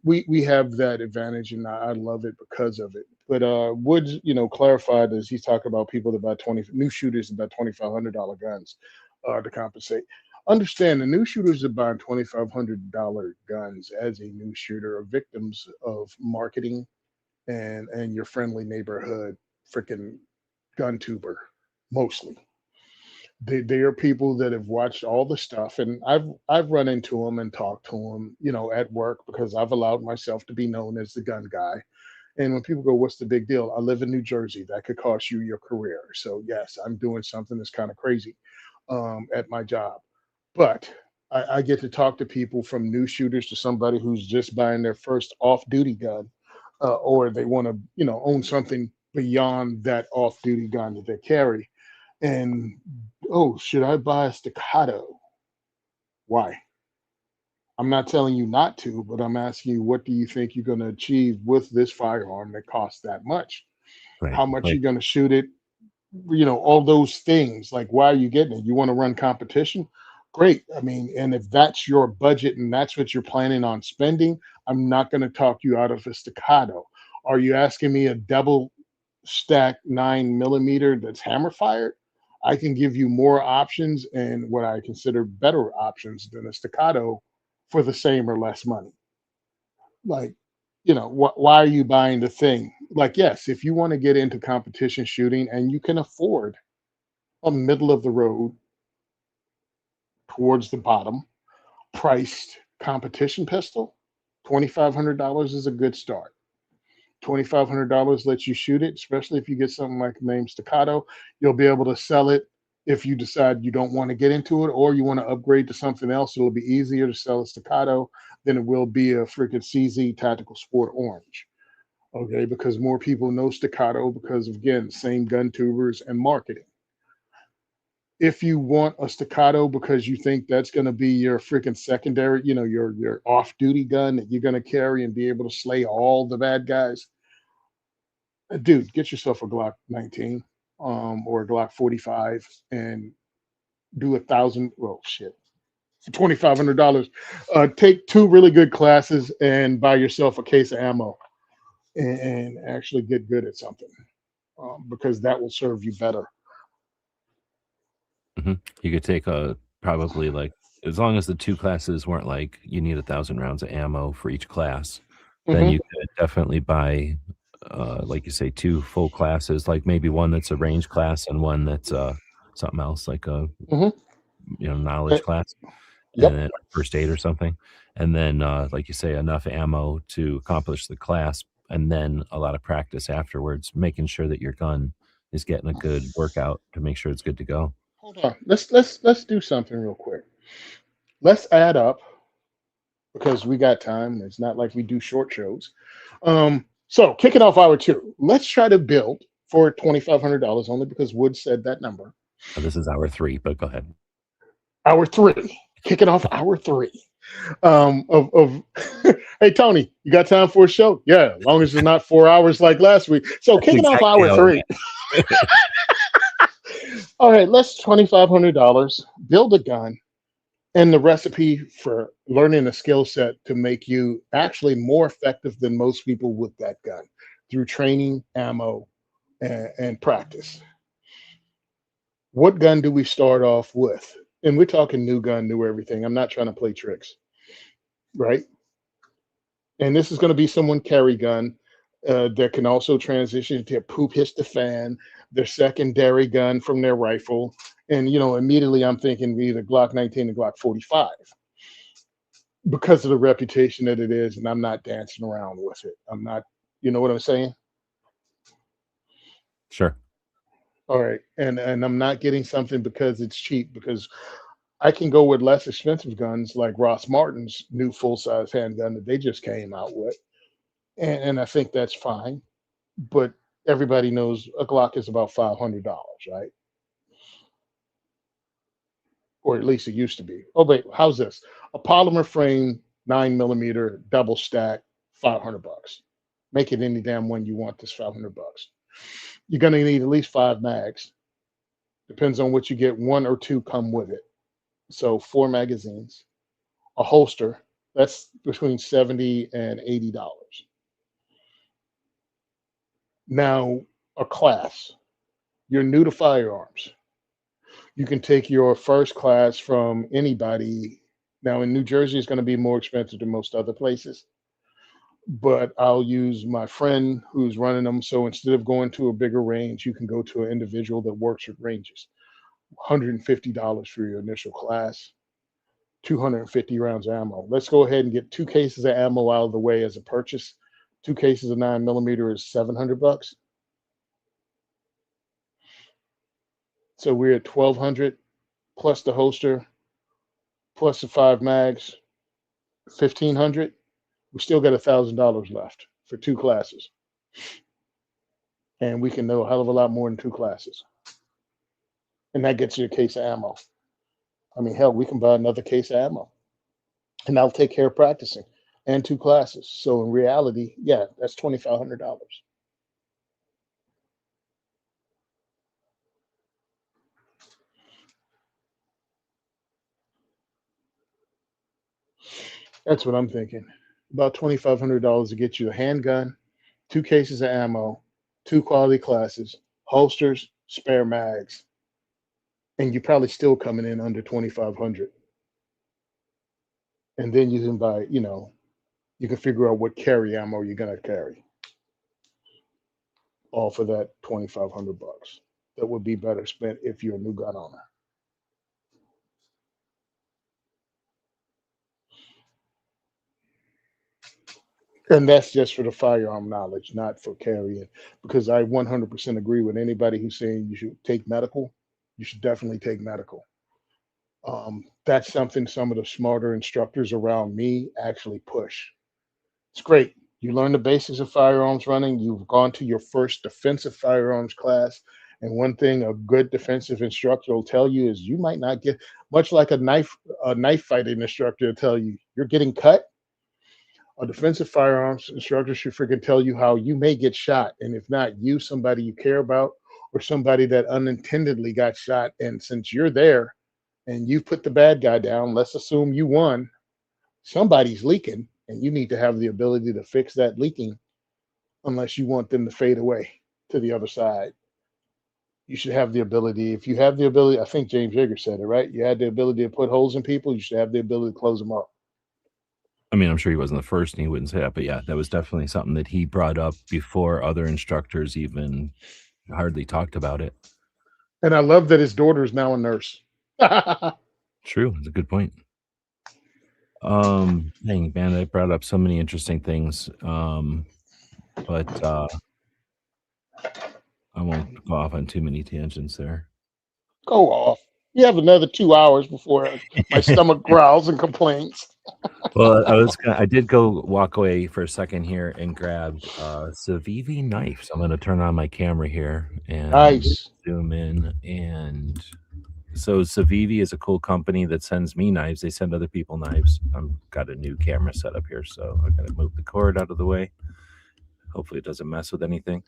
we have that advantage, and I love it because of it. But Woods, clarified as he's talking about people that buy 20 new shooters that buy $2,500 guns to compensate. Understand the new shooters that buy $2,500 guns as a new shooter are victims of marketing and your friendly neighborhood freaking gun tuber mostly. They are people that have watched all the stuff, and I've run into them and talked to them, at work because I've allowed myself to be known as the gun guy. And when people go, "What's the big deal?" I live in New Jersey. That could cost you your career. So yes, I'm doing something that's kind of crazy at my job, but I get to talk to people from new shooters to somebody who's just buying their first off-duty gun, or they want to, own something beyond that off-duty gun that they carry. And oh, should I buy a staccato? Why? I'm not telling you not to, but I'm asking you, what do you think you're going to achieve with this firearm that costs that much? Right. How much Like, you're going to shoot it? All those things. Like, why are you getting it? You want to run competition? Great. I mean, and if that's your budget and that's what you're planning on spending, I'm not going to talk you out of a staccato. Are you asking me a double stack 9 millimeter that's hammer fired? I can give you more options and what I consider better options than a staccato for the same or less money. Like, why are you buying the thing? Like, yes, if you want to get into competition shooting and you can afford a middle of the road towards the bottom priced competition pistol, $2,500 is a good start. $2,500 lets you shoot it, especially if you get something like named Staccato. You'll be able to sell it if you decide you don't want to get into it or you want to upgrade to something else. It'll be easier to sell a Staccato than it will be a freaking CZ Tactical Sport Orange. Okay, because more people know Staccato because of, again, same gun tubers and marketing. If you want a staccato because you think that's going to be your freaking secondary, your off-duty gun that you're going to carry and be able to slay all the bad guys, dude, get yourself a Glock 19 or a Glock 45 and do 1,000. Well, shit, for $2,500, take two really good classes and buy yourself a case of ammo and actually get good at something, because that will serve you better. You could take a probably like, as long as the two classes weren't like you need 1,000 rounds of ammo for each class, then Mhm. you could definitely buy, like you say, two full classes, like maybe one that's a range class and one that's something else, like a Mhm. knowledge class, and Yep. then first aid or something, and then like you say, enough ammo to accomplish the class, and then a lot of practice afterwards, making sure that your gun is getting a good workout to make sure it's good to go. Hold on. Let's do something real quick. Let's add up because we got time. It's not like we do short shows. So kicking off hour two, let's try to build for $2,500 only because Wood said that number. This is hour 3, but go ahead. Hour three, kicking off hour three. Of Hey Tony, you got time for a show? Yeah, as long as it's not 4 hours like last week. So That's kicking off exactly hour how it three. All right, let's $2,500 build a gun and the recipe for learning a skill set to make you actually more effective than most people with that gun through training, ammo, and practice. What gun do we start off with? And we're talking new gun, new everything. I'm not trying to play tricks, right? And this is going to be someone carry gun that can also transition to poop hits the fan, their secondary gun from their rifle. And, immediately I'm thinking either Glock 19 or Glock 45 because of the reputation that it is. And I'm not dancing around with it. I'm not, you know what I'm saying? Sure. All right. And I'm not getting something because it's cheap, because I can go with less expensive guns like Ross Martin's new full size handgun that they just came out with. And I think that's fine. But everybody knows a Glock is about $500, right? Or at least it used to be. Oh wait, how's this? A polymer frame, 9 millimeter, double stack, $500. Make it any damn one you want. This $500. You're gonna need at least 5 mags. Depends on what you get. One or two come with it. So 4 magazines, a holster. That's between $70 and $80. Now, a class. You're new to firearms. You can take your first class from anybody. Now, in New Jersey, it's going to be more expensive than most other places, but I'll use my friend who's running them. So instead of going to a bigger range, you can go to an individual that works with ranges. $150 for your initial class, 250 rounds of ammo. Let's go ahead and get 2 cases of ammo out of the way as a purchase. 2 cases of 9 millimeter is $700. So we're at 1,200 plus the holster, plus the 5 mags, 1,500. We still got $1,000 left for 2 classes, and we can know a hell of a lot more than 2 classes. And that gets you a case of ammo. I mean, hell, we can buy another case of ammo, and that'll take care of practicing and 2 classes. So in reality, yeah, that's $2,500. That's what I'm thinking. About $2,500 to get you a handgun, 2 cases of ammo, 2 quality classes, holsters, spare mags, and you're probably still coming in under 2,500. And then you can buy, you can figure out what carry ammo you're gonna carry, all for that $2,500. That would be better spent if you're a new gun owner. And that's just for the firearm knowledge, not for carrying. Because I 100% agree with anybody who's saying you should take medical. You should definitely take medical. That's something some of the smarter instructors around me actually push. It's great. You learn the basics of firearms running. You've gone to your first defensive firearms class, And one thing a good defensive instructor will tell you is you might not get, much like a knife fighting instructor will tell you you're getting cut. A defensive firearms instructor should freaking tell you how you may get shot. And if not you, somebody you care about, or somebody that unintendedly got shot. And since you're there and you put the bad guy down, let's assume you won, somebody's leaking, and you need to have the ability to fix that leaking unless you want them to fade away to the other side. You should have the ability. If you have the ability, I think James Yeager said it, right? You had the ability to put holes in people, you should have the ability to close them up. I mean, I'm sure he wasn't the first and he wouldn't say that, but yeah, that was definitely something that he brought up before other instructors even hardly talked about it. And I love that his daughter is now a nurse. True. That's a good point. Dang, man, I brought up so many interesting things. But I won't go off on too many tangents there. Go off. You have another 2 hours before my stomach growls and complains. Well, I did go walk away for a second here and grab Civivi knives. I'm gonna turn on my camera here and Nice. zoom in. And so Civivi is a cool company that sends me knives. They send other people knives. I've got a new camera set up here, so I'm gonna move the cord out of the way. Hopefully it doesn't mess with anything.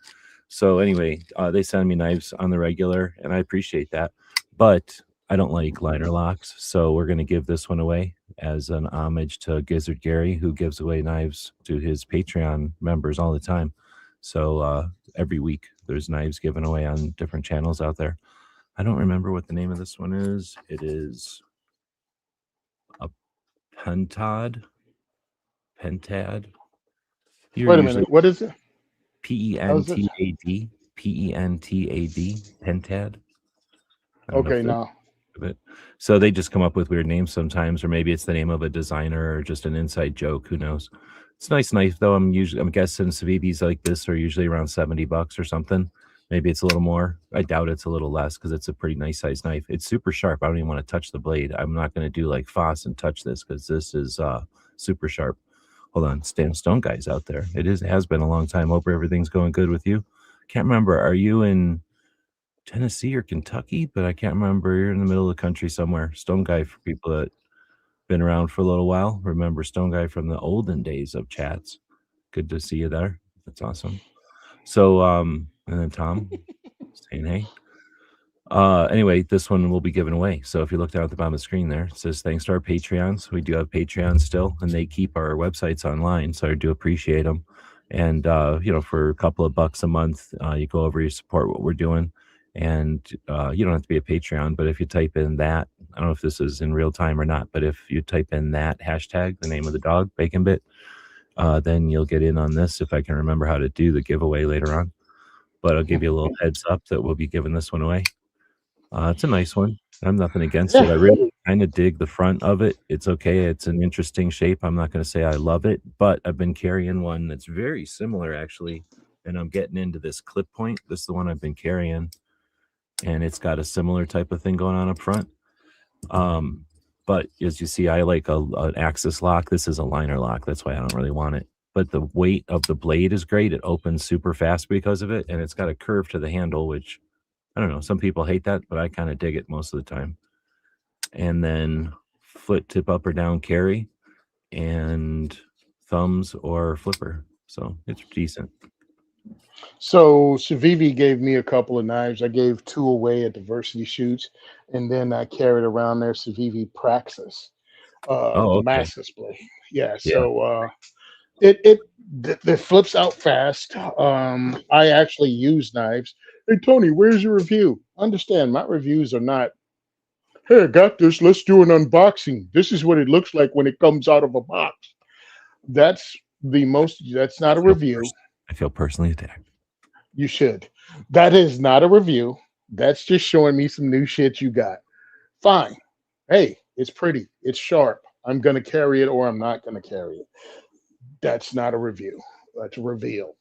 So anyway, they send me knives on the regular, and I appreciate that. But I don't like liner locks, so we're going to give this one away as an homage to Gizzard Gary, who gives away knives to his Patreon members all the time. So every week there's knives given away on different channels out there. I don't remember what the name of this one is. It is a Pentad. Wait a minute. What is it? Pentad. Pentad. Pentad. Okay, now. It. So they just come up with weird names sometimes, or maybe it's the name of a designer or just an inside joke. Who knows? It's a nice knife though. I'm guessing Civivis like this are usually around $70 or something. Maybe it's a little more. I doubt it's a little less because it's a pretty nice size knife. It's super sharp. I don't even want to touch the blade. I'm not going to do like Foss and touch this because this is super sharp. Hold on, Stone Guy's out there. It has been a long time. Hope everything's going good with you. Can't remember. Are you in Tennessee or Kentucky? But I can't remember. You're in the middle of the country somewhere. Stone Guy, for people that been around for a little while, remember Stone Guy from the olden days of chats. Good to see you there. That's awesome. So and then Tom saying hey. Anyway, this one will be given away. So if you look down at the bottom of the screen there, it says thanks to our Patreons. We do have Patreons still, and they keep our websites online, so I do appreciate them. And for a couple of bucks a month, you go over, you support what we're doing. And you don't have to be a Patreon, but if you type in that, I don't know if this is in real time or not, but if you type in that hashtag, the name of the dog, Bacon Bit, then you'll get in on this if I can remember how to do the giveaway later on. But I'll give you a little heads up that we'll be giving this one away. It's a nice one. I'm nothing against it. I really kind of dig the front of it. It's okay. It's an interesting shape. I'm not going to say I love it, but I've been carrying one that's very similar actually. And I'm getting into this clip point. This is the one I've been carrying. And it's got a similar type of thing going on up front. But as you see, I like an axis lock. This is a liner lock. That's why I don't really want it. But the weight of the blade is great. It opens super fast because of it. And it's got a curve to the handle, which I don't know. Some people hate that, but I kind of dig it most of the time. And then foot tip up or down carry and thumbs or flipper. So it's decent. So Civivi gave me a couple of knives. I gave 2 away at diversity shoots, and then I carried around their Civivi Praxis, the Massas blade. Yeah. So it flips out fast. I actually use knives. Hey Tony, where's your review? Understand, my reviews are not, hey, I got this. Let's do an unboxing. This is what it looks like when it comes out of a box. That's not a review. I feel personally attacked. You should. That is not a review. That's just showing me some new shit you got. Fine. Hey, it's pretty. It's sharp. I'm going to carry it or I'm not going to carry it. That's not a review. That's a reveal.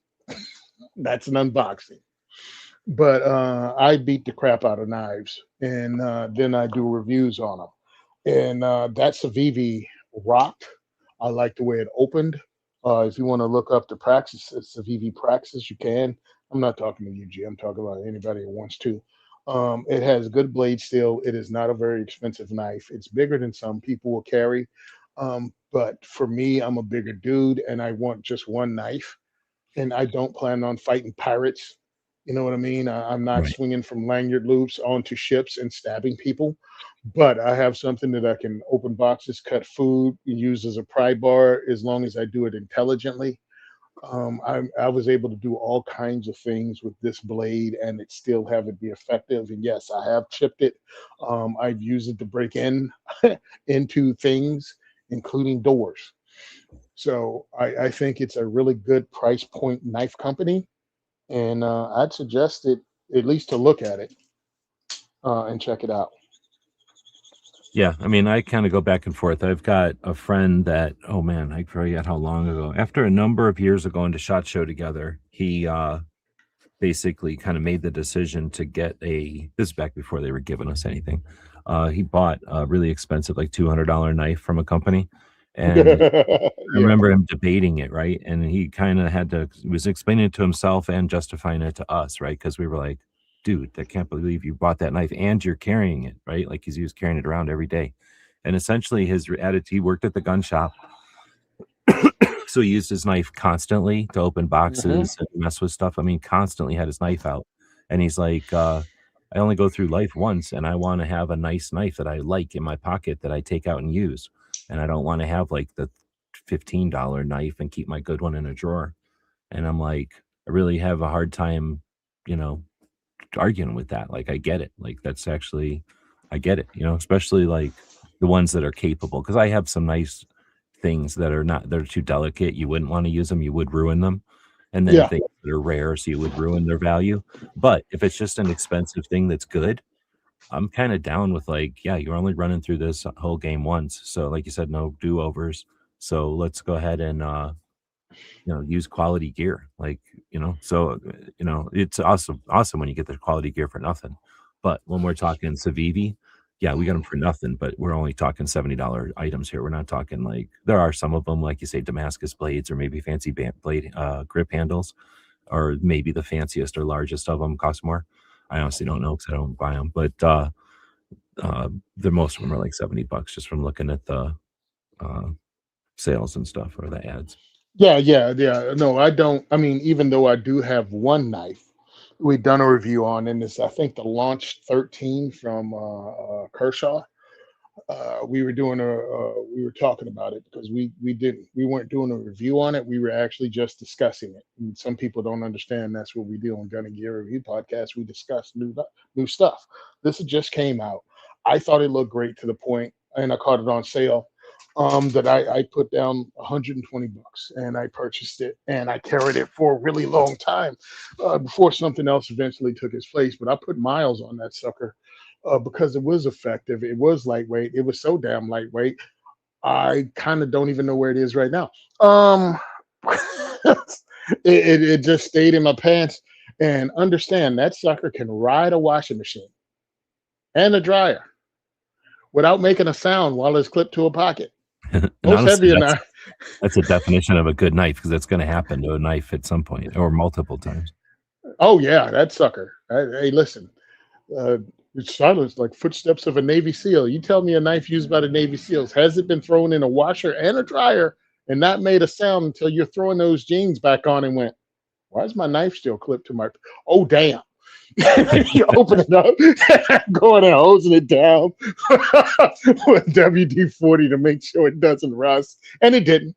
That's an unboxing. But I beat the crap out of knives, and then I do reviews on them. And that's a Civivi rocked. I like the way it opened. If you want to look up the Praxis, it's Civivi Praxis, you can. I'm not talking to you, G. I'm talking about anybody who wants to. It has good blade steel. It is not a very expensive knife. It's bigger than some people will carry. But for me, I'm a bigger dude and I want just one knife. And I don't plan on fighting pirates. You know what I mean? I'm not Right. swinging from lanyard loops onto ships and stabbing people. But I have something that I can open boxes, cut food, use as a pry bar as long as I do it intelligently. I was able to do all kinds of things with this blade and it still have it be effective. And yes, I have chipped it. I've used it to break in into things, including doors. So I think it's a really good price point knife company, and I'd suggest it at least to look at it and check it out. Yeah, I mean, I kind of go back and forth. I've got a friend that, oh man, I forget how long ago. After a number of years of going to SHOT Show together, he basically kind of made the decision to get a. This is back before they were giving us anything. He bought a really expensive, like $200 knife from a company, and I Yeah. remember him debating it, right? And he kind of had to he was explaining it to himself and justifying it to us, right? Because we were like, dude, I can't believe you bought that knife and you're carrying it, right? Like he was carrying it around every day. And essentially his attitude, he worked at the gun shop. So he used his knife constantly to open Hmm. boxes and mess with stuff. I mean, constantly had his knife out. And he's like, I only go through life once and I want to have a nice knife that I like in my pocket that I take out and use. And I don't want to have like the $15 knife and keep my good one in a drawer. And I'm like, I really have a hard time, you know, arguing with that. Like, I get it. Like, that's actually, I get it, especially like the ones that are capable. Cause I have some nice things that are not, they're too delicate. You wouldn't want to use them. You would ruin them. And then Yeah. things that are rare. So you would ruin their value. But if it's just an expensive thing that's good, I'm kind of down with like, yeah, you're only running through this whole game once. So like you said, no do-overs. So let's go ahead and use quality gear. Like, it's awesome when you get the quality gear for nothing. But when we're talking Civivi, yeah, we got them for nothing, but we're only talking $70 items here. We're not talking like there are some of them, like you say, Damascus blades or maybe fancy blade grip handles, or maybe the fanciest or largest of them cost more. I honestly don't know because I don't buy them, but the most of them are like $70 just from looking at the uh, sales and stuff or the ads. Yeah. No, I don't. I mean, even though I do have one knife, we've done a review on, and it's I think the Launch 13 from Kershaw. We were talking about it because we weren't doing a review on it. We were actually just discussing it. And some people don't understand that's what we do on Gun and Gear Review Podcast. We discuss new stuff. This just came out. I thought it looked great to the point, and I caught it on sale. That I put down $120 and I purchased it and I carried it for a really long time before something else eventually took its place. But I put miles on that sucker because it was effective. It was lightweight. It was so damn lightweight. I kind of don't even know where it is right now. It just stayed in my pants. And understand that sucker can ride a washing machine and a dryer without making a sound while it's clipped to a pocket. And Most honestly, heavy or that's not. that's a definition of a good knife because it's going to happen to a knife at some point or multiple times. Oh yeah, that sucker. Hey, listen. Uh, it's silence like footsteps of a Navy SEAL. You tell me a knife used by the Navy SEALs has it been thrown in a washer and a dryer and not made a sound until you're throwing those jeans back on and went, why is my knife still clipped to my? Oh damn! You open it up, going and hosing it down with WD-40 to make sure it doesn't rust, and it didn't.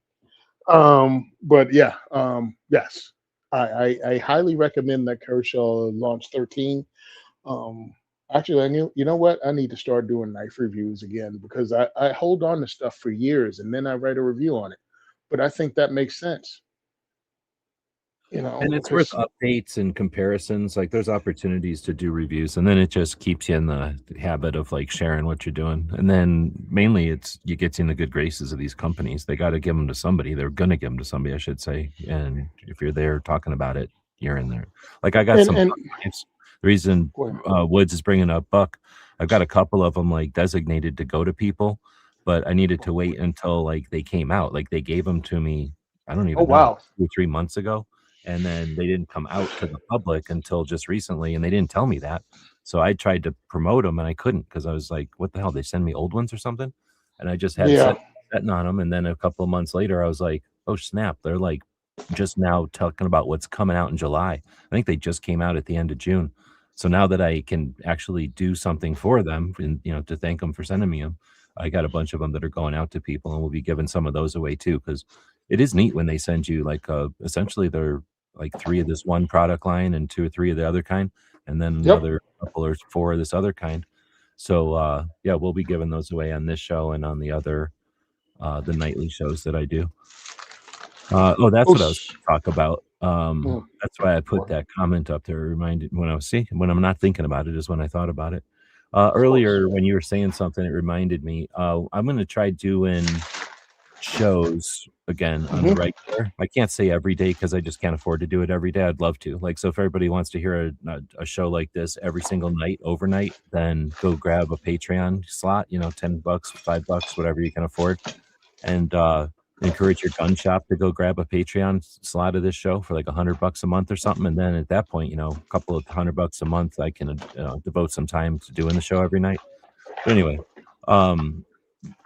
But yeah, yes, I highly recommend that Kershaw Launch 13. Um, Actually, I knew, you know what? I need to start doing knife reviews again because I hold on to stuff for years and then I write a review on it. But I think that makes sense, And it's worth because updates and comparisons. Like there's opportunities to do reviews, and then it just keeps you in the habit of like sharing what you're doing. And then mainly it's you get you in the good graces of these companies. They got to give them to somebody. They're gonna give them to somebody, I should say. And if you're there talking about it, you're in there. Like I got some and knives. The reason go ahead. Woods is bringing up Buck, I've got a couple of them like designated to go to people, but I needed to wait until like they came out. Like they gave them to me, I don't Oh even know, wow. 2 or 3 months ago, and then they didn't come out to the public until just recently, and they didn't tell me that. So I tried to promote them, and I couldn't because I was like, "What the hell? They send me old ones or something?" And I just had Yeah. setting on them, and then a couple of months later, I was like, "Oh snap! They're like just now talking about what's coming out in July." I think they just came out at the end of June. So now that I can actually do something for them, and to thank them for sending me them, I got a bunch of them that are going out to people, and we'll be giving some of those away too. Because it is neat when they send you like essentially they're like 3 of this one product line and 2 or 3 of the other kind, and then Yep. another couple or 4 of this other kind. So yeah, we'll be giving those away on this show and on the other the nightly shows that I do. Oh, that's Oh, what I was gonna talk about. mm, That's why I put boy, that comment up there. Reminded when I'm not thinking about it is when I thought about it. of course. Earlier when you were saying something, it reminded me. I'm gonna try doing shows again on the Hmm. regular. I can't say every day because I just can't afford to do it every day. I'd love to. Like, so if everybody wants to hear a show like this every single night, overnight, then go grab a Patreon slot, $10, $5, whatever you can afford. And encourage your gun shop to go grab a Patreon slot of this show for like $100 a month or something. And then at that point, a couple of $100 a month, I can devote some time to doing the show every night. But anyway, um,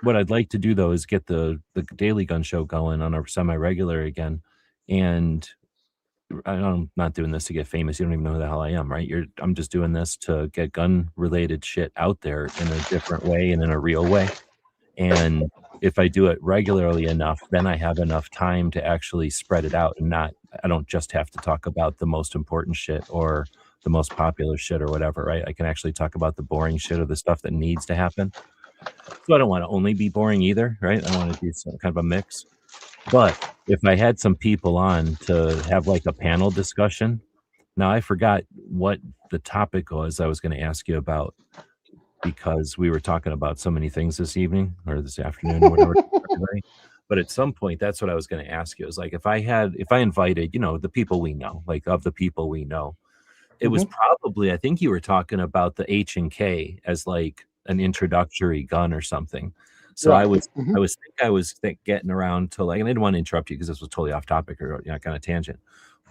what I'd like to do though is get the daily gun show going on a semi-regular again. And I'm not doing this to get famous. You don't even know who the hell I am, right? I'm just doing this to get gun related shit out there in a different way and in a real way. And if I do it regularly enough, then I have enough time to actually spread it out and I don't just have to talk about the most important shit or the most popular shit or whatever, right? I can actually talk about the boring shit or the stuff that needs to happen. So I don't want to only be boring either, right? I want to do some kind of a mix. But if I had some people on to have like a panel discussion, now I forgot what the topic was I was going to ask you about because we were talking about so many things this evening or this afternoon or whatever. Right? But at some point, that's what I was going to ask you. It was like if I invited, the people we know, like of the people we know, it was Hmm. probably I think you were talking about the H&K as like an introductory gun or something. So I Right. was Hmm. I was getting around to like, and I didn't want to interrupt you because this was totally off topic or kind of tangent,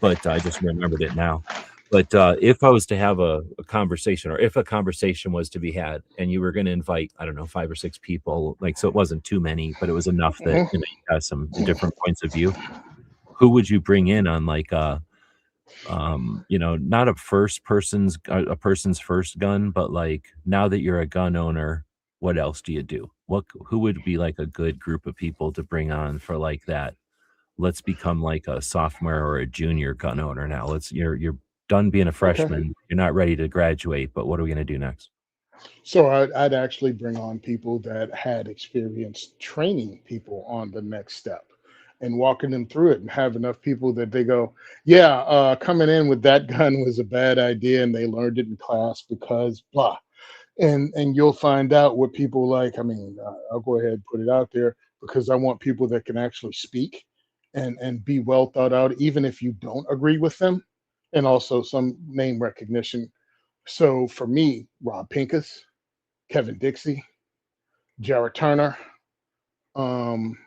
but I just remembered it now. But if I was to have a conversation, or if a conversation was to be had, and you were going to invite, I don't know, 5 or 6 people, like so, it wasn't too many, but it was enough that Hmm. you got some different points of view. Who would you bring in on like not a person's first gun, but like now that you're a gun owner, what else do you do? Who would be like a good group of people to bring on for like that? Let's become like a sophomore or a junior gun owner now. You're done being a Okay. freshman. You're not ready to graduate, but what are we gonna do next? So I'd actually bring on people that had experience training people on the next step and walking them through it and have enough people that they go, yeah, coming in with that gun was a bad idea and they learned it in class because blah. And you'll find out what people like. I mean, I'll go ahead and put it out there because I want people that can actually speak and be well thought out, even if you don't agree with them, and also some name recognition. So for me, Rob Pincus, Kevin Dixie, Jared Turner. Um,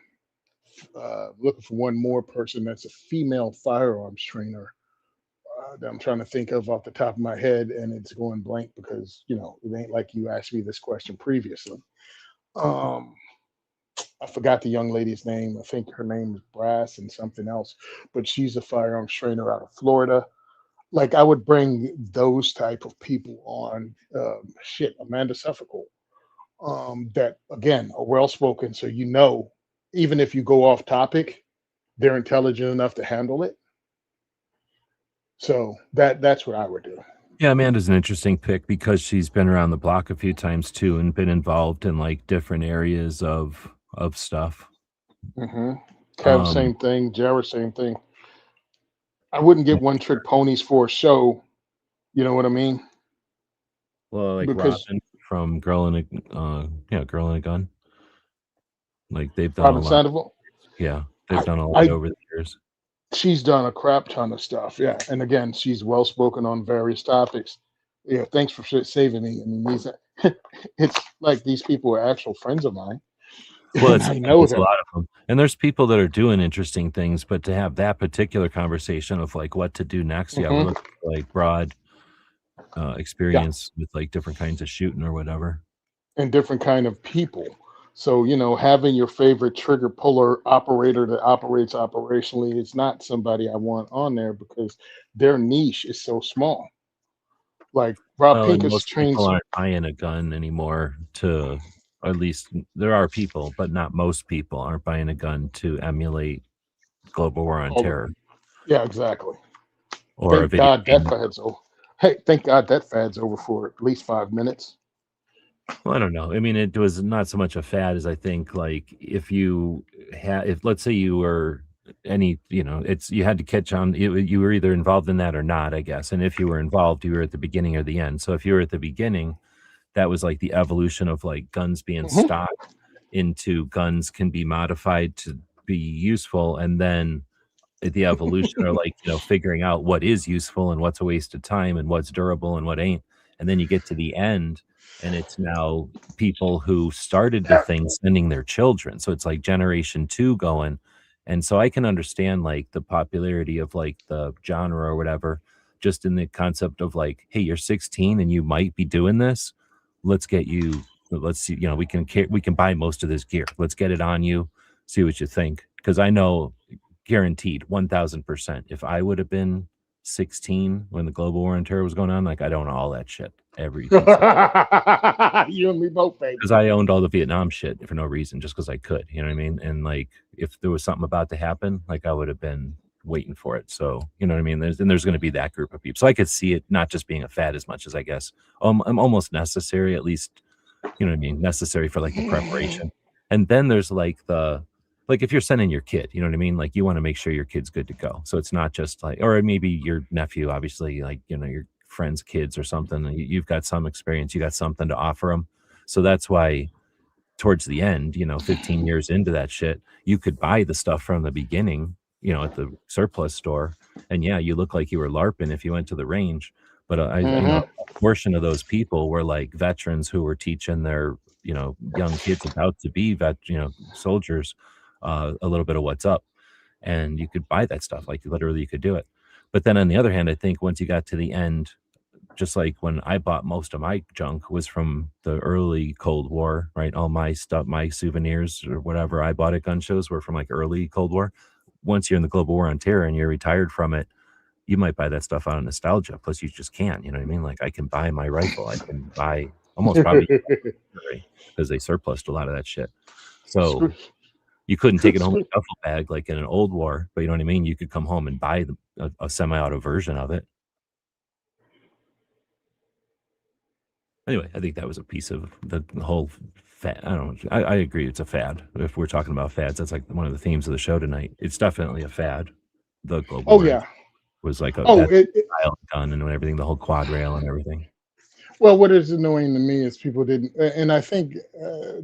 Looking for one more person that's a female firearms trainer that I'm trying to think of off the top of my head, and it's going blank because it ain't like you asked me this question previously. Um, I forgot the young lady's name. I think her name is Brass and something else, but she's a firearms trainer out of Florida. Like I would bring those type of people on. Shit, Amanda Suffolk, that again are well spoken, so even if you go off topic, they're intelligent enough to handle it. So that's what I would do. Yeah, Amanda's an interesting pick because she's been around the block a few times too and been involved in like different areas of stuff. Hmm. Kev, Um, same thing. Jared, same thing. I wouldn't get one trick ponies for a show. You know what I mean? well, like Because Robin from Girl in a Gun. Like they've done a Robin lot. Sandoval, Yeah, they've I, done a lot I, over the years. she's done a crap ton of stuff. Yeah, and again, she's well spoken on various topics. Yeah, thanks for saving me. I mean, it's like these people are actual friends of mine. Well, and it's I know there's a them. lot of them, and there's people that are doing interesting things, but to have that particular conversation of, like, what to do next, yeah, we're Hmm. looking for, like, broad, Yeah, experience with, like, different kinds of shooting or whatever. and different kind of people. So, having your favorite trigger puller operator that operates operationally is not somebody I want on there because their niche is so small. Like Rob Well, and Pincus most people trains. aren't buying a gun anymore to or at least there are people, but not most people aren't buying a gun to emulate global war on All the, terror yeah, exactly. or a Thank video God that game. fad's over. Hey, thank God that fad's over for at least 5 minutes. Well, I don't know. I mean, it was not so much a fad as I think, like, if you had, if let's say you were any, it's you had to catch on. You were either involved in that or not, I guess. And if you were involved, you were at the beginning or the end. So if you were at the beginning, that was like the evolution of like guns being Hmm. stock into guns can be modified to be useful, and then the evolution or like figuring out what is useful and what's a waste of time and what's durable and what ain't, and then you get to the end and it's now people who started the thing sending their children, so it's like generation 2 going. And so I can understand like the popularity of like the genre or whatever, just in the concept of like, hey, you're 16 and you might be doing this, let's get you, let's see, we can buy most of this gear, let's get it on you, see what you think, because I know guaranteed 1000%. If I would have been 16 when the global war on terror was going on, like I don't know all that shit, every piece of, You and me both, baby. because I owned all the Vietnam shit for no reason, just because I could, you know what I mean? And like if there was something about to happen, like I would have been waiting for it. So, you know what I mean? There's going to be that group of people. So I could see it not just being a fad as much as I guess I'm almost necessary, at least, you know what I mean? Necessary for like the preparation. And then there's like like if you're sending your kid, you know what I mean? Like you want to make sure your kid's good to go. So it's not just like, or maybe your nephew, obviously, like, your friends' kids or something. You've got some experience, you got something to offer them. So that's why towards the end, 15 years into that shit, you could buy the stuff from the beginning, at the surplus store. And yeah, you look like you were LARPing if you went to the range. But Hmm. a portion of those people were like veterans who were teaching their, young kids about to be soldiers, a little bit of what's up. And you could buy that stuff, like literally you could do it. But then on the other hand, I think once you got to the end, just like when I bought most of my junk was from the early Cold War, right? All my stuff, my souvenirs or whatever I bought at gun shows were from like early Cold War. Once you're in the global war on terror and you're retired from it, you might buy that stuff out of nostalgia. Plus, you just can't, you know what I mean? Like I can buy my rifle, I can buy almost probably because they surplused a lot of that shit. screw, So you couldn't take it home in screw. a duffel bag like in an old war, but you know what I mean? You could come home and buy a semi-auto version of it. Anyway, I think that was a piece of the whole fad. I don't know. I agree it's a fad. If we're talking about fads, that's like one of the themes of the show tonight. It's definitely a fad. The global Oh war yeah. was like Oh, that style of gun and everything, the whole quad rail and everything. well, what is annoying to me is people didn't, and I think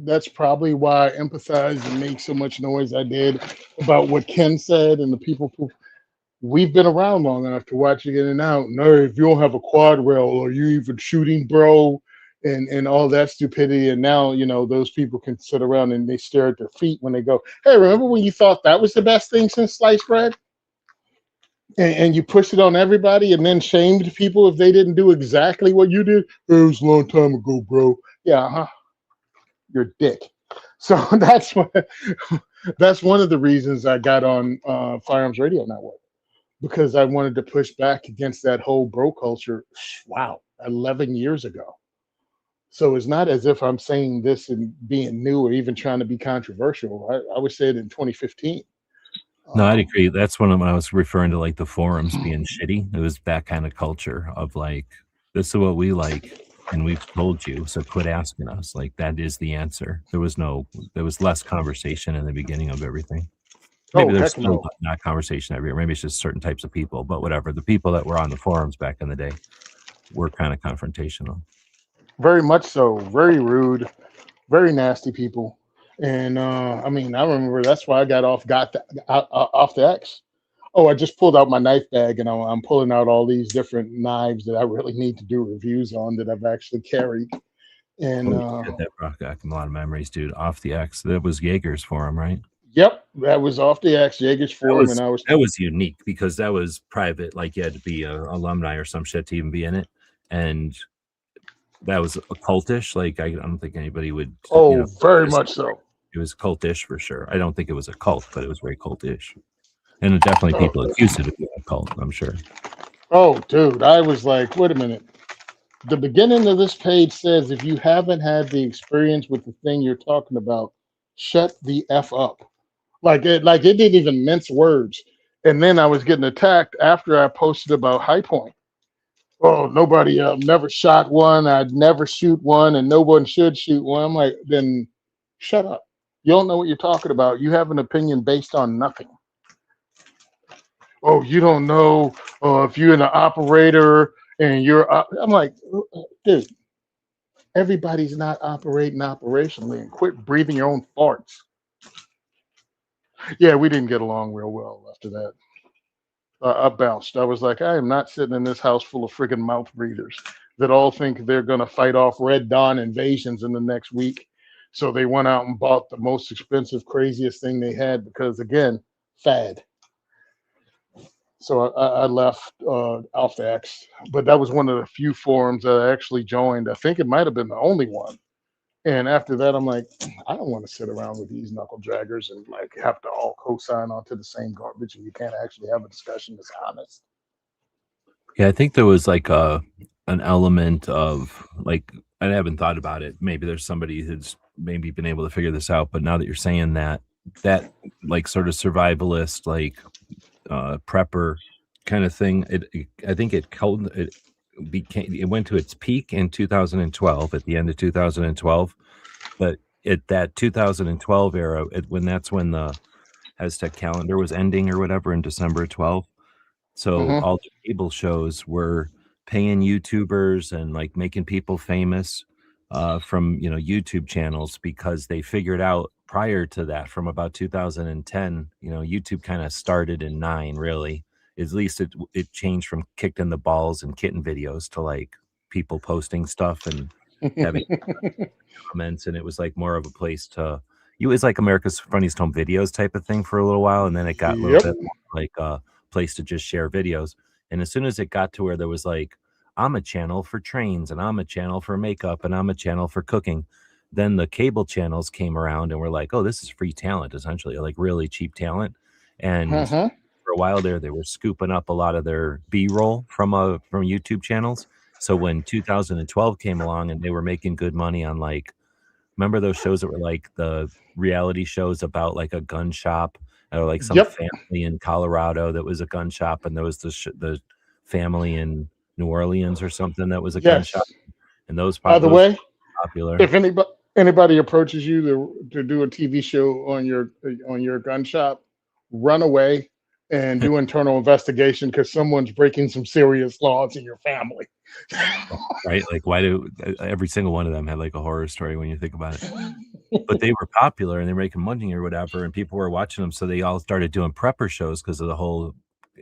that's probably why I empathize and make so much noise I did about what Ken said and the people who we've been around long enough to watch it in and out. No, if you don't have a quad rail, are you even shooting, bro? And all that stupidity. And now, those people can sit around and they stare at their feet when they go, hey, remember when you thought that was the best thing since sliced bread? And you pushed it on everybody and then shamed people if they didn't do exactly what you did. It was a long time ago, bro. Yeah, you're a dick. So that's one of the reasons I got on Firearms Radio Network, because I wanted to push back against that whole bro culture. Wow, 11 years ago. So it's not as if I'm saying this and being new or even trying to be controversial. I would say it in 2015. No, I'd Um, agree. That's when I was referring to like the forums being shitty. It was that kind of culture of like, this is what we like, and we've told you, so quit asking us. Like that is the answer. There was less conversation in the beginning of everything. Maybe oh, there's heck still no. not conversation everywhere. Maybe it's just certain types of people, but whatever. The people that were on the forums back in the day were kind of confrontational. Very much so. Very rude, very nasty people. And I mean, I remember that's why I off the X. Oh, I just pulled out my knife bag and I'm pulling out all these different knives that I really need to do reviews on that I've actually carried. And Shit, that brought back a lot of memories, dude. Off the X, that was Jaeger's forum, right? yep, that was off the X Jaeger's forum, and I was that was unique because that was private. Like you had to be a alumni or some shit to even be in it, and that was occultish. Like I don't think anybody would. very much so. It was cultish for sure. I don't think it was a cult, but it was very cultish, and definitely people accused it of being a cult. I'm sure. Oh, dude, I was like, wait a minute. The beginning of this page says if you haven't had the experience with the thing you're talking about, shut the F up. Like it didn't even mince words. And then I was getting attacked after I posted about High Point. Oh, nobody never shot one. I'd never shoot one, and no one should shoot one. I'm like, then shut up. You don't know what you're talking about. You have an opinion based on nothing. Oh, you don't know if you're an operator and I'm like, dude, everybody's not operating operationally, and quit breathing your own farts. Yeah, we didn't get along real well after that. I bounced. I was like, I am not sitting in this house full of friggin' mouth breathers that all think they're going to fight off Red Dawn invasions in the next week. So they went out and bought the most expensive, craziest thing they had because, again, fad. So I left off the X, but that was one of the few forums that I actually joined. I think it might have been the only one. And after that, I'm like, I don't want to sit around with these knuckle draggers and like have to all co-sign onto the same garbage, and you can't actually have a discussion that's honest. Yeah, I think there was like an element of like, I haven't thought about it. Maybe there's somebody who's maybe been able to figure this out, but now that you're saying that like sort of survivalist, like prepper kind of thing, I think it went to its peak in 2012, at the end of 2012, but at that 2012 era, when the Aztec calendar was ending or whatever in December 12. So all the cable shows were paying YouTubers and like making people famous from YouTube channels, because they figured out prior to that, from about 2010, YouTube kind of started in 9, really. At least it changed from kicked in the balls and kitten videos to like people posting stuff and having comments, and it was like more of a place to. It was like America's Funniest Home Videos type of thing for a little while, and then it got a little bit more like a place to just share videos. And as soon as it got to where there was like, I'm a channel for trains, and I'm a channel for makeup, and I'm a channel for cooking, then the cable channels came around and were like, oh, this is free talent, essentially, like really cheap talent. And for a while there, they were scooping up a lot of their B-roll from YouTube channels. So when 2012 came along and they were making good money on like, remember those shows that were like the reality shows about like a gun shop, or like some family in Colorado that was a gun shop, and there was the family in New Orleans or something that was a gun shop, and those by the way popular. If anybody approaches you to do a TV show on your gun shop, run away and do internal investigation, because someone's breaking some serious laws in your family. Right? Like, why do every single one of them had like a horror story when you think about it? But they were popular and they were making money or whatever, and people were watching them, so they all started doing prepper shows because of the whole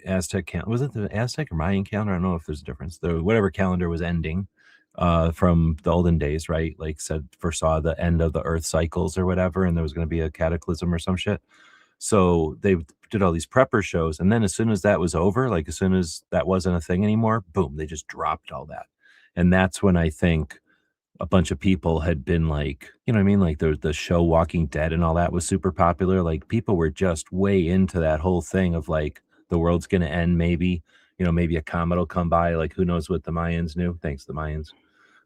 Aztec calendar. Was it the Aztec or Mayan calendar? I don't know if there's a difference. Whatever calendar was ending from the olden days, right? Like foresaw the end of the Earth cycles or whatever, and there was going to be a cataclysm or some shit. So they did all these prepper shows, and then as soon as that was over, like as soon as that wasn't a thing anymore, boom, they just dropped all that. And that's when I think a bunch of people had been like, you know what I mean? Like the show Walking Dead and all that was super popular. Like people were just way into that whole thing of like, the world's going to end. Maybe, maybe a comet will come by. Like, who knows what the Mayans knew? Thanks, the Mayans.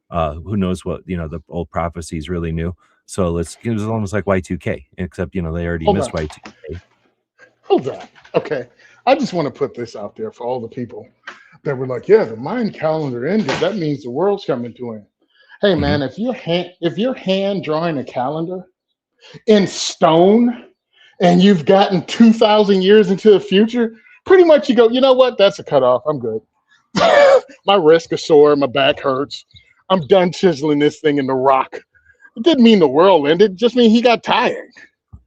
Who knows what, the old prophecies really knew. So it was almost like Y2K, except, they already missed Y2K. Hold on. Okay. I just want to put this out there for all the people that were like, yeah, the Mayan calendar ended. That means the world's coming to an end. Hey, man, if you're hand drawing a calendar in stone and you've gotten 2,000 years into the future, pretty much you go, you know what? That's a cutoff. I'm good. My wrists are sore. My back hurts. I'm done chiseling this thing in the rock. It didn't mean the world ended. It just mean he got tired.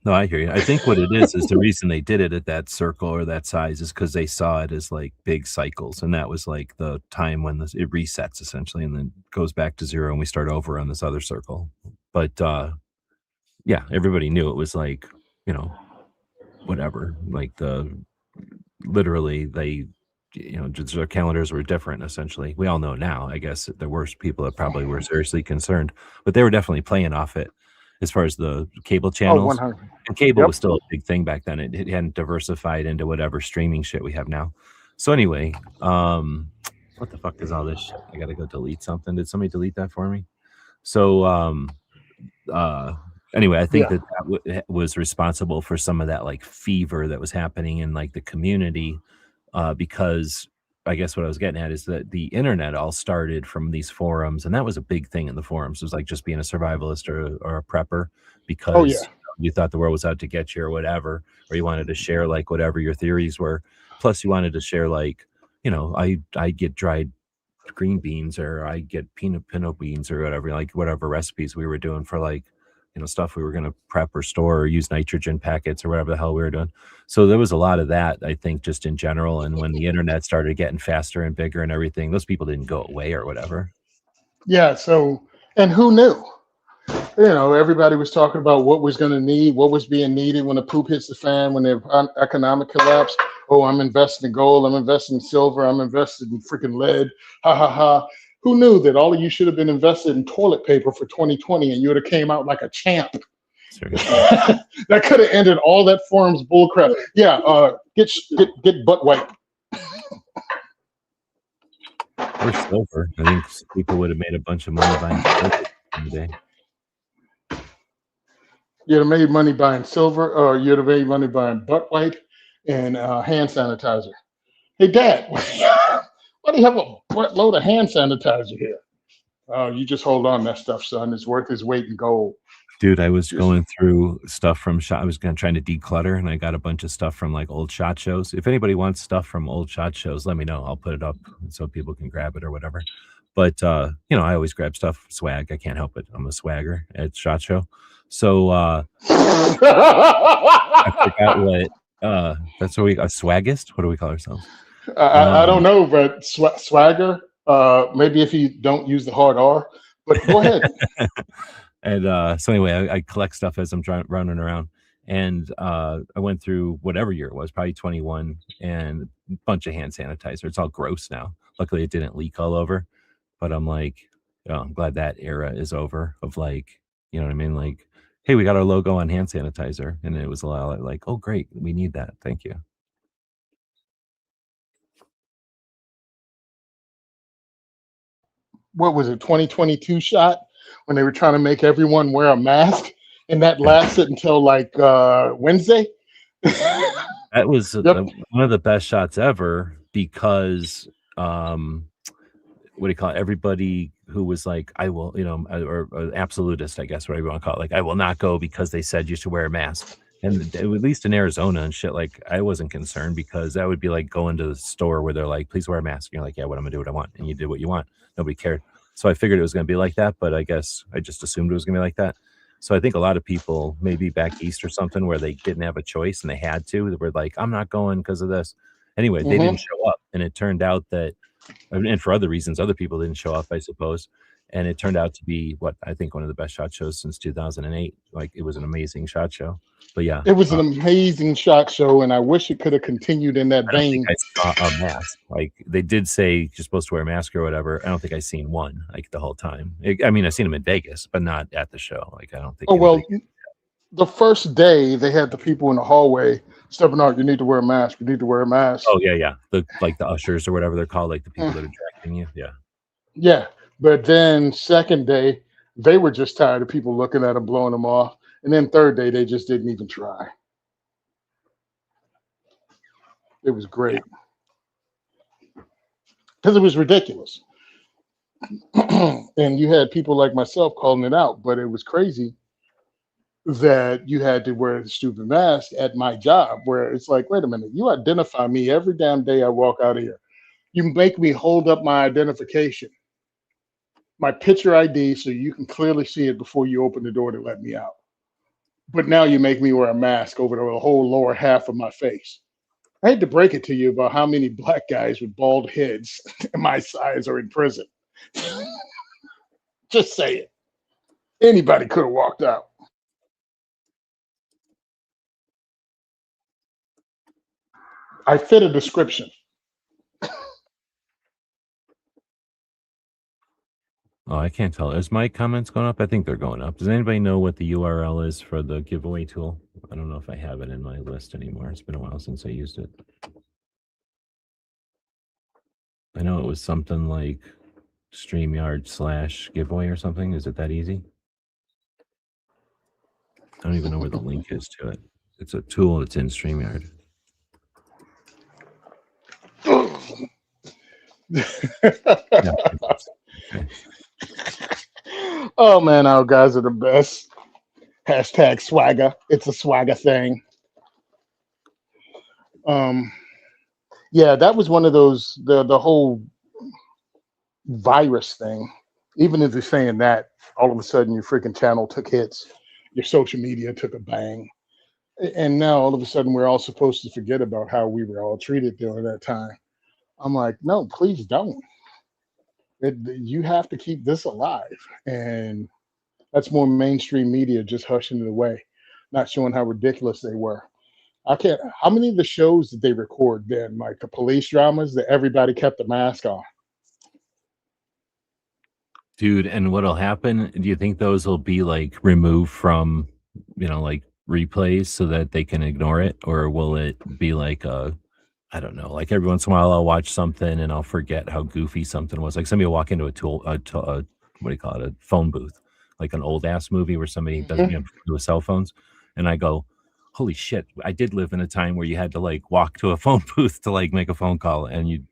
No, I hear you. I think what it is the reason they did it at that circle or that size is because they saw it as like big cycles, and that was like the time when it resets essentially, and then goes back to zero, and we start over on this other circle. But yeah, everybody knew it was like, you know, whatever. Like literally they, just their calendars were different. Essentially, we all know now. I guess there were people that probably were seriously concerned, but they were definitely playing off it as far as the cable Oh, channels. 100. And cable Yep. was still a big thing back then. It hadn't diversified into whatever streaming shit we have now. So anyway, what the fuck is all this shit? I gotta go delete something. Did somebody delete that for me? So anyway, I think Yeah. that was responsible for some of that like fever that was happening in like the community, because I guess what I was getting at is that the internet all started from these forums, and that was a big thing in the forums. It was like just being a survivalist or a prepper Oh, because yeah. you thought the world was out to get you or whatever, or you wanted to share like whatever your theories were. Plus, you wanted to share like, I get dried green beans, or I get pinto beans, or whatever, like whatever recipes we were doing for like, stuff we were going to prep or store or use nitrogen packets or whatever the hell we were doing. So there was a lot of that, I think, just in general. And when the internet started getting faster and bigger and everything, those people didn't go away or whatever. Yeah. So, and who knew? Everybody was talking about what was going to need, what was being needed when the poop hits the fan, when the economic collapse. Oh, I'm investing in gold. I'm investing in silver. I'm invested in freaking lead. Ha ha ha. Who knew that all of you should have been invested in toilet paper for 2020 and you would have came out like a champ? Seriously. That could have ended all that forum's bullcrap. Yeah, get butt wipe. Or silver. I think people would have made a bunch of money buying silver in the day. You'd have made money buying silver, or you'd have made money buying butt wipe and hand sanitizer. Hey, Dad, why do you have a buttload of hand sanitizer here? Oh, you just hold on to that stuff, son. It's worth its weight in gold. Dude, I was going through stuff from shot. I was trying to declutter, and I got a bunch of stuff from like old shot shows. If anybody wants stuff from old shot shows, let me know. I'll put it up so people can grab it or whatever. But I always grab stuff, swag. I can't help it. I'm a swagger at shot show. So I forgot what that's what we a swaggist. What do we call ourselves? I don't know, but swagger. Maybe if you don't use the hard R, but go ahead. And so anyway, I collect stuff as I'm running around, and I went through whatever year it was, probably 21, and a bunch of hand sanitizer. It's all gross now. Luckily, it didn't leak all over, but I'm like, I'm glad that era is over. Of like, you know what I mean? Like, hey, we got our logo on hand sanitizer, and it was a lot like, oh, great, we need that. Thank you. What was it, 2022 shot when they were trying to make everyone wear a mask, and that lasted until like Wednesday. That was one of the best shots ever because what do you call it? Everybody who was like, I will, or absolutist, I guess, whatever you want to call it, like, I will not go because they said you should wear a mask. And at least in Arizona and shit, like, I wasn't concerned because that would be like going to the store where they're like, please wear a mask. And you're like, yeah, what I'm gonna do what I want. And you did what you want. Nobody cared. So I figured it was gonna be like that, but I guess I just assumed it was gonna be like that. So I think a lot of people, maybe back east or something, where they didn't have a choice and they had to, they were like, I'm not going because of this. Anyway, they didn't show up. And it turned out that, and for other reasons, other people didn't show up, I suppose. And it turned out to be what I think one of the best shot shows since 2008. Like, it was an amazing shot show. But yeah, it was an amazing shot show, and I wish it could have continued in that vein. I saw a mask. Like, they did say you're supposed to wear a mask or whatever. I don't think I seen one like the whole time. I mean, I seen them in Vegas, but not at the show. Like, I don't think. Oh well, the first day they had the people in the hallway stepping out. You need to wear a mask. You need to wear a mask. Oh yeah. The ushers or whatever they're called, like the people that are directing you. Yeah. Yeah, but then second day they were just tired of people looking at them, blowing them off. And then third day, they just didn't even try. It was great. Because it was ridiculous. And you had people like myself calling it out, but it was crazy that you had to wear the stupid mask at my job, where it's like, wait a minute, you identify me every damn day I walk out of here. You make me hold up my identification, my picture ID, so you can clearly see it before you open the door to let me out. but now you make me wear a mask over the whole lower half of my face. I hate to break it to you about how many black guys with bald heads my size are in prison. Just say it. Anybody could have walked out. I fit a description. Oh, I can't tell. Is my comments going up? I think they're going up. Does anybody know what the URL is for the giveaway tool? I don't know if I have it in my list anymore. It's been a while since I used it. I know it was something like StreamYard/giveaway or something. Is it that easy? I don't even know where the link is to it. It's a tool that's in StreamYard. Yeah. Okay. Oh man, our guys are the best. Hashtag swagger. It's a swagger thing. Yeah, that was one of those the whole virus thing. Even if you're saying that, all of a sudden your freaking channel took hits, your social media took a bang. And now all of a sudden we're all supposed to forget about how we were all treated during that time. I'm like, no, please don't. You have to keep this alive. And that's more mainstream media just hushing it away, not showing how ridiculous they were. I can't, how many of the shows did they record then? Like the police dramas that everybody kept the mask on? Dude, and what'll happen? Do you think those will be like removed from, like replays so that they can ignore it? Or will it be like I don't know, like every once in a while I'll watch something and I'll forget how goofy something was. Like somebody will walk into what do you call it? A phone booth, like an old ass movie where somebody doesn't have to do with cell phones. And I go, holy shit, I did live in a time where you had to like walk to a phone booth to like make a phone call. And it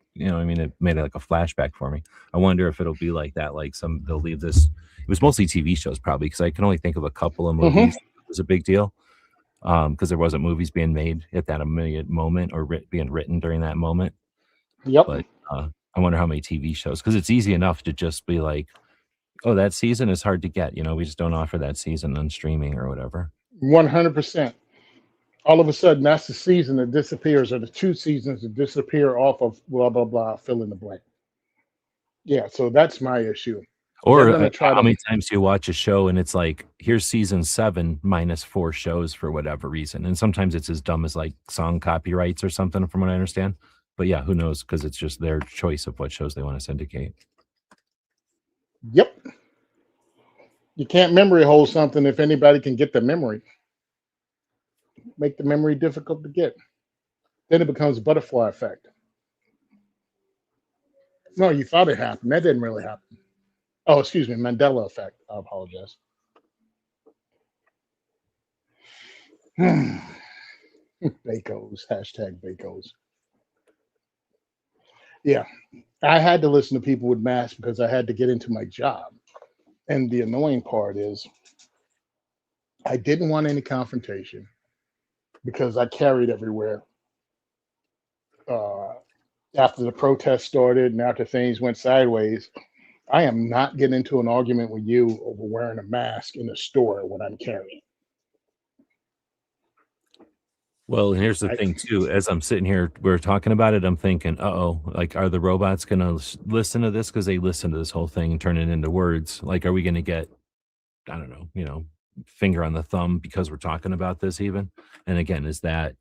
made it like a flashback for me. I wonder if it'll be like that. Like they'll leave this. It was mostly TV shows probably, because I can only think of a couple of movies. It was a big deal. Because there wasn't movies being made at that immediate moment or being written during that moment. Yep. But I wonder how many TV shows, because it's easy enough to just be like, oh, that season is hard to get. We just don't offer that season on streaming or whatever. 100%. All of a sudden, that's the season that disappears, or the 2 seasons that disappear off of blah, blah, blah, fill in the blank. Yeah, so that's my issue. Or how many times do you watch a show and it's like, here's season 7 minus 4 shows for whatever reason. And sometimes it's as dumb as like song copyrights or something, from what I understand. But yeah, who knows? Because it's just their choice of what shows they want to syndicate. Yep. You can't memory hold something if anybody can get the memory. Make the memory difficult to get. Then it becomes a butterfly effect. No, you thought it happened. That didn't really happen. Oh, excuse me, Mandela effect. I apologize. Bacos, hashtag Bacos. Yeah, I had to listen to people with masks because I had to get into my job. And the annoying part is I didn't want any confrontation because I carried everywhere. After the protest started and after things went sideways, I am not getting into an argument with you over wearing a mask in the store when I'm carrying. Well, and here's the thing too. As I'm sitting here, we're talking about it, I'm thinking, like, are the robots going to listen to this? Because they listen to this whole thing and turn it into words. Like, are we going to get, I don't know, finger on the thumb because we're talking about this even? And again, is that,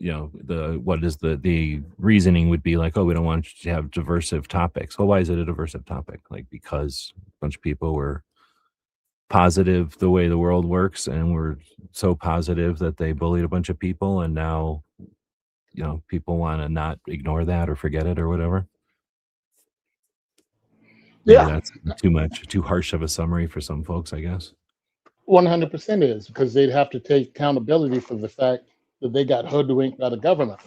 the reasoning would be like, oh, we don't want you to have diversive topics. Well, why is it a diversive topic? Like, because a bunch of people were positive the way the world works and were so positive that they bullied a bunch of people, and now people want to not ignore that or forget it or whatever. Yeah, maybe that's too harsh of a summary for some folks, I guess. 100% is, because they'd have to take accountability for the fact that they got hoodwinked by the government.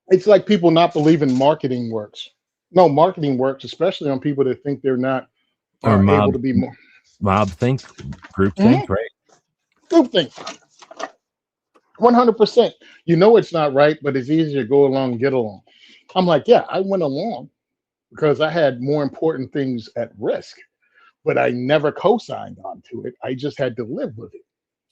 It's like people not believing marketing works. No, marketing works, especially on people that think they're not able to be more. Mob think, group think, right? Group think. 100%. It's not right, but it's easier to go along and get along. I'm like, yeah, I went along because I had more important things at risk. but I never co-signed onto it. I just had to live with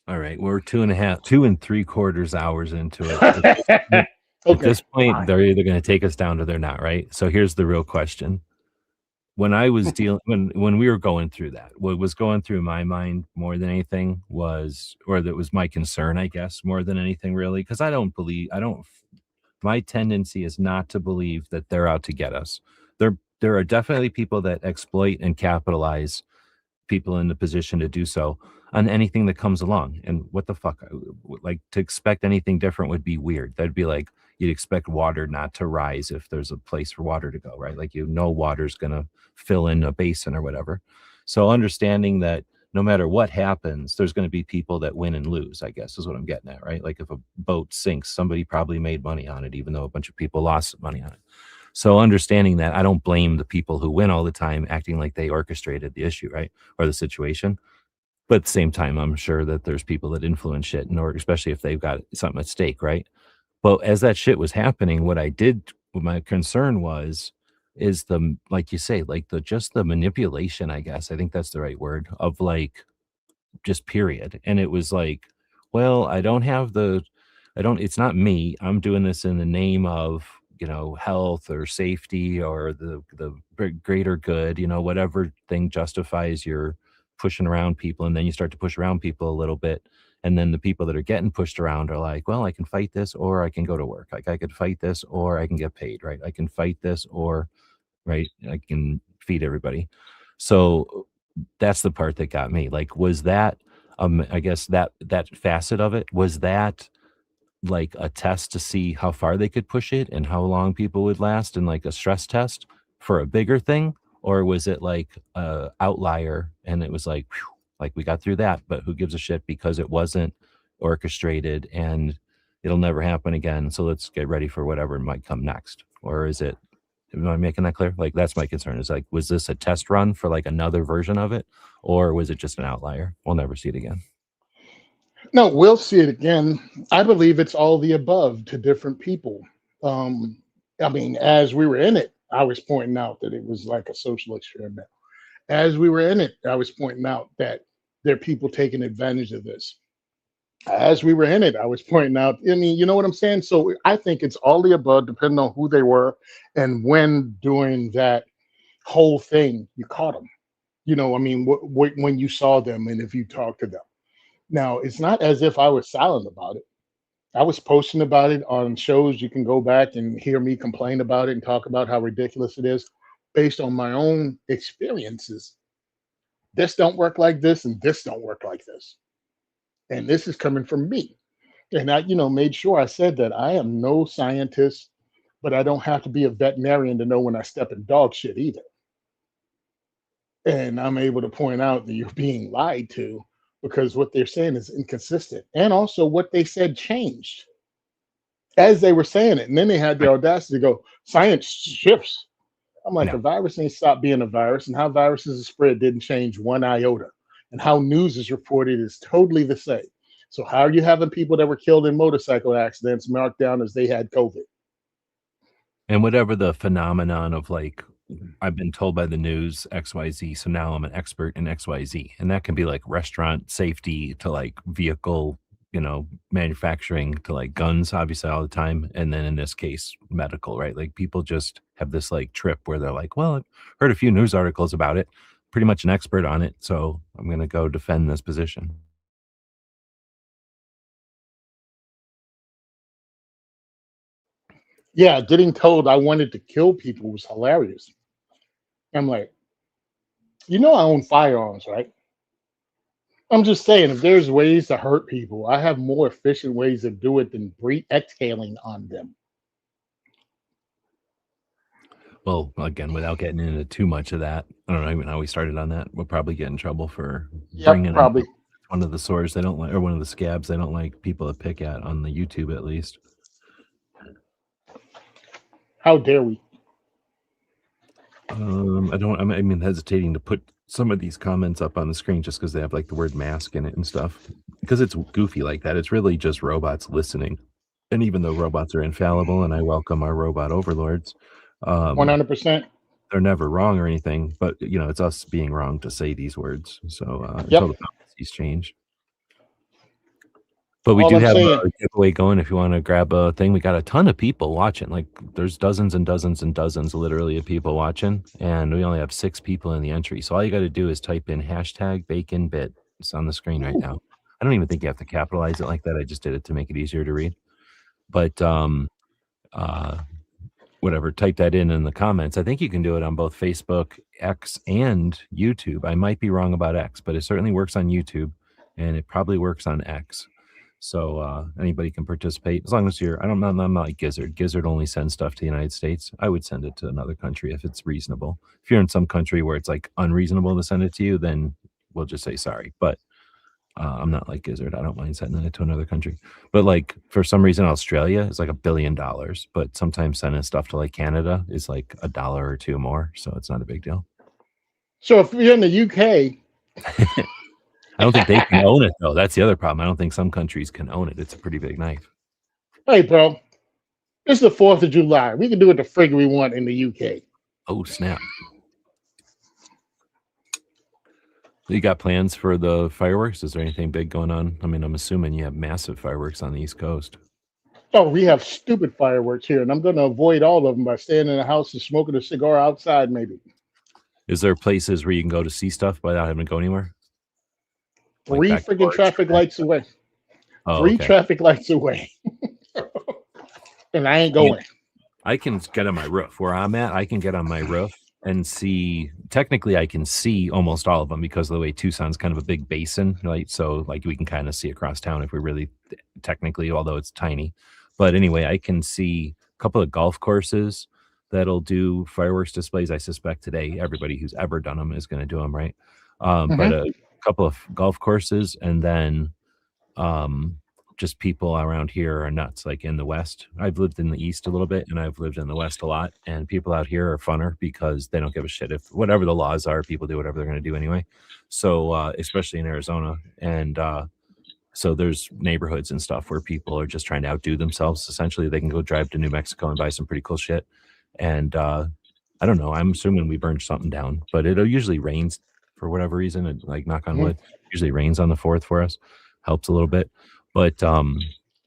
All right, we're 2.5, 2 3/4 hours into it. At Okay, this point, fine. they're either going to take us down or they're not, right? So here's the real question. When I was dealing, when we were going through that, what was going through my mind more than anything was, or that was my concern, I guess, more than anything, really, because my tendency is not to believe that they're out to get us. There are definitely people that exploit and capitalize people in the position to do so on anything that comes along. And what the fuck, like, to expect anything different would be weird. That'd be like you'd expect water not to rise if there's a place for water to go, right? Like, water's gonna fill in a basin or whatever. So understanding that no matter what happens, there's going to be people that win and lose, I guess is what I'm getting at, right? Like, if a boat sinks, somebody probably made money on it, even though a bunch of people lost money on it. So understanding that, I don't blame the people who win all the time acting like they orchestrated the issue, right? Or the situation. But at the same time, I'm sure that there's people that influence shit, or especially if they've got something at stake, right? But as that shit was happening, what my concern is like you say, like just the manipulation, I guess. I think that's the right word, of like, just period. And it was like, well, it's not me. I'm doing this in the name of, health or safety or the greater good, whatever thing justifies your pushing around people. And then you start to push around people a little bit. And then the people that are getting pushed around are like, well, I can fight this or I can go to work. Like, I could fight this or I can get paid, right? I can fight this or, right, I can feed everybody. So that's the part that got me. Like, was that, I guess that facet of it, was that like a test to see how far they could push it and how long people would last, and like a stress test for a bigger thing? Or was it like a outlier and it was like, whew, like, we got through that, but who gives a shit, because it wasn't orchestrated and it'll never happen again, so let's get ready for whatever might come next? Or is it, am I making that clear? Like, that's my concern, is like, was this a test run for like another version of it, or was it just an outlier? We'll never see it again. No, we'll see it again. I believe it's all the above to different people. I mean, as we were in it, I was pointing out that it was like a social experiment. As we were in it, I was pointing out that there are people taking advantage of this. As we were in it, I was pointing out, I mean, you know what I'm saying? So I think it's all the above, depending on who they were and when doing that whole thing you caught them. I mean, when you saw them and if you talked to them. Now, it's not as if I was silent about it. I was posting about it on shows. You can go back and hear me complain about it and talk about how ridiculous it is based on my own experiences. This don't work like this, and this don't work like this. And this is coming from me. And I, made sure I said that I am no scientist, but I don't have to be a veterinarian to know when I step in dog shit either. And I'm able to point out that you're being lied to, because what they're saying is inconsistent. And also what they said changed as they were saying it. And then they had the audacity to go, science shifts. I'm like, No. a virus ain't stopped being a virus, and how viruses are spread didn't change one iota. And how news is reported is totally the same. So how are you having people that were killed in motorcycle accidents marked down as they had COVID? And whatever the phenomenon of, like, I've been told by the news XYZ, so now I'm an expert in XYZ. And that can be like restaurant safety to like vehicle, manufacturing to like guns, obviously, all the time. And then in this case, medical, right? Like, people just have this like trip where they're like, well, I've heard a few news articles about it, pretty much an expert on it, so I'm going to go defend this position. Yeah, getting told I wanted to kill people was hilarious. I'm like, I own firearms, right? I'm just saying, if there's ways to hurt people, I have more efficient ways to do it than exhaling on them. Well, again, without getting into too much of that, I don't know even how we started on that. We'll probably get in trouble for bringing Probably. one of the sores they don't like, or one of the scabs they don't like people to pick at on the YouTube, at least. How dare we? I'm hesitating to put some of these comments up on the screen just because they have like the word mask in it and stuff, because it's goofy like that. It's really just robots listening. And even though robots are infallible and I welcome our robot overlords, 100%. they're never wrong or anything, but it's us being wrong to say these words. So Yep. until the policies change. But we All do I'm have saying, a giveaway going if you want to grab a thing. We got a ton of people watching. Like there's dozens and dozens and dozens literally of people watching, and we only have 6 people in the entry. So all you got to do is type in hashtag bacon bit. It's on the screen right now. I don't even think you have to capitalize it like that. I just did it to make it easier to read. But uh whatever, type that in the comments. I think you can do it on both Facebook, X, and YouTube. I might be wrong about X, but it certainly works on YouTube, and it probably works on X. So anybody can participate as long as I'm not like Gizzard. Gizzard only sends stuff to the United States. I would send it to another country if it's reasonable. If you're in some country where it's like unreasonable to send it to you, then we'll just say sorry. But I'm not like Gizzard. I don't mind sending it to another country. But like for some reason, Australia is like $1 billion. But sometimes sending stuff to like Canada is like $1 or $2 more. So it's not a big deal. so if you're in the UK, I don't think they can own it though. That's the other problem. I don't think some countries can own it. It's a pretty big knife. hey, bro, it's the 4th of July. We can do what the frig we want in the UK. Oh snap! You got plans for the fireworks? Is there anything big going on? I mean, I'm assuming you have massive fireworks on the East Coast. Oh, we have stupid fireworks here, and I'm going to avoid all of them by staying in the house and smoking a cigar outside, maybe. Is there places where you can go to see stuff without having to go anywhere? Like 3 back freaking porch? traffic lights away. Oh, 3 okay. traffic lights away. And I ain't going. I can get on my roof. Where I'm at, I can get on my roof and see. Technically, I can see almost all of them because of the way Tucson's kind of a big basin, right? So, like, we can kind of see across town if we really technically, although it's tiny. But anyway, I can see a couple of golf courses that'll do fireworks displays. I suspect today everybody who's ever done them is going to do them, right? But a couple of golf courses, and then just people around here are nuts. Like in the West, I've lived in the East a little bit, and I've lived in the West a lot. And people out here are funner because they don't give a shit if whatever the laws are. People do whatever they're going to do anyway. So especially in Arizona, and so there's neighborhoods and stuff where people are just trying to outdo themselves. Essentially, they can go drive to New Mexico and buy some pretty cool shit. And I don't know. I'm assuming we burned something down, but it usually rains for whatever reason. It, like knock on wood, usually rains on the 4th for us. Helps a little bit. But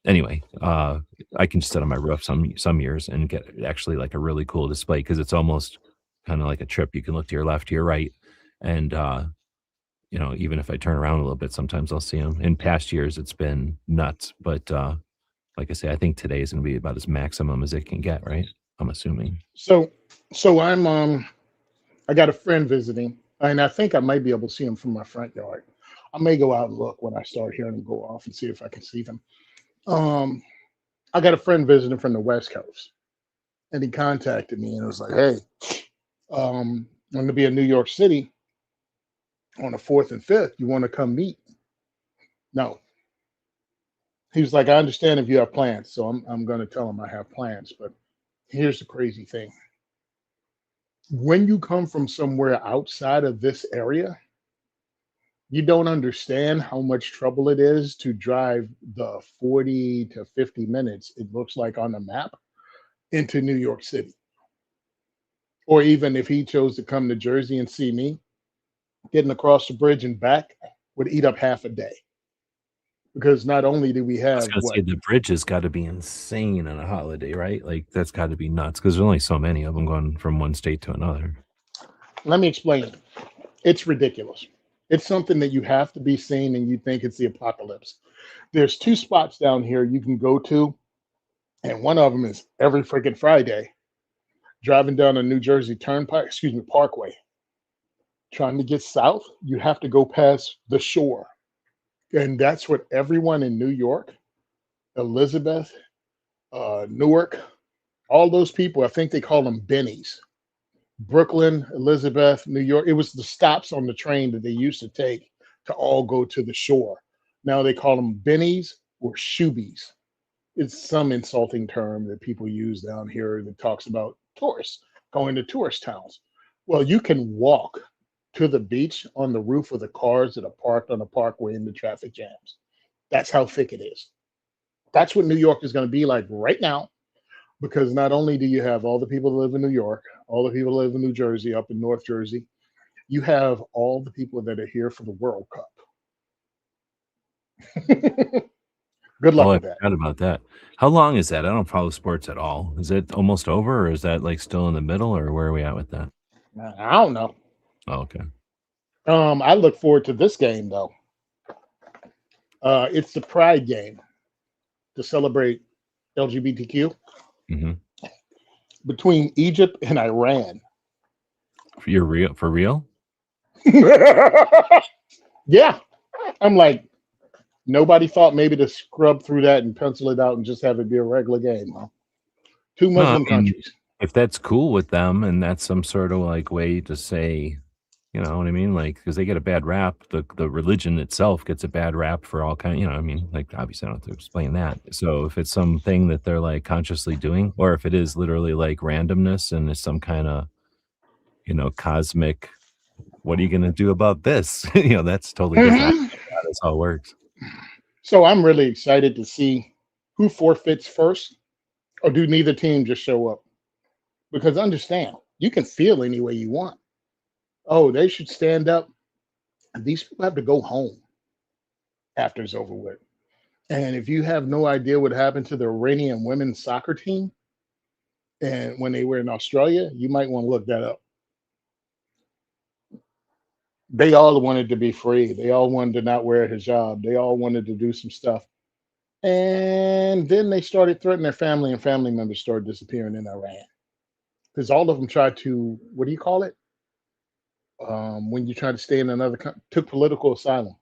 anyway, I can just sit on my roof some years and get actually like a really cool display because it's almost kind of like a trip. You can look to your left, to your right, and even if I turn around a little bit, sometimes I'll see them. In past years, it's been nuts, but like I say, I think today is going to be about as maximum as it can get, right? I'm assuming. So I'm I got a friend visiting, and I think I might be able to see him from my front yard. I may go out and look when I start hearing them go off and see if I can see them. I got a friend visiting from the West Coast, and he contacted me and was like, "Hey, I'm going to be in New York City on the 4th and 5th. You want to come meet?" No. He was like, "I understand if you have plans." So I'm going to tell him I have plans. But here's the crazy thing. When you come from somewhere outside of this area, you don't understand how much trouble it is to drive the 40 to 50 minutes it looks like on the map into New York City. Or even if he chose to come to Jersey and see me, getting across the bridge and back would eat up half a day. Because not only do we I was have going to say the bridge has got to be insane on a holiday, right? Like that's got to be nuts because there's only so many of them going from one state to another. Let me explain. It's ridiculous. It's something that you have to be seeing and you think it's the apocalypse. There's 2 spots down here you can go to, and one of them is every freaking Friday, driving down a New Jersey Parkway. Trying to get south, you have to go past the shore. And that's what everyone in New York, Elizabeth, Newark, all those people, I think they call them bennies. Brooklyn, Elizabeth, New York. It was the stops on the train that they used to take to all go to the shore. Now they call them bennies or shoobies. It's some insulting term that people use down here that talks about tourists going to tourist towns. Well, you can walk to the beach on the roof of the cars that are parked on the parkway in the traffic jams. That's how thick it is. That's what New York is going to be like right now, because not only do you have all the people that live in New York, all the people who live in New Jersey, up in North Jersey. You have all the people that are here for the World Cup. Good Oh, luck I with that. forgot about that. How long is that? I don't follow sports at all. Is it almost over, or is that like still in the middle, or where are we at with that? I don't know. Oh, okay. I look forward to this game though. It's the Pride game to celebrate LGBTQ hmm between Egypt and Iran. You're real for real? Yeah, I'm like, nobody thought maybe to scrub through that and pencil it out and just have it be a regular game. Huh? Two No, I Muslim mean, countries. if that's cool with them, and that's some sort of like way to say, you know what I mean? Like, because they get a bad rap, the religion itself gets a bad rap for all kind. You know, what I mean, like obviously I don't have to explain that. So if it's something that they're like consciously doing, or if it is literally like randomness and is some kind of cosmic, what are you going to do about this? That's totally different. Mhm. That's how it works. So I'm really excited to see who forfeits first, or do neither team just show up? Because understand, you can feel any way you want. Oh, they should stand up. And these people have to go home after it's over with. And if you have no idea what happened to the Iranian women's soccer team and when they were in Australia, you might want to look that up. They all wanted to be free. They all wanted to not wear a hijab. They all wanted to do some stuff. And then they started threatening their family, and family members started disappearing in Iran. Because all of them tried to, what do you call it? When you try to stay in another country, took political asylum.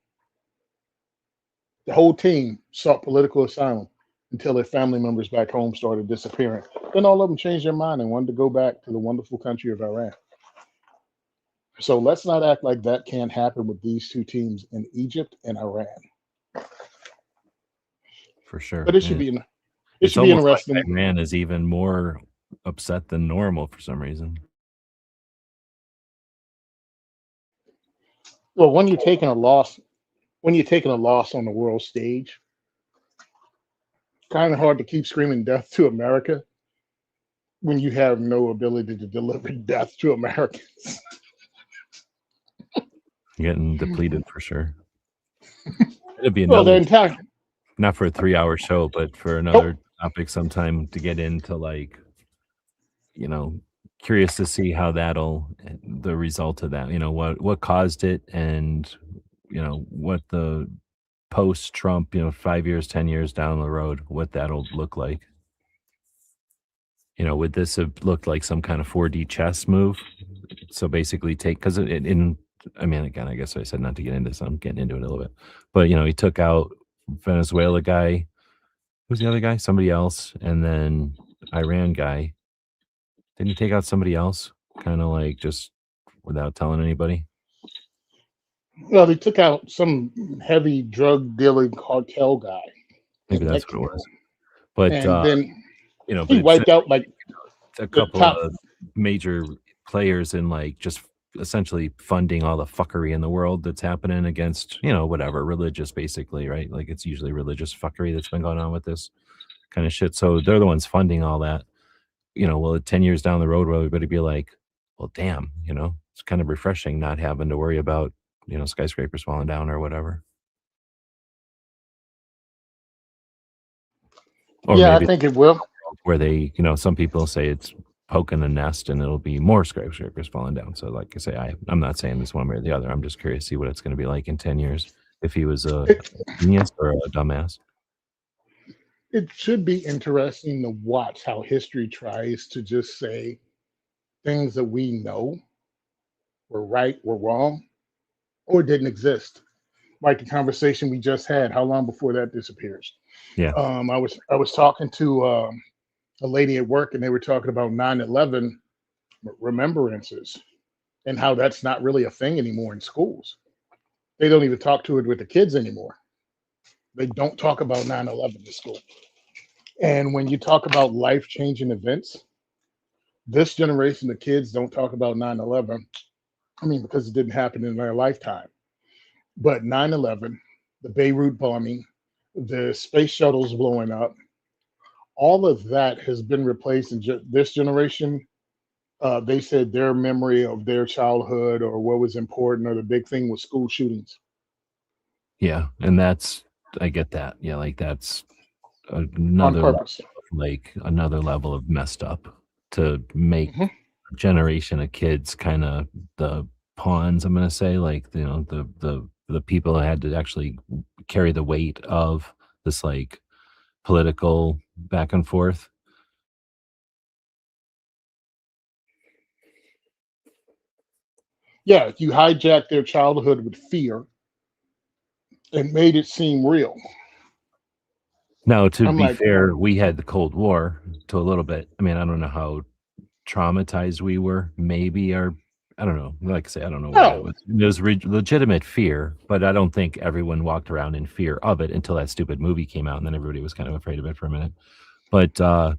The whole team sought political asylum until their family members back home started disappearing. Then all of them changed their mind and wanted to go back to the wonderful country of Iran. So let's not act like that can't happen with these two teams in Egypt and Iran. For sure. But it should Yeah. be it It's should be almost like interesting. Iran is even more upset than normal for some reason. Well, when you're taking a loss on the world stage, kind of hard to keep screaming death to America when you have no ability to deliver death to Americans. Getting depleted for sure. It'd be Well, the another, entire not for a 3-hour show, but for another topic sometime to get into, like, you know, curious to see how the result of that, what caused it, and what the post Trump, 5 years, 10 years down the road, what that'll look like. Would this have looked like some kind of 4D chess move? So basically because I mean, again, I guess I said not to get into this. I'm getting into it a little bit. But, he took out Venezuela guy. Who's the other guy? Somebody else. And then Iran guy. Didn't he take out somebody else? Kind of like just without telling anybody? well, they took out some heavy drug dealing cartel guy Maybe in that's what it Mexico, was. But, and then but he it's wiped out like a the couple top. of major players in like just essentially funding all the fuckery in the world that's happening against, whatever, religious basically, right? Like it's usually religious fuckery that's been going on with this kind of shit. So they're the ones funding all that. Well, 10 years down the road, will everybody be like, well, damn, it's kind of refreshing not having to worry about, skyscrapers falling down or whatever. Or Yeah, I maybe think it will. where they, some people say it's poking the nest and it'll be more skyscrapers falling down. So like I say, I'm not saying this one way or the other. I'm just curious to see what it's going to be like in 10 years if he was a genius or a dumbass. It should be interesting to watch how history tries to just say things that we know were right, were wrong, or didn't exist. Like the conversation we just had, how long before that disappears? Yeah. I was talking to a lady at work, and they were talking about 9/11 remembrances and how that's not really a thing anymore in schools. They don't even talk to it with the kids anymore. They don't talk about 9/11 in school. And when you talk about life-changing events, this generation of kids don't talk about 9/11. I mean, because it didn't happen in their lifetime. But 9/11, the Beirut bombing, the space shuttles blowing up, all of that has been replaced in this generation They said their memory of their childhood or what was important or the big thing was school shootings Yeah, and that's I get that. Yeah, like that's on another level purpose. of another level of messed up to make Mhm. a generation of kids kind of the pawns, I'm gonna say, like, the people that had to actually carry the weight of this like political back and forth. Yeah, you hijacked their childhood with fear and made it seem real. Now, to I'm be like, fair, we had the Cold War to a little bit. I mean, I don't know how traumatized we were. Maybe our I don't know. Like I say, I don't know what it no, was. It was legitimate fear, but I don't think everyone walked around in fear of it until that stupid movie came out, and then everybody was kind of afraid of it for a minute. But I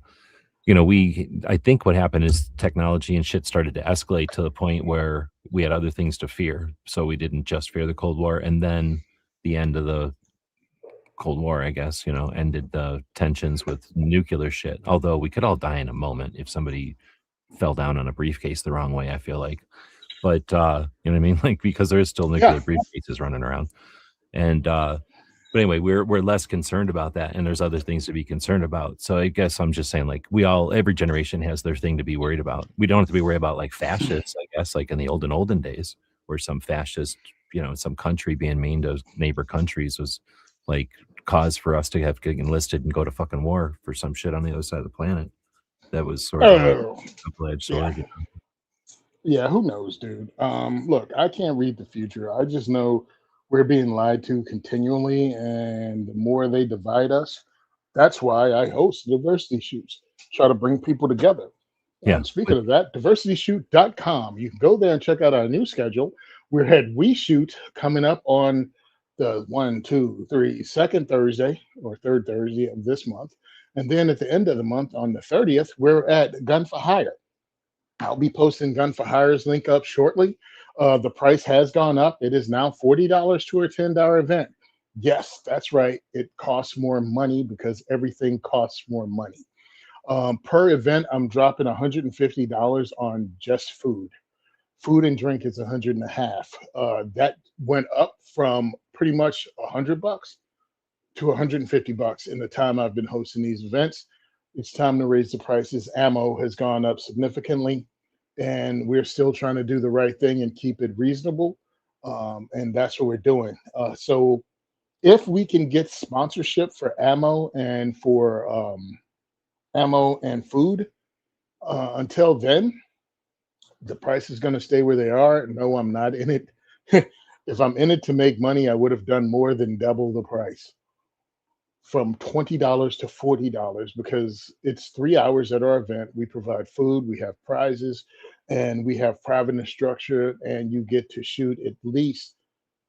think what happened is technology and shit started to escalate to the point where we had other things to fear. So we didn't just fear the Cold War, and then the end of the Cold War, I guess, ended the tensions with nuclear shit. Although we could all die in a moment if somebody fell down on a briefcase the wrong way, I feel like. But you know what I mean? Like because there is still yeah, nuclear briefcases running around. And but anyway, we're less concerned about that, and there's other things to be concerned about. So I guess I'm just saying, like, every generation has their thing to be worried about. We don't have to be worried about like fascists, I guess, like in the olden days, where some fascist, some country being mean to neighbor countries was like cause for us to have get enlisted and go to fucking war for some shit on the other side of the planet. That was sort of a oh, double-edged yeah, sword. yeah. Who knows, dude? Look, I can't read the future. I just know we're being lied to continually, and the more they divide us, that's why I host diversity shoots. Try to bring people together. Yeah, Speaking of that, diversityshoot.com. You can go there and check out our new schedule. We had We Shoot coming up on the second Thursday or third Thursday of this month. And then at the end of the month on the 30th, we're at Gun for Hire. I'll be posting Gun for Hire's link up shortly. The price has gone up. It is now $40 to a $10 event. Yes, that's right. It costs more money because everything costs more money. Per event, I'm dropping $150 on just food. Food and drink is 100 and a half. That went up from pretty much $100 to $150 in the time I've been hosting these events. It's time to raise the prices. Ammo has gone up significantly, and we're still trying to do the right thing and keep it reasonable. And that's what we're doing. So if we can get sponsorship for ammo and food, until then, the price is going to stay where they are. No, I'm not in it. If I'm in it to make money, I would have done more than double the price from $20 to $40 because it's 3 hours at our event. We provide food, we have prizes, and we have private instruction. And you get to shoot at least,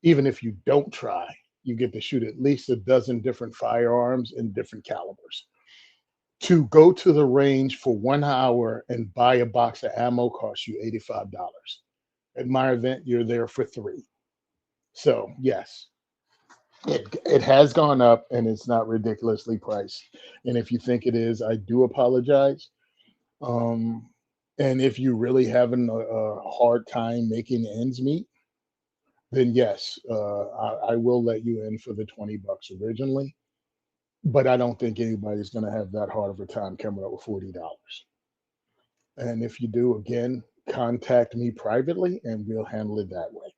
even if you don't try, you get to shoot at least a dozen different firearms in different calibers. To go to the range for 1 hour and buy a box of ammo costs you $85. At my event, you're there for three. So yes, it has gone up and it's not ridiculously priced. And if you think it is, I do apologize. Um, and if you really having a hard time making ends meet, then yes, I will let you in for the $20 originally. But I don't think anybody's going to have that hard of a time coming up with $40. And if you do, again, contact me privately and we'll handle it that way.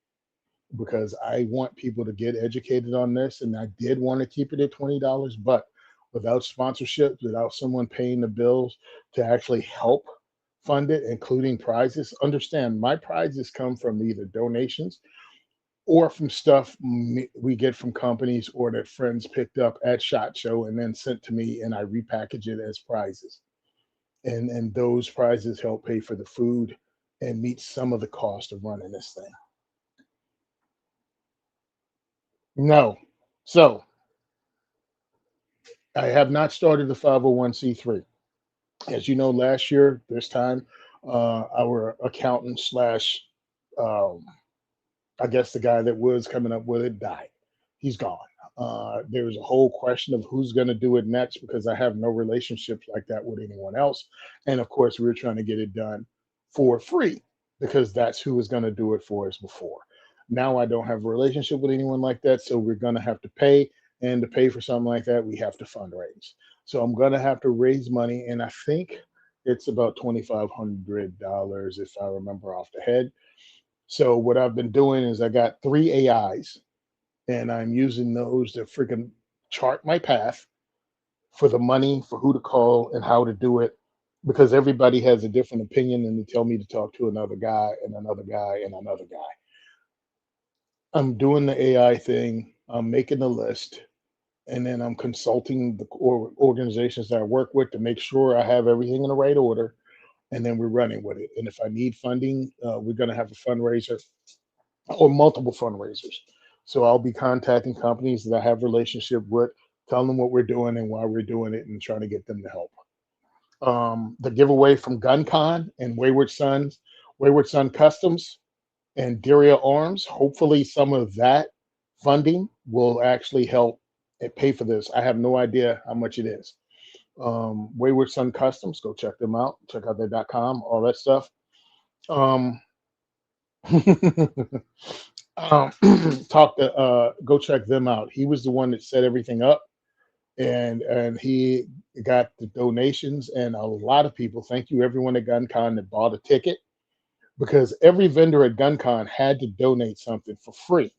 Because I want people to get educated on this. And I did want to keep it at $20, but without sponsorship, without someone paying the bills to actually help fund it, including prizes, understand my prizes come from either donations or from stuff we get from companies or that friends picked up at SHOT Show and then sent to me, and I repackage it as prizes. And those prizes help pay for the food and meet some of the cost of running this thing. No. So I have not started the 501c3. As you know, last year, this time, our accountant slash, um, I guess the guy that was coming up with it died. He's gone. There was a whole question of who's going to do it next because I have no relationships like that with anyone else. And of course, we were trying to get it done for free because that's who was going to do it for us before. Now I don't have a relationship with anyone like that, so we're going to have to pay. And to pay for something like that, we have to fundraise. So I'm going to have to raise money, and I think it's about $2,500 if I remember off the head. So what I've been doing is I got 3 AIs, and I'm using those to freaking chart my path for the money, for who to call and how to do it, because everybody has a different opinion, and they tell me to talk to another guy and another guy and another guy. I'm doing the AI thing. I'm making a list, and then I'm consulting the organizations that I work with to make sure I have everything in the right order, and then we're running with it. And if I need funding, we're going to have a fundraiser or multiple fundraisers. So I'll be contacting companies that I have relationship with, telling them what we're doing and why we're doing it, and trying to get them to help. The giveaway from GunCon and Wayward Son Customs, and Daria Arms. Hopefully, some of that funding will actually help and pay for this. I have no idea how much it is. Wayward Son Customs, go check them out. Check out their .com, all that stuff. Go check them out. He was the one that set everything up, and he got the donations, and a lot of people. Thank you, everyone at GunCon that bought a ticket, because every vendor at GunCon had to donate something for free.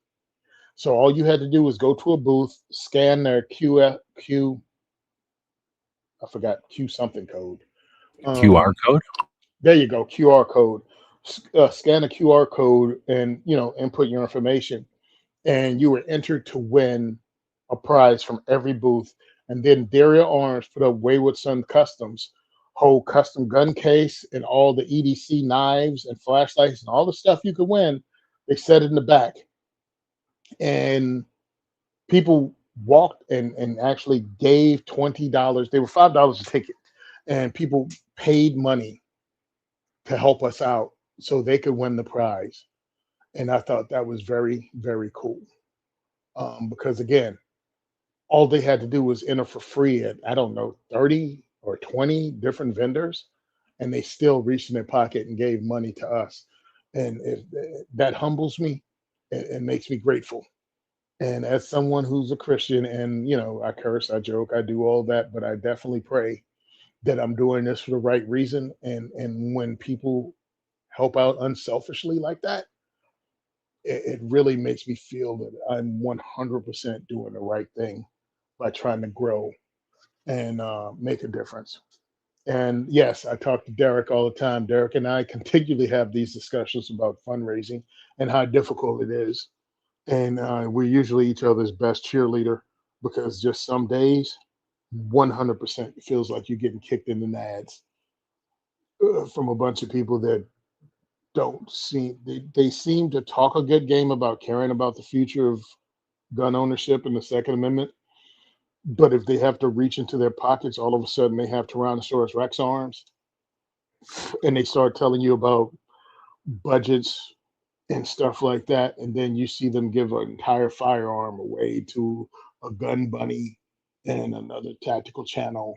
So all you had to do was go to a booth, scan their Q something code. QR code. There you go, QR code. Scan a QR code and input your information, and you were entered to win a prize from every booth. And then Daria Arms put up Wayward Son Customs, whole custom gun case and all the EDC knives and flashlights and all the stuff you could win. They set it in the back, and people walked and actually gave $20. They were $5 a ticket, and people paid money to help us out so they could win the prize. And I thought that was very, very cool. Because again, all they had to do was enter for free at, I don't know, 30 or 20 different vendors, and they still reached in their pocket and gave money to us. And that humbles me and makes me grateful. And as someone who's a Christian, and I curse, I joke, I do all that, but I definitely pray that I'm doing this for the right reason. And when people help out unselfishly like that, it really makes me feel that I'm 100% doing the right thing by trying to grow and make a difference. And yes, I talk to Derek all the time. Derek and I continually have these discussions about fundraising and how difficult it is. And we're usually each other's best cheerleader, because just some days, 100% it feels like you're getting kicked in the nads from a bunch of people that they seem to talk a good game about caring about the future of gun ownership and the Second Amendment. But if they have to reach into their pockets, all of a sudden they have Tyrannosaurus Rex arms, and they start telling you about budgets and stuff like that. And then you see them give an entire firearm away to a gun bunny and another tactical channel.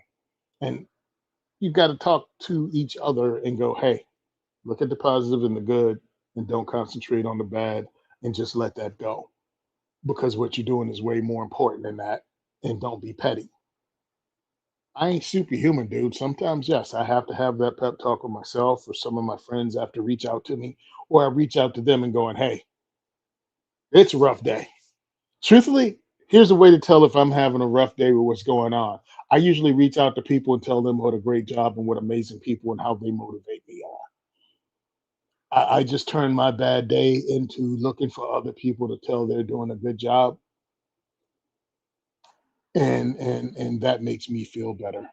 And you've got to talk to each other and go, hey, look at the positive and the good, and don't concentrate on the bad, and just let that go. Because what you're doing is way more important than that. And don't be petty. I ain't superhuman, dude. Sometimes, yes, I have to have that pep talk with myself, or some of my friends have to reach out to me, or I reach out to them and going, hey, it's a rough day. Truthfully, here's a way to tell if I'm having a rough day with what's going on. I usually reach out to people and tell them what a great job and what amazing people and how they motivate me are. I just turn my bad day into looking for other people to tell they're doing a good job. And that makes me feel better,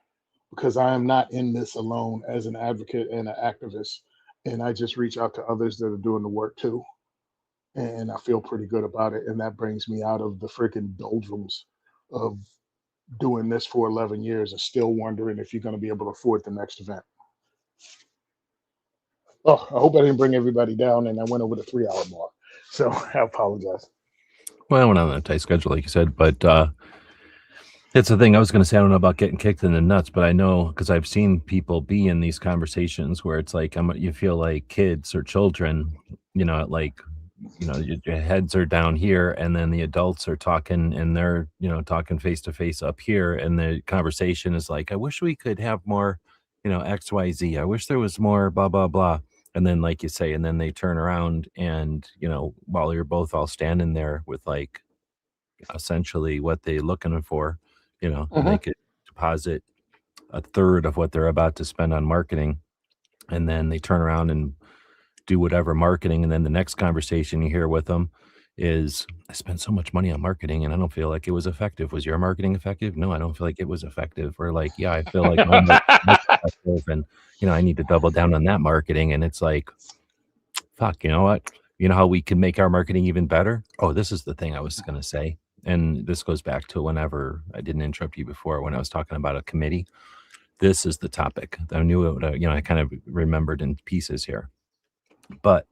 because I am not in this alone as an advocate and an activist. And I just reach out to others that are doing the work too. And I feel pretty good about it. And that brings me out of the freaking doldrums of doing this for 11 years and still wondering if you're going to be able to afford the next event. Oh, I hope I didn't bring everybody down, and I went over the 3-hour mark. So I apologize. Well, I went on a tight schedule, like you said, but That's the thing. I was going to say, I don't know about getting kicked in the nuts, but I know because I've seen people be in these conversations where it's like you feel like kids or children, like your heads are down here, and then the adults are talking, and they're talking face to face up here, and the conversation is like, I wish we could have more, X Y Z. I wish there was more blah blah blah. And then, like you say, and then they turn around, and while you're both all standing there with like essentially what they're looking for, and they Mhm. could deposit a third of what they're about to spend on marketing, and then they turn around and do whatever marketing, and then the next conversation you hear with them is, I spent so much money on marketing and I don't feel like it was effective. Was your marketing effective? No, I don't feel like it was effective. Or like, yeah, I feel like my marketing was effective, and I need to double down on that marketing. And it's like, fuck, you know what? You know how we can make our marketing even better? Oh, this is the thing I was going to say. And this goes back to whenever I didn't interrupt you before when I was talking about a committee. This is the topic. I knew it, I kind of remembered in pieces here. But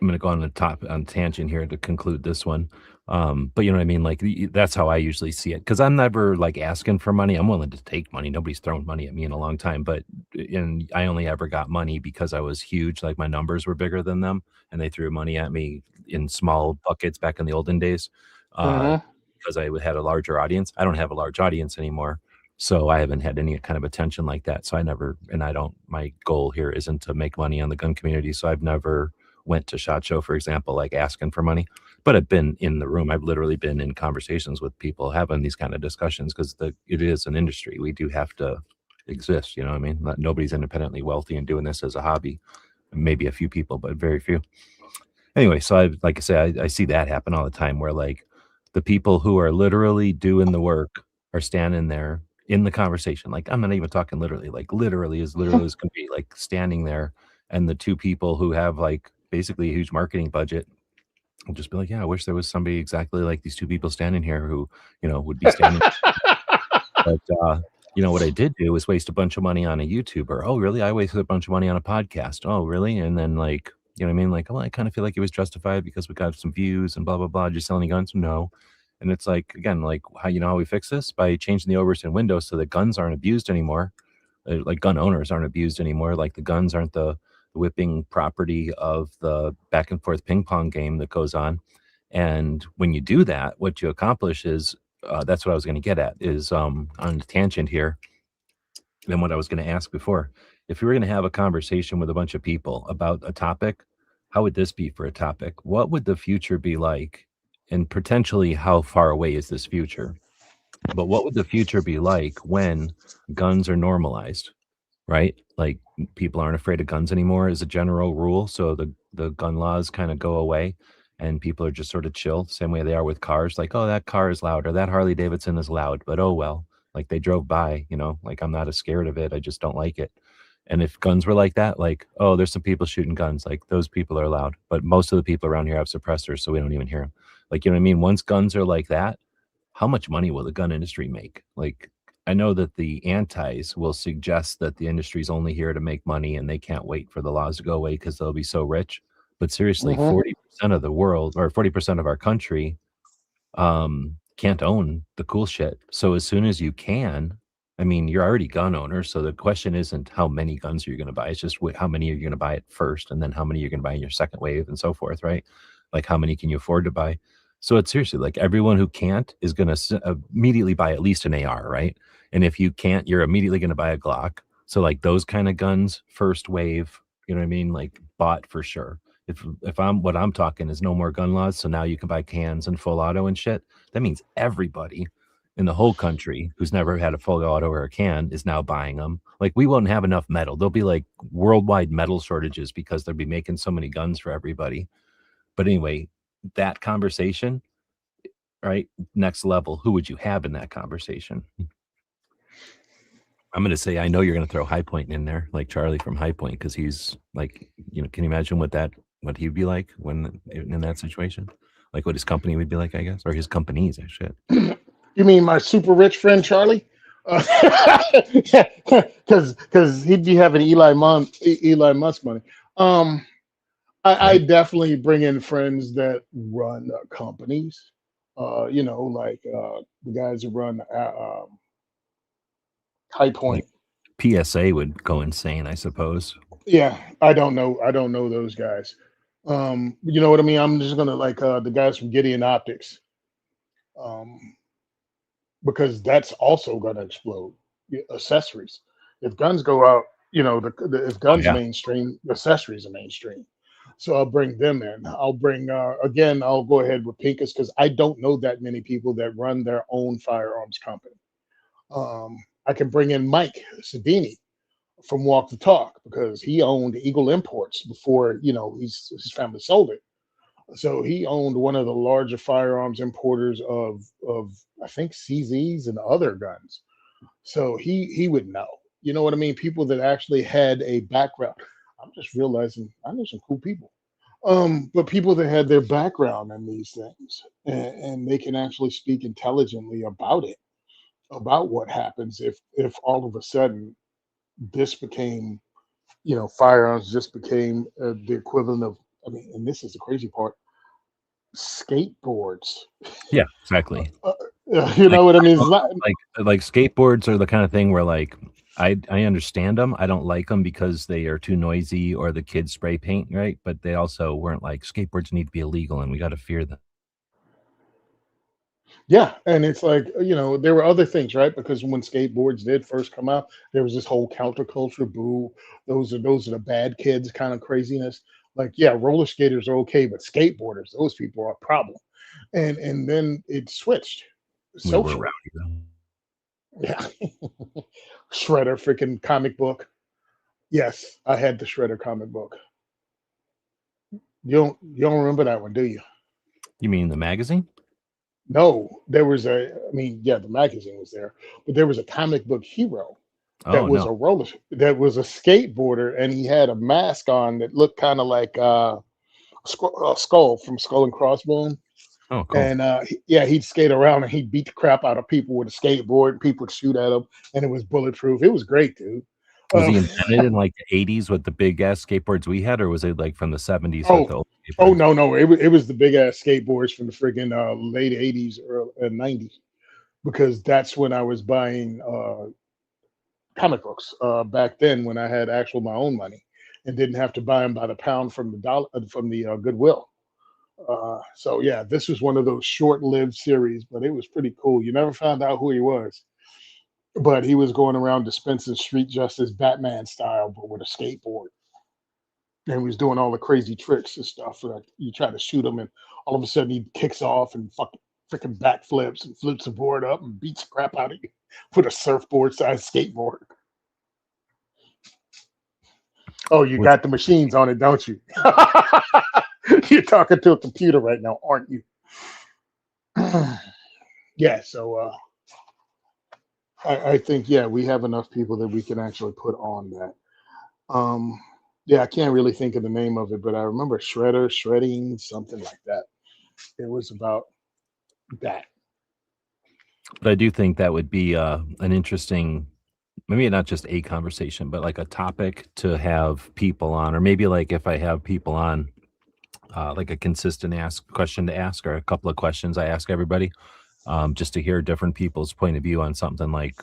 I'm going to go on tangent here to conclude this one. But you know what I mean? Like that's how I usually see it. Cause I'm never like asking for money. I'm willing to take money. Nobody's thrown money at me in a long time, but and I only ever got money because I was huge. Like my numbers were bigger than them, and they threw money at me in small buckets back in the olden days. Uh, Mhm. because I had a larger audience. I don't have a large audience anymore. So I haven't had any kind of attention like that. So I never, and I don't, my goal here isn't to make money on the gun community. So I've never went to SHOT Show, for example, like asking for money, but I've been in the room. I've literally been in conversations with people having these kind of discussions because it is an industry. We do have to exist. You know what I mean? Nobody's independently wealthy and doing this as a hobby. Maybe a few people, but very few. Anyway, so like I say, I see that happen all the time where like the people who are literally doing the work are standing there in the conversation. Like I'm not even talking literally, like literally as can be, like standing there, and the two people who have like basically a huge marketing budget will just be like, yeah, I wish there was somebody exactly like these two people standing here who, would be standing. But what I did do was waste a bunch of money on a YouTuber. Oh, really? I wasted a bunch of money on a podcast. Oh, really? And then like, you know what I mean? Like, well, I kind of feel like it was justified because we got some views and blah blah blah. Did you sell any guns? No. And it's like again, like how we fix this by changing the Overton window so that guns aren't abused anymore. Like gun owners aren't abused anymore. Like the guns aren't the whipping property of the back and forth ping pong game that goes on. And when you do that, what you accomplish is that's what I was going to get at is on a tangent here than what I was going to ask before. If we were going to have a conversation with a bunch of people about a topic, how would this be for a topic? What would the future be like? And potentially, how far away is this future? But what would the future be like when guns are normalized, right? Like people aren't afraid of guns anymore as a general rule. So the gun laws kind of go away and people are just sort of chill, same way they are with cars. Like, oh, that car is loud or that Harley Davidson is loud, but oh well. Like they drove by, like I'm not as scared of it. I just don't like it. And if guns were like that, like, oh, there's some people shooting guns, like those people are loud. But most of the people around here have suppressors, so we don't even hear them. Like, you know what I mean? Once guns are like that, how much money will the gun industry make? Like, I know that the antis will suggest that the industry is only here to make money and they can't wait for the laws to go away because they'll be so rich. But seriously, Mhm. 40% of the world or 40% of our country can't own the cool shit. So as soon as you can, I mean, you're already gun owner. So the question isn't how many guns are you going to buy. It's just how many are you going to buy at first, and then how many you're going to buy in your second wave and so forth, right? Like how many can you afford to buy? So it's seriously like everyone who can't is going to immediately buy at least an AR, right? And if you can't, you're immediately going to buy a Glock. So like those kind of guns, first wave, you know what I mean? Like bought for sure. If I'm talking is no more gun laws, so now you can buy cans and full auto and shit. That means everybody in the whole country who's never had a full auto or a can is now buying them. Like we won't have enough metal. There'll be like worldwide metal shortages because they'll be making so many guns for everybody. But anyway, that conversation, right? Next level, who would you have in that conversation? I'm going to say, I know you're going to throw High Point in there, like Charlie from High Point, because he's like, can you imagine what he'd be like when in that situation? Like what his company would be like, I guess, or his companies, I should. You mean my super rich friend Charlie? Because he'd be having Eli Musk money. I Right. definitely bring in friends that run companies. Like the guys who run High Like Point. PSA would go insane, I suppose. Yeah, I don't know. I don't know those guys. You know what I mean? I'm just gonna like the guys from Gideon Optics, um, because that's also gonna explode. Accessories. If guns go out, if Oh guns yeah. mainstream, accessories are mainstream. So I'll bring them in. I'll bring again. I'll go ahead with Pincus because I don't know that many people that run their own firearms company. I can bring in Mike Sedini from Walk the Talk because he owned Eagle Imports before his family sold it. So he owned one of the larger firearms importers of I think CZs and other guns. So he would know. You know what I mean? People that actually had a background. I'm just realizing I know some cool people. But people that had their background in these things and they can actually speak intelligently about it, about what happens if all of a sudden this became, firearms just became the equivalent of, I mean, and this is the crazy part, skateboards. Yeah, exactly. Uh, you Like know what I I mean? It's don't not, like skateboards are the kind of thing where like I understand them. I don't like them because they are too noisy or the kids spray paint, right? But they also weren't like skateboards need to be illegal and we got to fear them. yeah. And it's like, there were other things, right? Because when skateboards did first come out, there was this whole counterculture boo. Those are the bad kids kind of craziness. Like, yeah, roller skaters are okay, but skateboarders, those people are a problem. And then it switched We were socially. rowdy though. Yeah. Shredder freaking comic book. Yes, I had the Shredder comic book. You don't remember that one, do you? You mean the magazine? No, there was I mean, yeah, the magazine was there, but there was a comic book hero that Oh was no. a skateboarder, and he had a mask on that looked kind of like Skull from Skull and Crossbones. Oh cool. And yeah, he'd skate around and he'd beat the crap out of people with a skateboard. People would shoot at him, and it was bulletproof. It was great, dude. Was Um, he invented in like the 80s with the big ass skateboards we had, or was it like from the 70s with oh, the old oh skateboards? no, it was the big ass skateboards from the friggin' late '80s or '90s because that's when I was buying comic books back then when I had actual my own money and didn't have to buy them by the pound from the dollar from the Goodwill. So yeah, this was one of those short-lived series, but it was pretty cool. You never found out who he was, but he was going around dispensing street justice Batman style, but with a skateboard, and he was doing all the crazy tricks and stuff. Like you try to shoot him, and all of a sudden he kicks off and fucking freaking backflips and flips the board up and beats the crap out of you with a surfboard-sized skateboard. Oh, you Was got the machines on it, don't you? You're talking to a computer right now, aren't you? Yeah, so I think yeah, we have enough people that we can actually put on that. Um, yeah, I can't really think of the name of it, but I remember Shredder, shredding, something like that. It was about that. but I do think that would be an interesting, maybe not just a conversation, but like a topic to have people on, or maybe like if I have people on, like a consistent ask question to ask, or a couple of questions I ask everybody, just to hear different people's point of view on something like,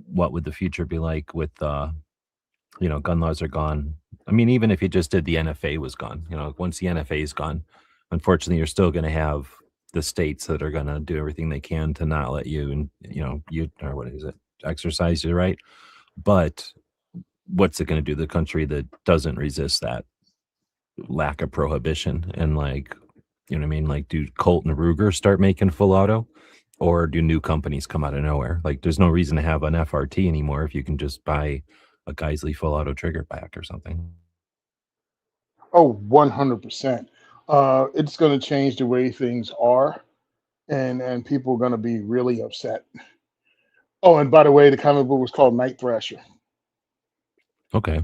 what would the future be like with, gun laws are gone. I mean, even if you just did the NFA was gone, once the NFA is gone, unfortunately, you're still going to have the states that are going to do everything they can to not let you, and you or what is it, exercise your right. But what's it going to do? The country that doesn't resist that lack of prohibition and like, what I mean? Like, do Colt and Ruger start making full auto, or do new companies come out of nowhere? Like, there's no reason to have an FRT anymore if you can just buy a Geisley full auto trigger back or something. Oh, 100%. It's going to change the way things are, and people are going to be really upset. Oh, and by the way, the comic book was called Night Thrasher. Okay.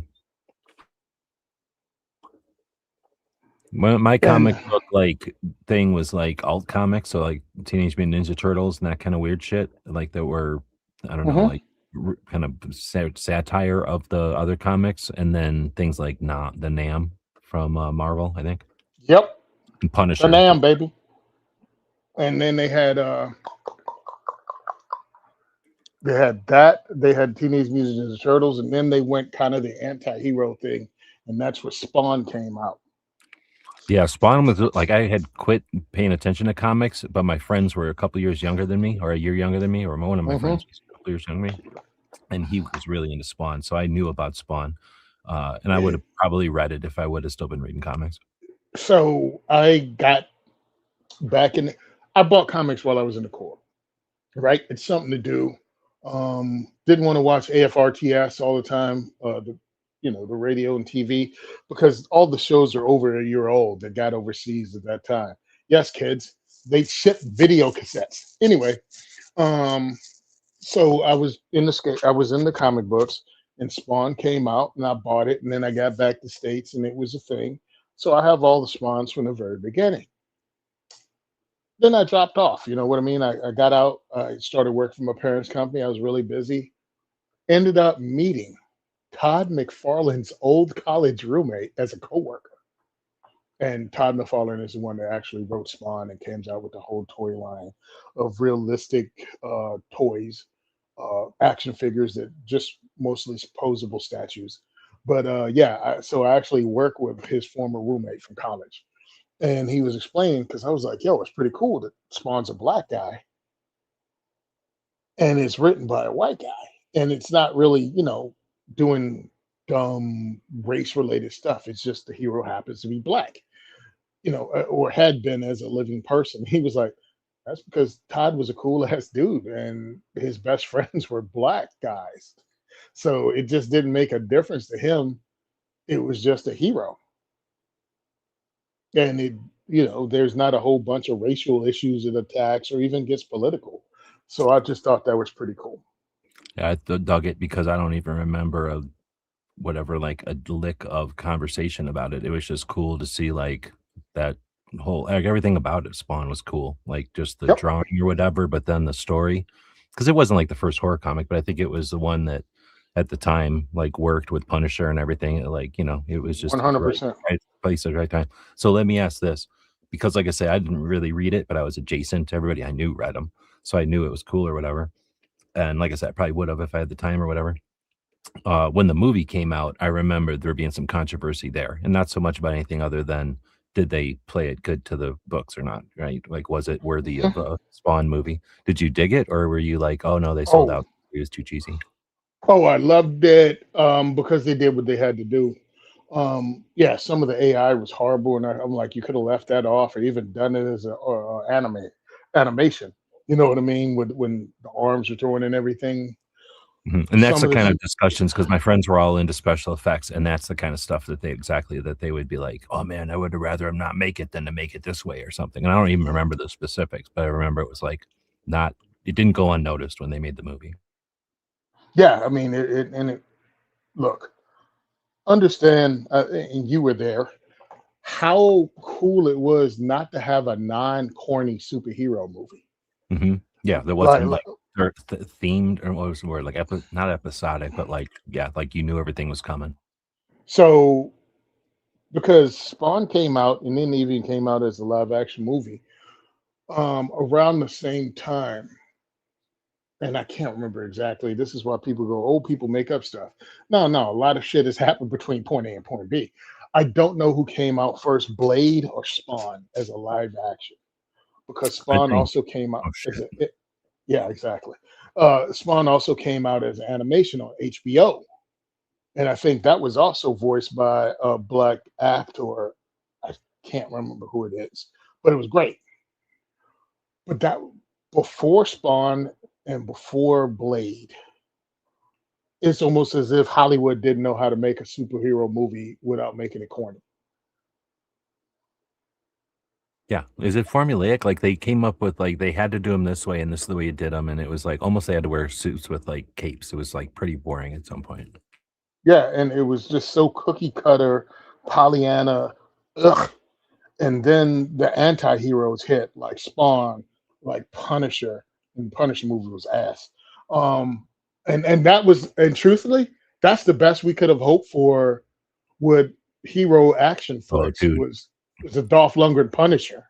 My And comic book like thing was like alt comics, so like Teenage Mutant Ninja Turtles and that kind of weird shit, like that were, I don't know, mhm, like kind of satire of the other comics, and then things like the Nam from Marvel, I think, yep, and the Punisher. Nam baby. And then they had that, they had Teenage Mutant Ninja Turtles, and then they went kind of the anti-hero thing, and that's where Spawn came out. Yeah, Spawn was like I had quit paying attention to comics, but my friends were a couple years younger than me, or a year younger than me, or one of my Hmm. friends was a couple years younger than me, and he was really into Spawn, so I knew about Spawn, and I would have probably read it if I would have still been reading comics. So I got back in. I bought comics while I was in the Corps. Right, it's something to do. Didn't want to watch AFRTS all the time. The radio and TV, because all the shows are over a year old that got overseas at that time. Yes, kids, they shipped video cassettes. Anyway, um, so I was in the comic books, and Spawn came out, and I bought it, and then I got back to States, and it was a thing. So I have all the Spawns from the very beginning. Then I dropped off. You know what I mean? I got out. I started working for my parents' company. I was really busy. Ended up meeting Todd McFarlane's old college roommate as a coworker. And Todd McFarlane is the one that actually wrote Spawn and came out with the whole toy line of realistic toys, action figures that just mostly posable statues. But yeah, so I actually work with his former roommate from college. And he was explaining, because I was like, yo, it's pretty cool that Spawn's a black guy and it's written by a white guy. And it's not really, doing dumb race related stuff. It's just the hero happens to be black, or had been as a living person. He was like, that's because Todd was a cool ass dude and his best friends were black guys. So it just didn't make a difference to him. It was just a hero. And there's not a whole bunch of racial issues it attacks or even gets political. So I just thought that was pretty cool. Yeah, I dug it because I don't even remember like a lick of conversation about it. It was just cool to see like that whole like everything about it. Spawn was cool, like just the Yep. drawing or whatever, but then the story, because it wasn't like the first horror comic, but I think it was the one that at the time like worked with Punisher and everything. Like it was just right, 100%. right place at the right time. So let me ask this, because like I say, I didn't really read it, but I was adjacent to everybody I knew read them, so I knew it was cool or whatever. And like I said, I probably would have if I had the time or whatever. When the movie came out, I remember there being some controversy there, and not so much about anything other than did they play it good to the books or not, right? Like, was it worthy of Mhm. a Spawn movie? Did you dig it, or were you like, oh no, they sold Oh, out? It was too cheesy. oh, I loved it because they did what they had to do. Yeah, some of the AI was horrible, and I'm like, you could have left that off, or even done it as a animation. You know what I mean? When the arms are throwing and everything. Mhm. And that's Some the of the kind sh- of discussions because my friends were all into special effects, and that's the kind of stuff that they would be like, "Oh man, I would have rather him not make it than to make it this way or something." And I don't even remember the specifics, but I remember it was like not it didn't go unnoticed when they made the movie. yeah, I mean, look, understand, and you were there. How cool it was not to have a non-corny superhero movie. Yeah, there Like, wasn't like themed or what was the word like not episodic, but like yeah, like you knew everything was coming. so because Spawn came out and then even came out as a live action movie around the same time, and I can't remember exactly. This is why people go, "Oh, people make up stuff." No, no, a lot of shit has happened between point A and point B. I don't know who came out first, Blade or Spawn, as a live action, because I Spawn think also came out oh as shit. yeah, exactly. Spawn also came out as animation on HBO, and I think that was also voiced by a black actor. I can't remember who it is, but it was great. But that before Spawn and before Blade, it's almost as if Hollywood didn't know how to make a superhero movie without making it corny. Yeah. Is it formulaic? Like they came up with like they had to do them this way and this is the way you did them, and it was like almost they had to wear suits with like capes. It was like pretty boring at some point. Yeah, and it was just so cookie cutter, Pollyanna, ugh. And then the anti-heroes hit like Spawn, like Punisher, and Punisher movie was ass. Um, and that was, and truthfully, that's the best we could have hoped for with hero action Oh, flicks dude. was a Dolph Lundgren Punisher.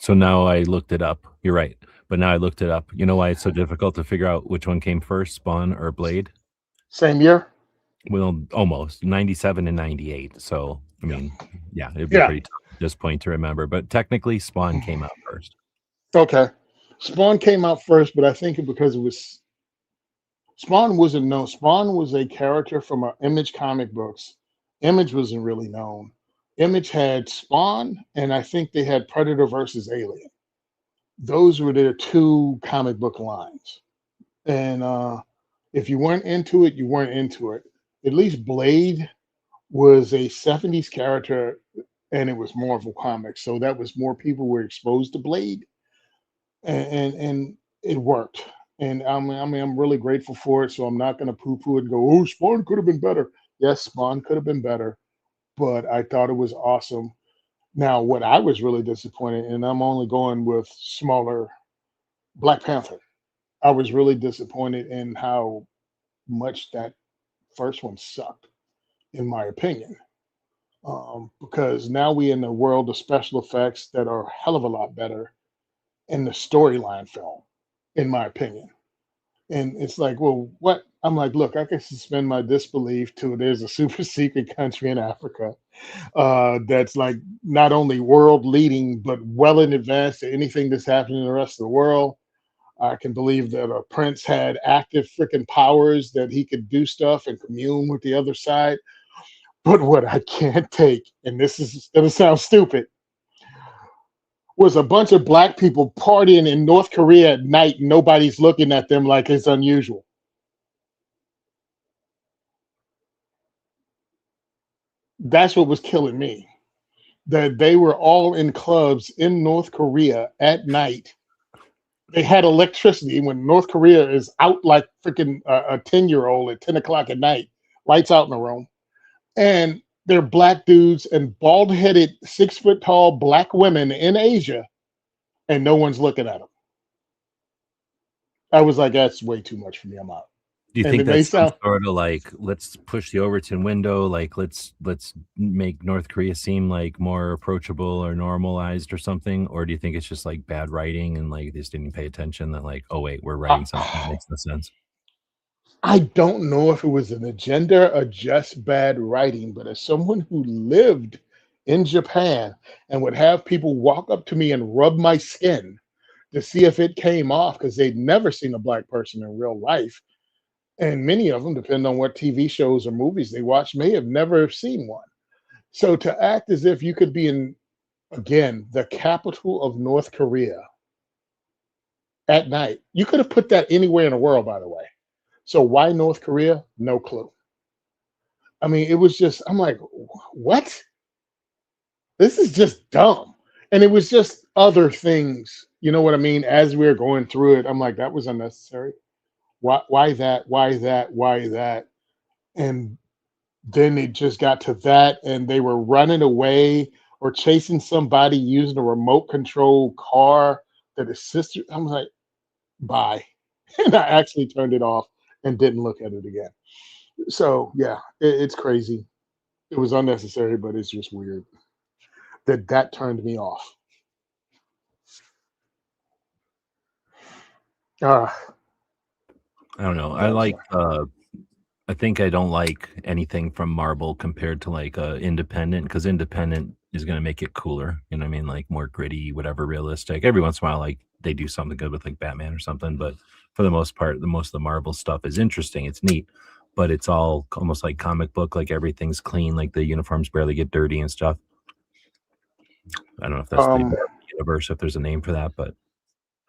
So now I looked it up. You're right. But now I looked it up. You know why it's so difficult to figure out which one came first, Spawn or Blade? Same year? Well, almost 97 and 98. So, I Yeah. mean, yeah, it'd be Yeah. pretty tough at this point to remember. But technically, Spawn came out first. Okay. Spawn came out first, but I think because it was Spawn wasn't known. Spawn was a character from Image comic books. Image wasn't really known. Image had Spawn, and I think they had Predator versus Alien. Those were their two comic book lines. And if you weren't into it, you weren't into it. At least Blade was a 70s character, and it was Marvel Comics. So that was more people were exposed to Blade, and it worked. And I'm really grateful for it. So I'm not going to poo-poo it and go, oh, Spawn could have been better. Yes, Spawn could have been better, but I thought it was awesome. Now, what I was really disappointed, and I'm only going with smaller Black Panther. I was really disappointed in how much that first one sucked, in my opinion. Because now we in the world of special effects that are a hell of a lot better in the storyline film, in my opinion. And it's like, well, what? I'm like, look, I can suspend my disbelief to there's a super secret country in Africa that's like not only world leading, but well in advance to anything that's happening in the rest of the world. I can believe that a prince had active freaking powers that he could do stuff and commune with the other side. But what I can't take, and this is going to sound stupid, was a bunch of black people partying in North Korea at night. And nobody's looking at them like it's unusual. That's what was killing me. That they were all in clubs in North Korea at night. They had electricity when North Korea is out like freaking a 10-year-old at 10 o'clock at night, lights out in the room. And they're black dudes and bald headed, 6 foot tall black women in Asia, and no one's looking at them. I was like, that's way too much for me. I'm out. Do you And think it may that's some sound, sort of like let's push the Overton window, like let's make North Korea seem like more approachable or normalized or something? Or do you think it's just like bad writing and like they just didn't pay attention that like, oh wait, we're writing something that makes no sense? I don't know if it was an agenda or just bad writing, but as someone who lived in Japan and would have people walk up to me and rub my skin to see if it came off because they'd never seen a black person in real life. And many of them, depending on what TV shows or movies they watch, may have never seen one. So to act as if you could be in, again, the capital of North Korea at night, you could have put that anywhere in the world, by the way. So why North Korea? No clue. I mean, it was just, I'm like, what? This is just dumb. And it was just other things. You know what I mean? As we were going through it, I'm like, that was unnecessary. Why that? Why that? Why that? And then it just got to that, and they were running away or chasing somebody using a remote control car that his sister. I'm like, bye. And I actually turned it off and didn't look at it again. So yeah, it's crazy. It was unnecessary, but it's just weird that turned me off. Uh, I don't know. I think I don't like anything from Marvel compared to like Independent, because Independent is going to make it cooler. You know what I mean? Like more gritty, whatever, realistic. Every once in a while, like they do something good with like Batman or something. But for the most part, the most of the Marvel stuff is interesting. It's neat, but it's all almost like comic book. Like everything's clean. Like the uniforms barely get dirty and stuff. I don't know if that's the universe, if there's a name for that, but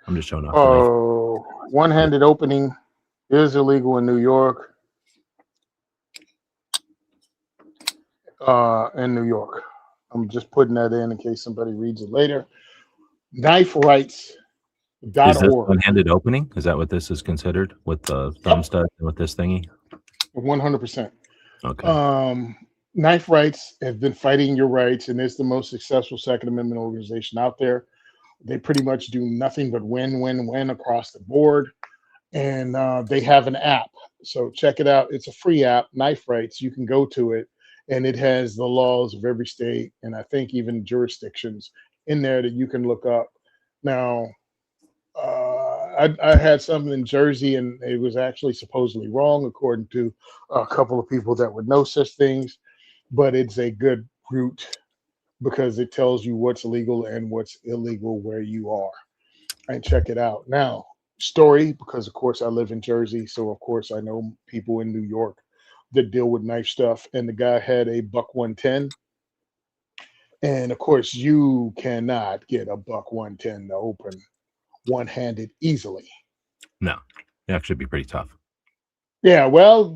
I'm just showing off. Oh, one-handed opening is illegal in New York. In New York. I'm just putting that in case somebody reads it later. KnifeRights.org. Is this one-handed opening? Is that what this is considered with the thumb stud and with this thingy? 100%. Okay. Knife Rights have been fighting your rights, and it's the most successful Second Amendment organization out there. They pretty much do nothing but win, win, win across the board. And they have an app. So check it out. It's a free app, Knife Rights. You can go to it, and it has the laws of every state, and I think even jurisdictions in there that you can look up. Now, I had something in Jersey, and it was actually supposedly wrong, according to a couple of people that would know such things. But it's a good route because it tells you what's legal and what's illegal where you are. And check it out. Now, story, because of course I live in Jersey, so of course I know people in New York that deal with knife stuff. And the guy had a buck 110. And of course, you cannot get a buck 110 to open one-handed easily. No, it actually be pretty tough. Yeah, well,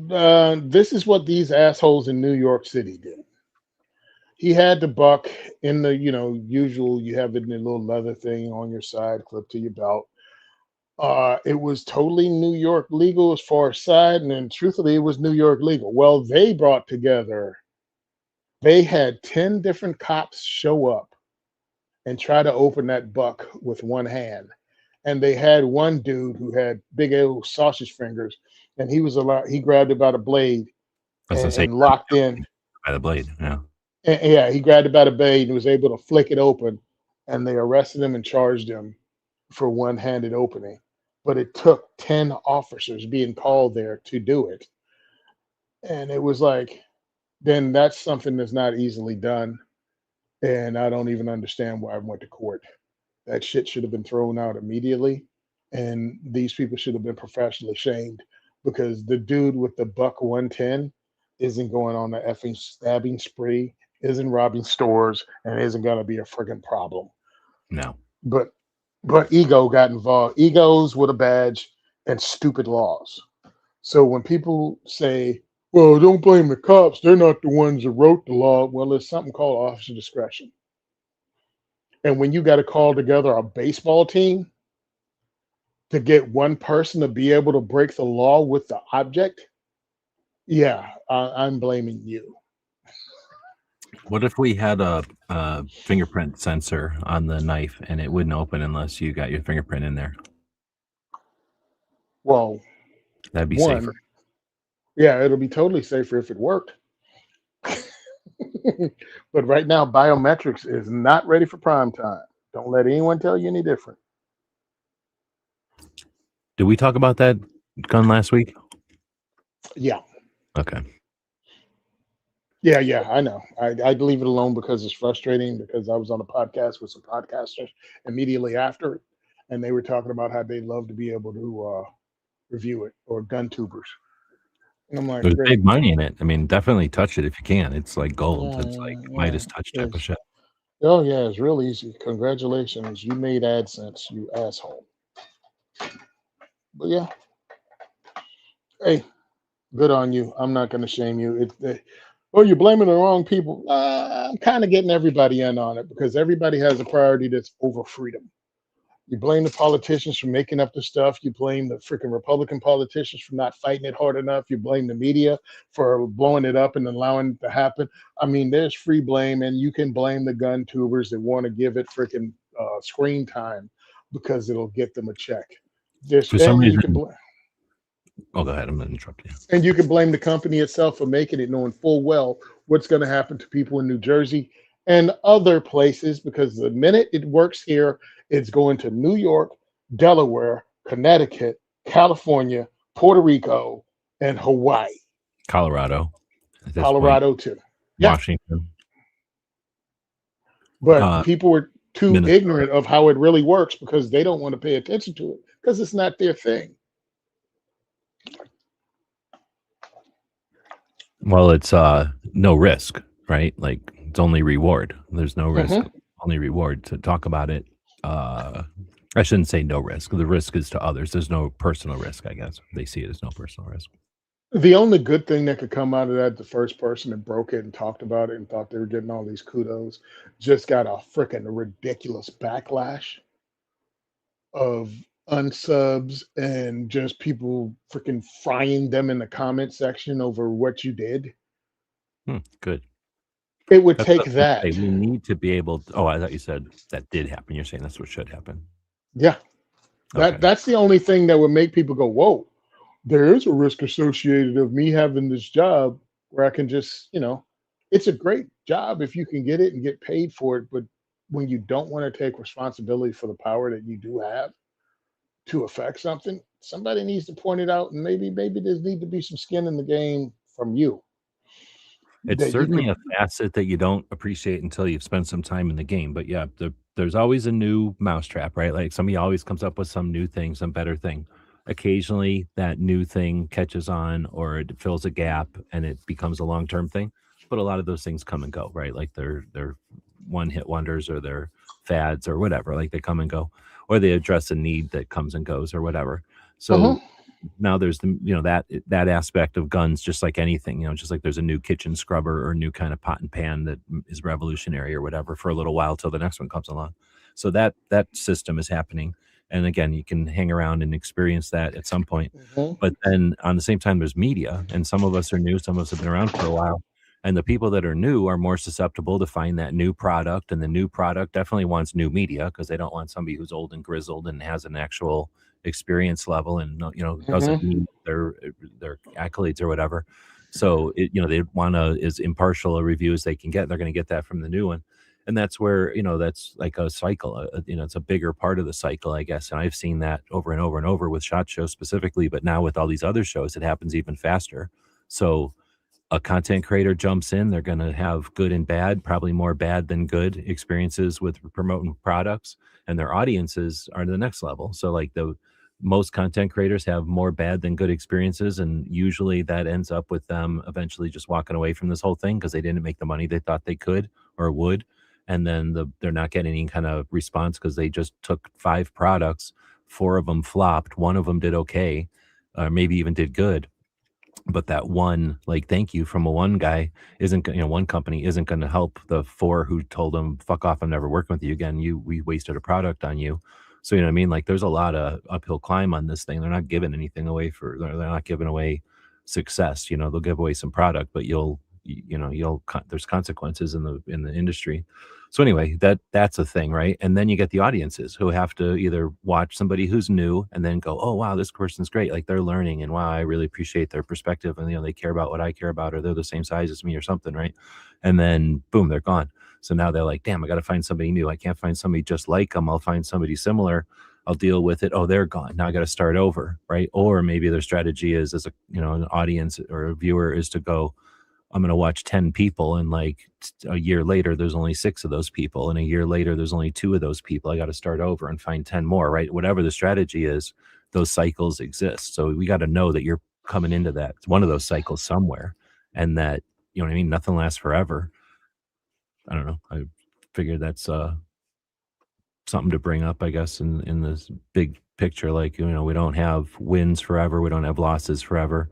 this is what these assholes in New York City did. He had the buck in the, usual, you have it in a little leather thing on your side, clipped to your belt. It was totally New York legal as far as side, and then truthfully, it was New York legal. Well, they had 10 different cops show up and try to open that buck with one hand. And they had one dude who had big old sausage fingers, and he grabbed it by the blade and locked in. By the blade, yeah. And, yeah, he grabbed it by the blade and was able to flick it open, and they arrested him and charged him for one-handed opening. But it took 10 officers being called there to do it. And it was like, then that's something that's not easily done. And I don't even understand why I went to court. That shit should have been thrown out immediately. And these people should have been professionally shamed, because the dude with the buck 110 isn't going on the effing stabbing spree, isn't robbing stores, and isn't going to be a friggin' problem. No. But ego got involved. Egos with a badge and stupid laws. So when people say, well, don't blame the cops, they're not the ones that wrote the law. Well, there's something called officer discretion. And when you got to call together a baseball team to get one person to be able to break the law with the object, yeah, I'm blaming you. What if we had a fingerprint sensor on the knife and it wouldn't open unless you got your fingerprint in there? Well, that'd be safer. Yeah, it'll be totally safer if it worked. But right now, biometrics is not ready for prime time. Don't let anyone tell you any different. Did we talk about that gun last week? Yeah. Okay. Yeah, I know. I'd leave it alone because it's frustrating, because I was on a podcast with some podcasters immediately after it, and they were talking about how they'd love to be able to review it, or gun tubers. And I'm like, there's big money in it. I mean, definitely touch it if you can. It's like gold. It's like Midas touch type of shit. Oh yeah, it's real easy. Congratulations, you made AdSense, you asshole. But yeah, hey, good on you. I'm not going to shame you. You're blaming the wrong people. I'm kind of getting everybody in on it, because everybody has a priority that's over freedom. You blame the politicians for making up the stuff. You blame the freaking Republican politicians for not fighting it hard enough. You blame the media for blowing it up and allowing it to happen. I mean, there's free blame, and you can blame the gun tubers that want to give it freaking screen time because it'll get them a check. For some reason, go ahead. I'm going to interrupt you. And you can blame the company itself for making it, knowing full well what's going to happen to people in New Jersey and other places, because the minute it works here, it's going to New York, Delaware, Connecticut, California, Puerto Rico, and Hawaii. Colorado too. Washington. But people are too ignorant of how it really works, because they don't want to pay attention to it, because it's not their thing. Well, it's no risk, right? Like, it's only reward. There's no risk, only reward. To talk about it, I shouldn't say no risk. The risk is to others. There's no personal risk, I guess. They see it as no personal risk. The only good thing that could come out of that, the first person that broke it and talked about it and thought they were getting all these kudos, just got a freaking ridiculous backlash of unsubs and just people freaking frying them in the comment section over what you did. Good. It would take that. We need to be able to, I thought you said that did happen. You're saying that's what should happen. Yeah. That's the only thing that would make people go, whoa, there is a risk associated of me having this job where I can just, it's a great job if you can get it and get paid for it, but when you don't want to take responsibility for the power that you do have to affect something, somebody needs to point it out, and maybe there's need to be some skin in the game from you It's that you certainly could. a facet that you don't appreciate until you've spent some time in the game. But yeah, there's always a new mousetrap, right? Like somebody always comes up with some new thing, some better thing. Occasionally, that new thing catches on or it fills a gap and it becomes a long term thing. But a lot of those things come and go, right? Like they're one hit wonders or they're fads or whatever. Like they come and go, or they address a need that comes and goes or whatever. Mhm. So now there's the that aspect of guns, just like anything, just like there's a new kitchen scrubber or a new kind of pot and pan that is revolutionary or whatever for a little while till the next one comes along. So that system is happening, and again, you can hang around and experience that at some point. Mhm. But then on the same time, there's media, and some of us are new, some of us have been around for a while, and the people that are new are more susceptible to find that new product, and the new product definitely wants new media because they don't want somebody who's old and grizzled and has an actual experience level and doesn't Mhm. need their accolades or whatever. So they want to as impartial a review as they can get. They're going to get that from the new one, and that's where that's like a cycle. It's a bigger part of the cycle, I guess. And I've seen that over and over and over with SHOT Show specifically, but now with all these other shows, it happens even faster. So a content creator jumps in, they're going to have good and bad, probably more bad than good experiences with promoting products, and their audiences are the next level. So like the most content creators have more bad than good experiences, and usually that ends up with them eventually just walking away from this whole thing because they didn't make the money they thought they could or would, and then they're not getting any kind of response because they just took 5 products, 4 of them flopped, one of them did okay, maybe even did good, but that one like thank you from a one guy isn't one company isn't going to help the 4 who told them fuck off, I'm never working with you again, we wasted a product on you. So you know what I mean, like there's a lot of uphill climb on this thing. They're not giving anything away they're not giving away success. They'll give away some product, but there's consequences in the industry. So anyway, that's a thing, right? And then you get the audiences who have to either watch somebody who's new and then go, oh wow, this person's great, like they're learning, and wow, I really appreciate their perspective, and they care about what I care about, or they're the same size as me or something, right? And then boom, they're gone. So now they're like, damn, I got to find somebody new. I can't find somebody just like them. I'll find somebody similar. I'll deal with it. Oh, they're gone. Now I got to start over, right? Or maybe their strategy is as an audience or a viewer is to go, I'm going to watch 10 people, and like a year later, there's only 6 of those people. And a year later, there's only 2 of those people. I got to start over and find 10 more, right? Whatever the strategy is, those cycles exist. So we got to know that you're coming into that one of those cycles somewhere, and that, you know what I mean? Nothing lasts forever. I don't know. I figured that's something to bring up, I guess, in this big picture. Like, we don't have wins forever. We don't have losses forever.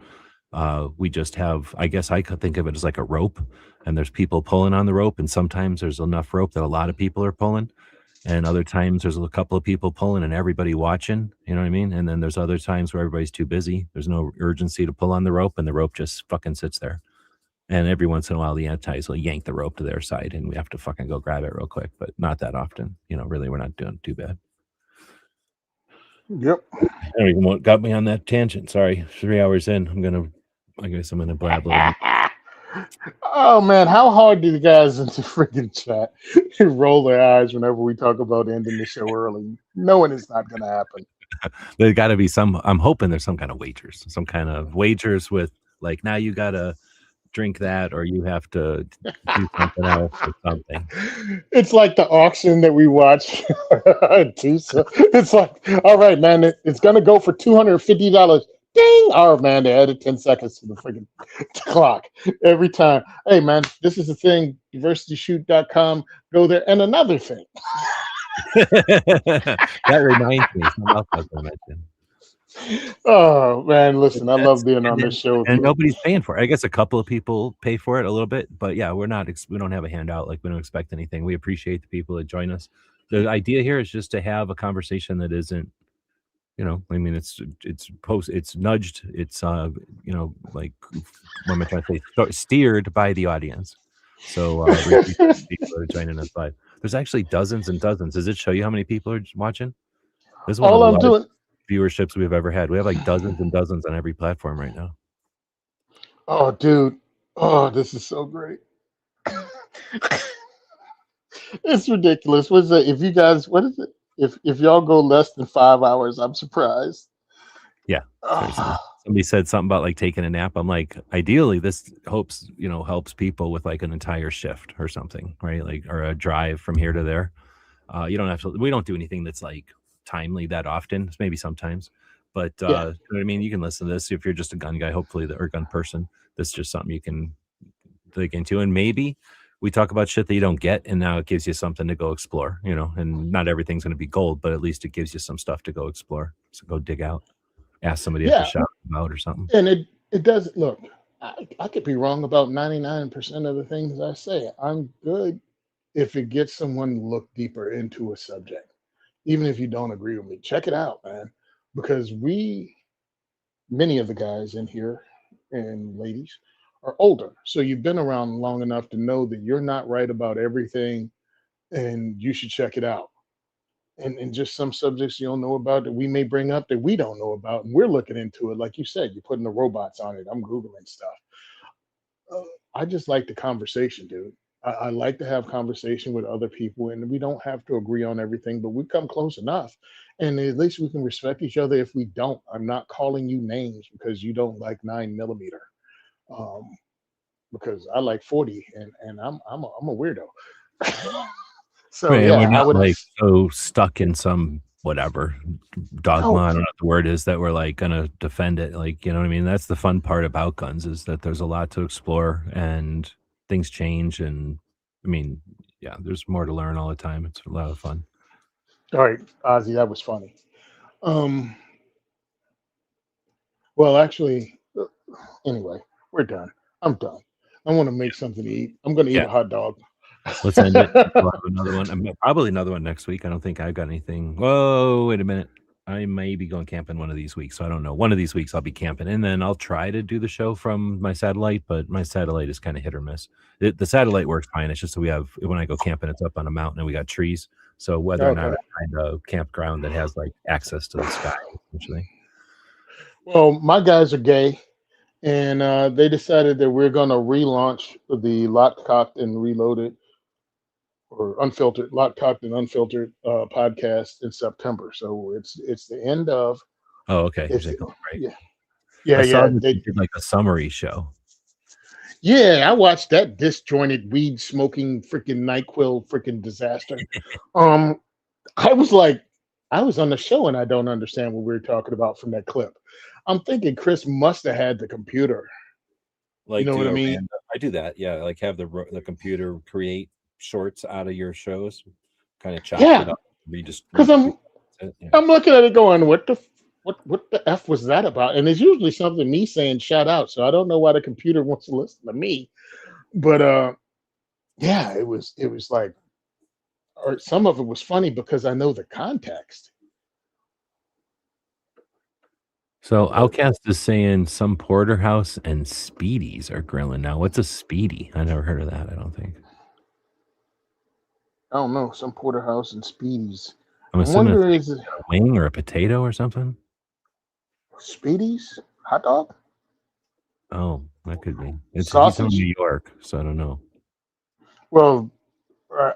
We just have, I guess I could think of it as like a rope, and there's people pulling on the rope, and sometimes there's enough rope that a lot of people are pulling, and other times there's a couple of people pulling and everybody watching, you know what I mean? And then there's other times where everybody's too busy. There's no urgency to pull on the rope, and the rope just fucking sits there. And every once in a while, the antis will yank the rope to their side, and we have to fucking go grab it real quick, but not that often. Really, we're not doing too bad. Yep. Anyway, what got me on that tangent? Sorry, 3 hours in. I guess I'm gonna blab. Oh man, how hard do the guys in the freaking chat roll their eyes whenever we talk about ending the show early, knowing it's not going to happen? There's got to be some. I'm hoping there's some kind of wagers with like, now you gotta drink that, or you have to do something else or something. It's like the auction that we watch. It's like, all right, man, it's gonna go for $250. Ding! Oh man, they added 10 seconds to the freaking clock every time. Hey man, this is the thing. DiversityShoot.com. Go there. And another thing. That reminds me. Something else I was gonna mention. Oh man, listen, I love being on this show. And nobody's paying for it. I guess a couple of people pay for it a little bit, but yeah, we don't have a handout. Like, we don't expect anything. We appreciate the people that join us. The idea here is just to have a conversation that isn't, I mean, it's nudged, it's like, what am I trying to say? Steered by the audience. So people are joining us live. There's actually dozens and dozens. Does it show you how many people are watching? This is one All of I'm doing viewerships we've ever had. We have like dozens and dozens on every platform right now. Oh, dude. Oh, this is so great. It's ridiculous. What's that? If you guys, what is it? If y'all go less than 5 hours, I'm surprised. Yeah, seriously. Ah, Somebody said something about like taking a nap. I'm like, ideally, this helps people with like an entire shift or something, right? Like, or a drive from here to there. You don't have to. We don't do anything that's like timely that often. Maybe sometimes, but yeah, you know what I mean. You can listen to this if you're just a gun guy, hopefully, or gun person. That's just something you can dig into, and maybe we talk about shit that you don't get, and now it gives you something to go explore. And not everything's going to be gold, but at least it gives you some stuff to go explore. So go dig out, ask somebody at the yeah. shop about or something. And it does look. I could be wrong about 99% of the things I say. I'm good if it gets someone to look deeper into a subject, even if you don't agree with me. Check it out, man, because many of the guys in here and ladies are older, so you've been around long enough to know that you're not right about everything, and you should check it out. And just some subjects you don't know about that we may bring up that we don't know about, and we're looking into it. Like you said, you're putting the robots on it. I'm googling stuff. uh, I just like the conversation, dude. I like to have conversation with other people, and we don't have to agree on everything, but we come close enough, and at least we can respect each other. If we don't, I'm not calling you names because you don't like 9 millimeter, um, because I like 40, and I'm a weirdo. So Right, and we're yeah, I not would. like so stuck in some whatever dogma. No, I don't know what the word is that we're like gonna defend it. Like, you know what I mean? That's the fun part about guns is that there's a lot to explore and things change. And I mean, yeah, there's more to learn all the time. It's a lot of fun. all right, Ozzy, that was funny. Um, well, actually, anyway, we're done. I'm done. I want to make something to eat. I'm going to eat Yeah, a hot dog. let's end it. We'll have another one. Probably another one next week. I don't think I've got anything. Whoa, wait a minute. I may be going camping one of these weeks. So I don't know. One of these weeks I'll be camping, and then I'll try to do the show from my satellite, but my satellite is kind of hit or miss. The satellite works fine. It's just that we have, when I go camping, it's up on a mountain and we got trees. So whether or not Okay. I find a campground that has like access to the sky, essentially. Well, my guys are gay, and they decided that we're going to relaunch the Locked, Cocked, and Reloaded, or Unfiltered, Locked, Cocked, and Unfiltered podcast in September. So it's the end of Oh, okay. it's You're going, right. yeah, yeah, I saw yeah. that you did like a summary show. Yeah, I watched that disjointed weed smoking freaking NyQuil freaking disaster. Um, I was like, I was on the show and I don't understand what we were talking about from that clip. I'm thinking Chris must have had the computer. You Like know what do I a mean? random, I do that, yeah. Like have the computer create shorts out of your shows, kind of chopped it Yeah, up, redistribute because it. Yeah. I'm looking at it going, what the f was that about? And it's usually something me saying shout out. So I don't know why the computer wants to listen to me. But yeah, it was like, or some of it was funny because I know the context. So But Outcast is saying some porterhouse and speedies are grilling now. What's a speedy? I never heard of that. I don't think. I don't know, some porterhouse and Speedies. I'm I assuming it's wonder, like is it a wing or a potato or something. Speedies hot dog Oh, that could be. He's from sausage? New York, so I don't know. Well,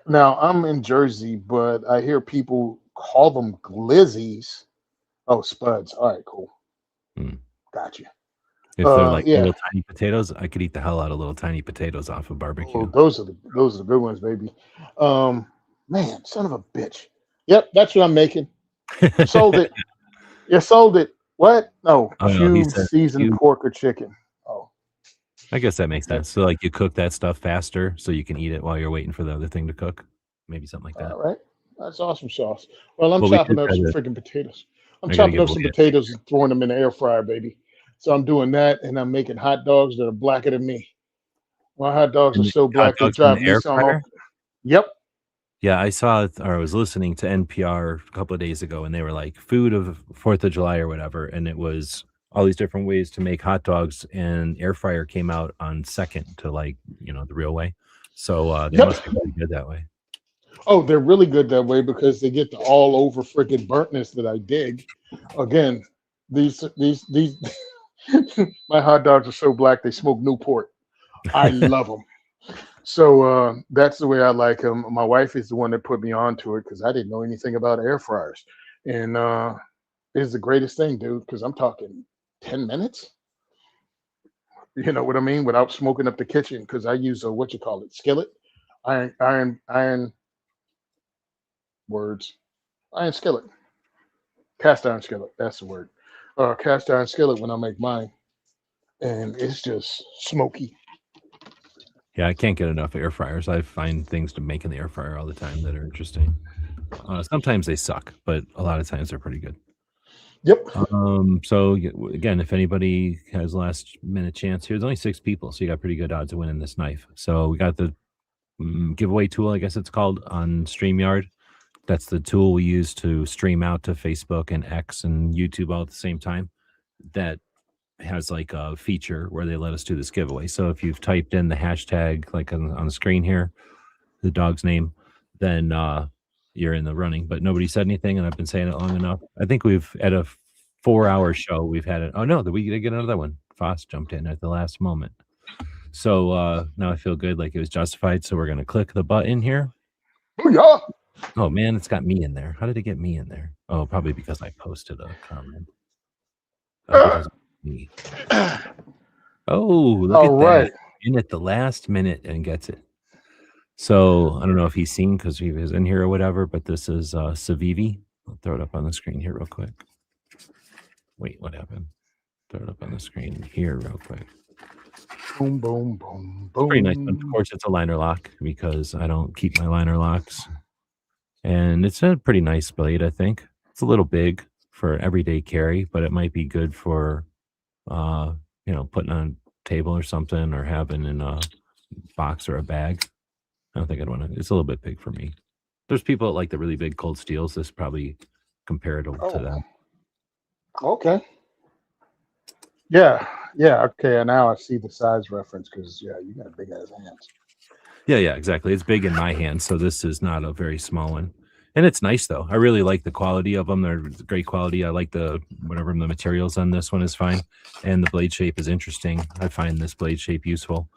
now I'm in Jersey, but I hear people call them glizzies. Oh, spuds. All right, cool. Hmm. Gotcha. If they're like Yeah. little tiny potatoes, I could eat the hell out of little tiny potatoes off of Oh, barbecue. those are the good ones, baby. Man, son of a bitch. Yep, that's what I'm making. You sold it. You sold it. What? No, Oh no, he cubed said seasoned you. pork or chicken. Oh, I guess that makes yep. sense. So like you cook that stuff faster so you can eat it while you're waiting for the other thing to cook. Maybe something like that. All right. That's awesome sauce. Well, I'm Well, we chopping should up try some to. freaking potatoes. I'm I gotta chopping give up away some a potatoes ticket. and throwing them in the air fryer, baby. So I'm doing that, and I'm making hot dogs that are blacker than me. My hot dogs are And the so hot black they dogs in drive the me air some. fryer. Yep. Yeah, I saw it, or I was listening to NPR a couple of days ago, and they were like food of Fourth of July or whatever, and it was all these different ways to make hot dogs, and air fryer came out on second to like the real way. So they Yep. must be really good that way. Oh, they're really good that way because they get the all over freaking burntness that I dig. Again, these my hot dogs are so black they smoke Newport. I love them. So that's the way I like them. My wife is the one that put me onto it because I didn't know anything about air fryers, and it's the greatest thing, dude. Because I'm talking 10 minutes. You know what I mean? Without smoking up the kitchen, because I use a what you call it skillet, iron words, iron skillet, cast iron skillet. That's the word. Cast iron skillet when I make mine, and it's just smoky. Yeah, I can't get enough air fryers. I find things to make in the air fryer all the time that are interesting. Sometimes they suck, but a lot of times they're pretty good. Yep. Again, if anybody has last minute chance here, there's only 6 people, so you got pretty good odds of winning this knife. So we got the giveaway tool, I guess it's called, on StreamYard. That's the tool we use to stream out to Facebook and X and YouTube all at the same time. That has like a feature where they let us do this giveaway. So if you've typed in the hashtag like on the screen here, the dog's name, then you're in the running. But nobody said anything, and I've been saying it long enough. I think we've at a 4-hour show we've had it. Oh no, we did get another one. Foss jumped in at the last moment. So now I feel good, like it was justified. So we're gonna click the button here. Booyah! Oh man, it's got me in there. How did it get me in there? Oh, probably because I posted a comment. Because of me. Oh, look All at right. that. In at the last minute and gets it. So I don't know if he's seen because he was in here or whatever, but this is Savivi. I'll throw it up on the screen here real quick. Wait, what happened? Throw it up on the screen here real quick. Boom, boom, boom, boom. Pretty nice. Of course, it's a liner lock because I don't keep my liner locks. And it's a pretty nice blade, I think. It's a little big for everyday carry, but it might be good for, putting on a table or something or having in a box or a bag. I don't think I'd want to. It's a little bit big for me. There's people that like the really big cold steels. This is probably comparable to that. Okay. Yeah. Okay. And now I see the size reference because you got big ass hands. Yeah, exactly. It's big in my hand, so this is not a very small one. And it's nice though. I really like the quality of them. They're great quality. I like the materials on this one is fine, and the blade shape is interesting. I find this blade shape useful.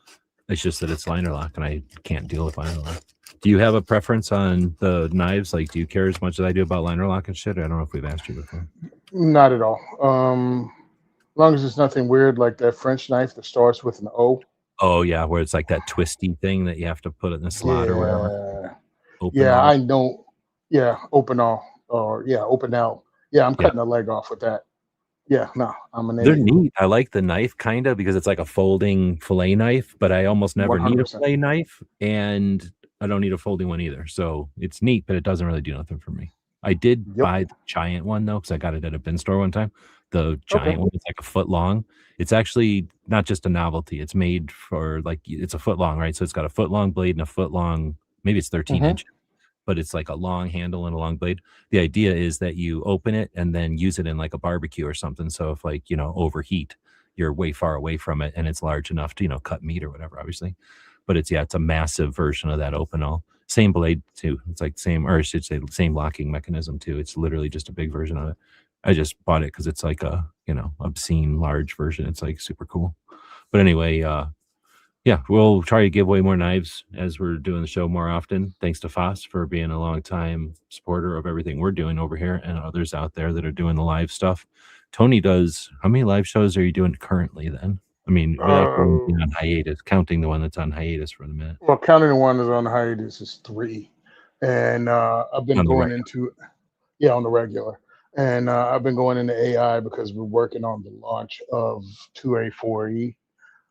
It's just that it's liner lock, and I can't deal with liner lock. Do you have a preference on the knives? Like, do you care as much as I do about liner lock and shit? I don't know if we've asked you before. Not at all. As long as it's nothing weird like that French knife that starts with an O. Oh yeah, where it's like that twisty thing that you have to put it in a slot or whatever. Open I know. Yeah, open all or open out. Yeah, I'm cutting a leg off with that. Yeah, no, I'm an They're idiot. neat. I like the knife kind of because it's like a folding fillet knife, but I almost never need a 100%. fillet knife, and I don't need a folding one either. So it's neat, but it doesn't really do nothing for me. I did buy the giant one though, because I got it at a bin store one time. The giant one is like a foot long. It's actually not just a novelty. It's made for it's a foot long, right? So it's got a foot long blade and a foot long, maybe it's 13 inches, but it's like a long handle and a long blade. The idea is that you open it and then use it in like a barbecue or something. So if overheat, you're way far away from it and it's large enough to, cut meat or whatever, obviously. But it's a massive version of that open all. Same blade too. It's like same locking mechanism too. It's literally just a big version of it. I just bought it because it's like a, obscene large version. It's like super cool. But anyway, we'll try to give away more knives as we're doing the show more often. Thanks to Foss for being a long time supporter of everything we're doing over here and others out there that are doing the live stuff. Tony does. How many live shows are you doing currently then? I mean, without being on hiatus, counting the one that's on hiatus for the minute. Well, counting the one that's on hiatus is 3. And I've been going into, on the regular. And I've been going into AI because we're working on the launch of 2A4E.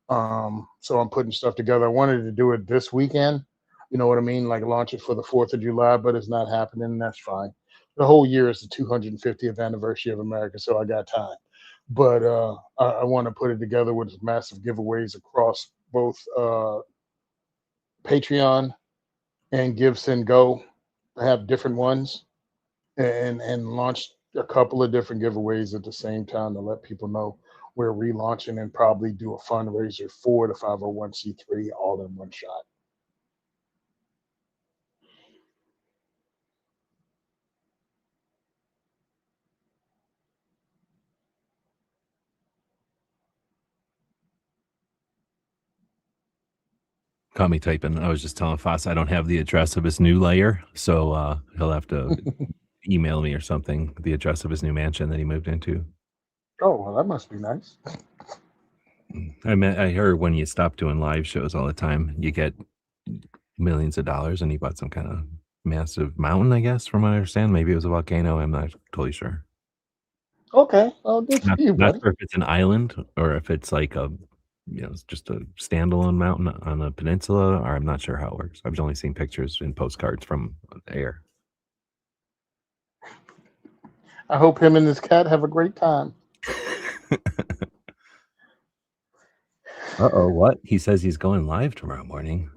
So I'm putting stuff together. I wanted to do it this weekend. You know what I mean? Like launch it for the 4th of July, but it's not happening. That's fine. The whole year is the 250th anniversary of America, so I got time. But I want to put it together with massive giveaways across both Patreon and Give, Send, Go. I have different ones and launch a couple of different giveaways at the same time to let people know we're relaunching and probably do a fundraiser for the 501c3 all in one shot. caught me typing. I was just telling Foss I don't have the address of his new layer, so he'll have to email me or something the address of his new mansion that he moved into. Oh, well, that must be nice. I heard when you stop doing live shows all the time, you get millions of dollars, and he bought some kind of massive mountain, I guess, from what I understand. Maybe it was a volcano. I'm not totally sure. Okay. Oh, good for Not, you, not buddy. sure if it's an island or if it's like it's just a standalone mountain on a peninsula, or I'm not sure how it works. I've only seen pictures and postcards from the air. I hope him and his cat have a great time. Uh-oh, what? He says he's going live tomorrow morning.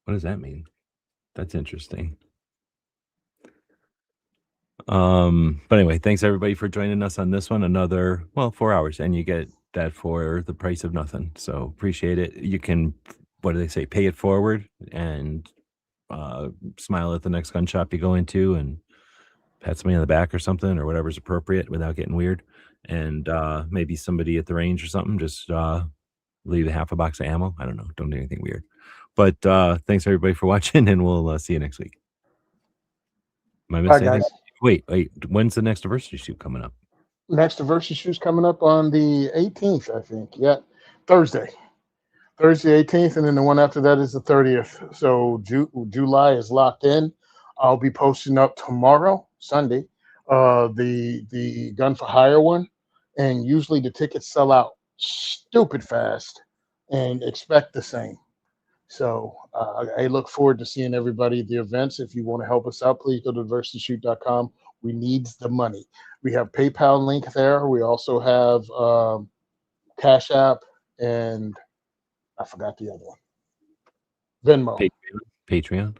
What does that mean? That's interesting. But anyway, thanks everybody for joining us on this one. Another 4 hours, and you get that for the price of nothing. So appreciate it. You can, what do they say, pay it forward and smile at the next gun shop you go into and pat somebody on the back or something, or whatever's appropriate without getting weird. And maybe somebody at the range or something, just leave a half a box of ammo. I don't know. Don't do anything weird. But thanks everybody for watching, and we'll see you next week. Am I Bye, missing anything? guys. Wait. When's the next diversity shoot coming up? Next diversity shoot's coming up on the 18th, I think. Yeah, Thursday 18th, and then the one after that is the 30th. So July is locked in. I'll be posting up tomorrow, Sunday, the gun for hire one, and usually the tickets sell out stupid fast, and expect the same. So I look forward to seeing everybody at the events. If you want to help us out, please go to diversityshoot.com. We need the money. We have PayPal link there. We also have Cash App, and I forgot the other one. Venmo. Patreon.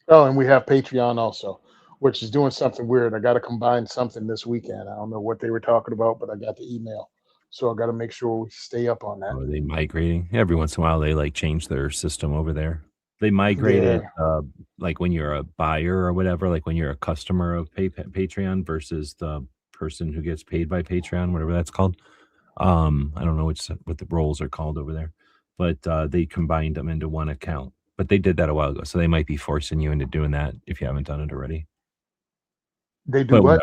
Oh, and we have Patreon also, which is doing something weird. I got to combine something this weekend. I don't know what they were talking about, but I got the email. So I got to make sure we stay up on that. Are they migrating? Every once in a while, they like change their system over there. They migrated, like when you're a buyer or whatever, like when you're a customer of Patreon versus the person who gets paid by Patreon, whatever that's called. I don't know what the roles are called over there, but they combined them into one account. But they did that a while ago, so they might be forcing you into doing that if you haven't done it already. They do what?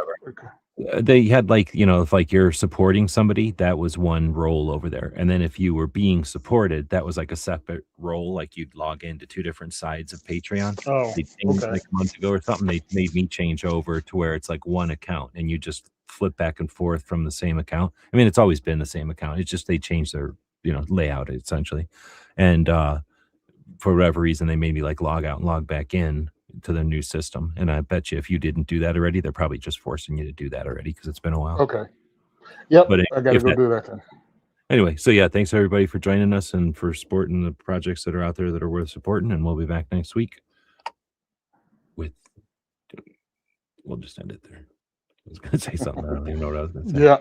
They had if like you're supporting somebody, that was one role over there. And then if you were being supported, that was like a separate role. Like you'd log into two different sides of Patreon. Oh, They changed okay. like a month ago or something. They made me change over to where it's like one account and you just flip back and forth from the same account. I mean, it's always been the same account. It's just they changed their, layout essentially. And for whatever reason, they made me like log out and log back in to the new system. And I bet you if you didn't do that already, they're probably just forcing you to do that already because it's been a while. Okay. Yep. But I got to go do that then. Anyway, so yeah, thanks everybody for joining us and for supporting the projects that are out there that are worth supporting. And we'll be back next week we'll just end it there. I was going to say something. I don't even know what I was going to say. Yeah.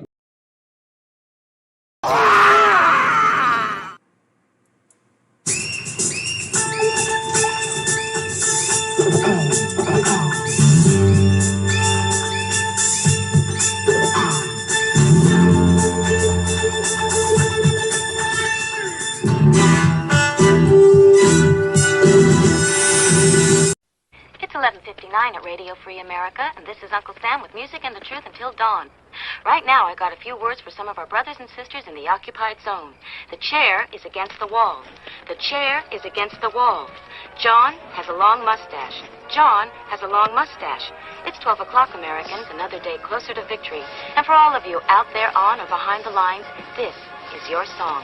It's 11:59 at Radio Free America, and this is Uncle Sam with music and the truth until dawn. Right now, I got a few words for some of our brothers and sisters in the occupied zone. The chair is against the wall. The chair is against the wall. John has a long mustache. John has a long mustache. It's 12 o'clock, Americans, another day closer to victory. And for all of you out there on or behind the lines, this is your song.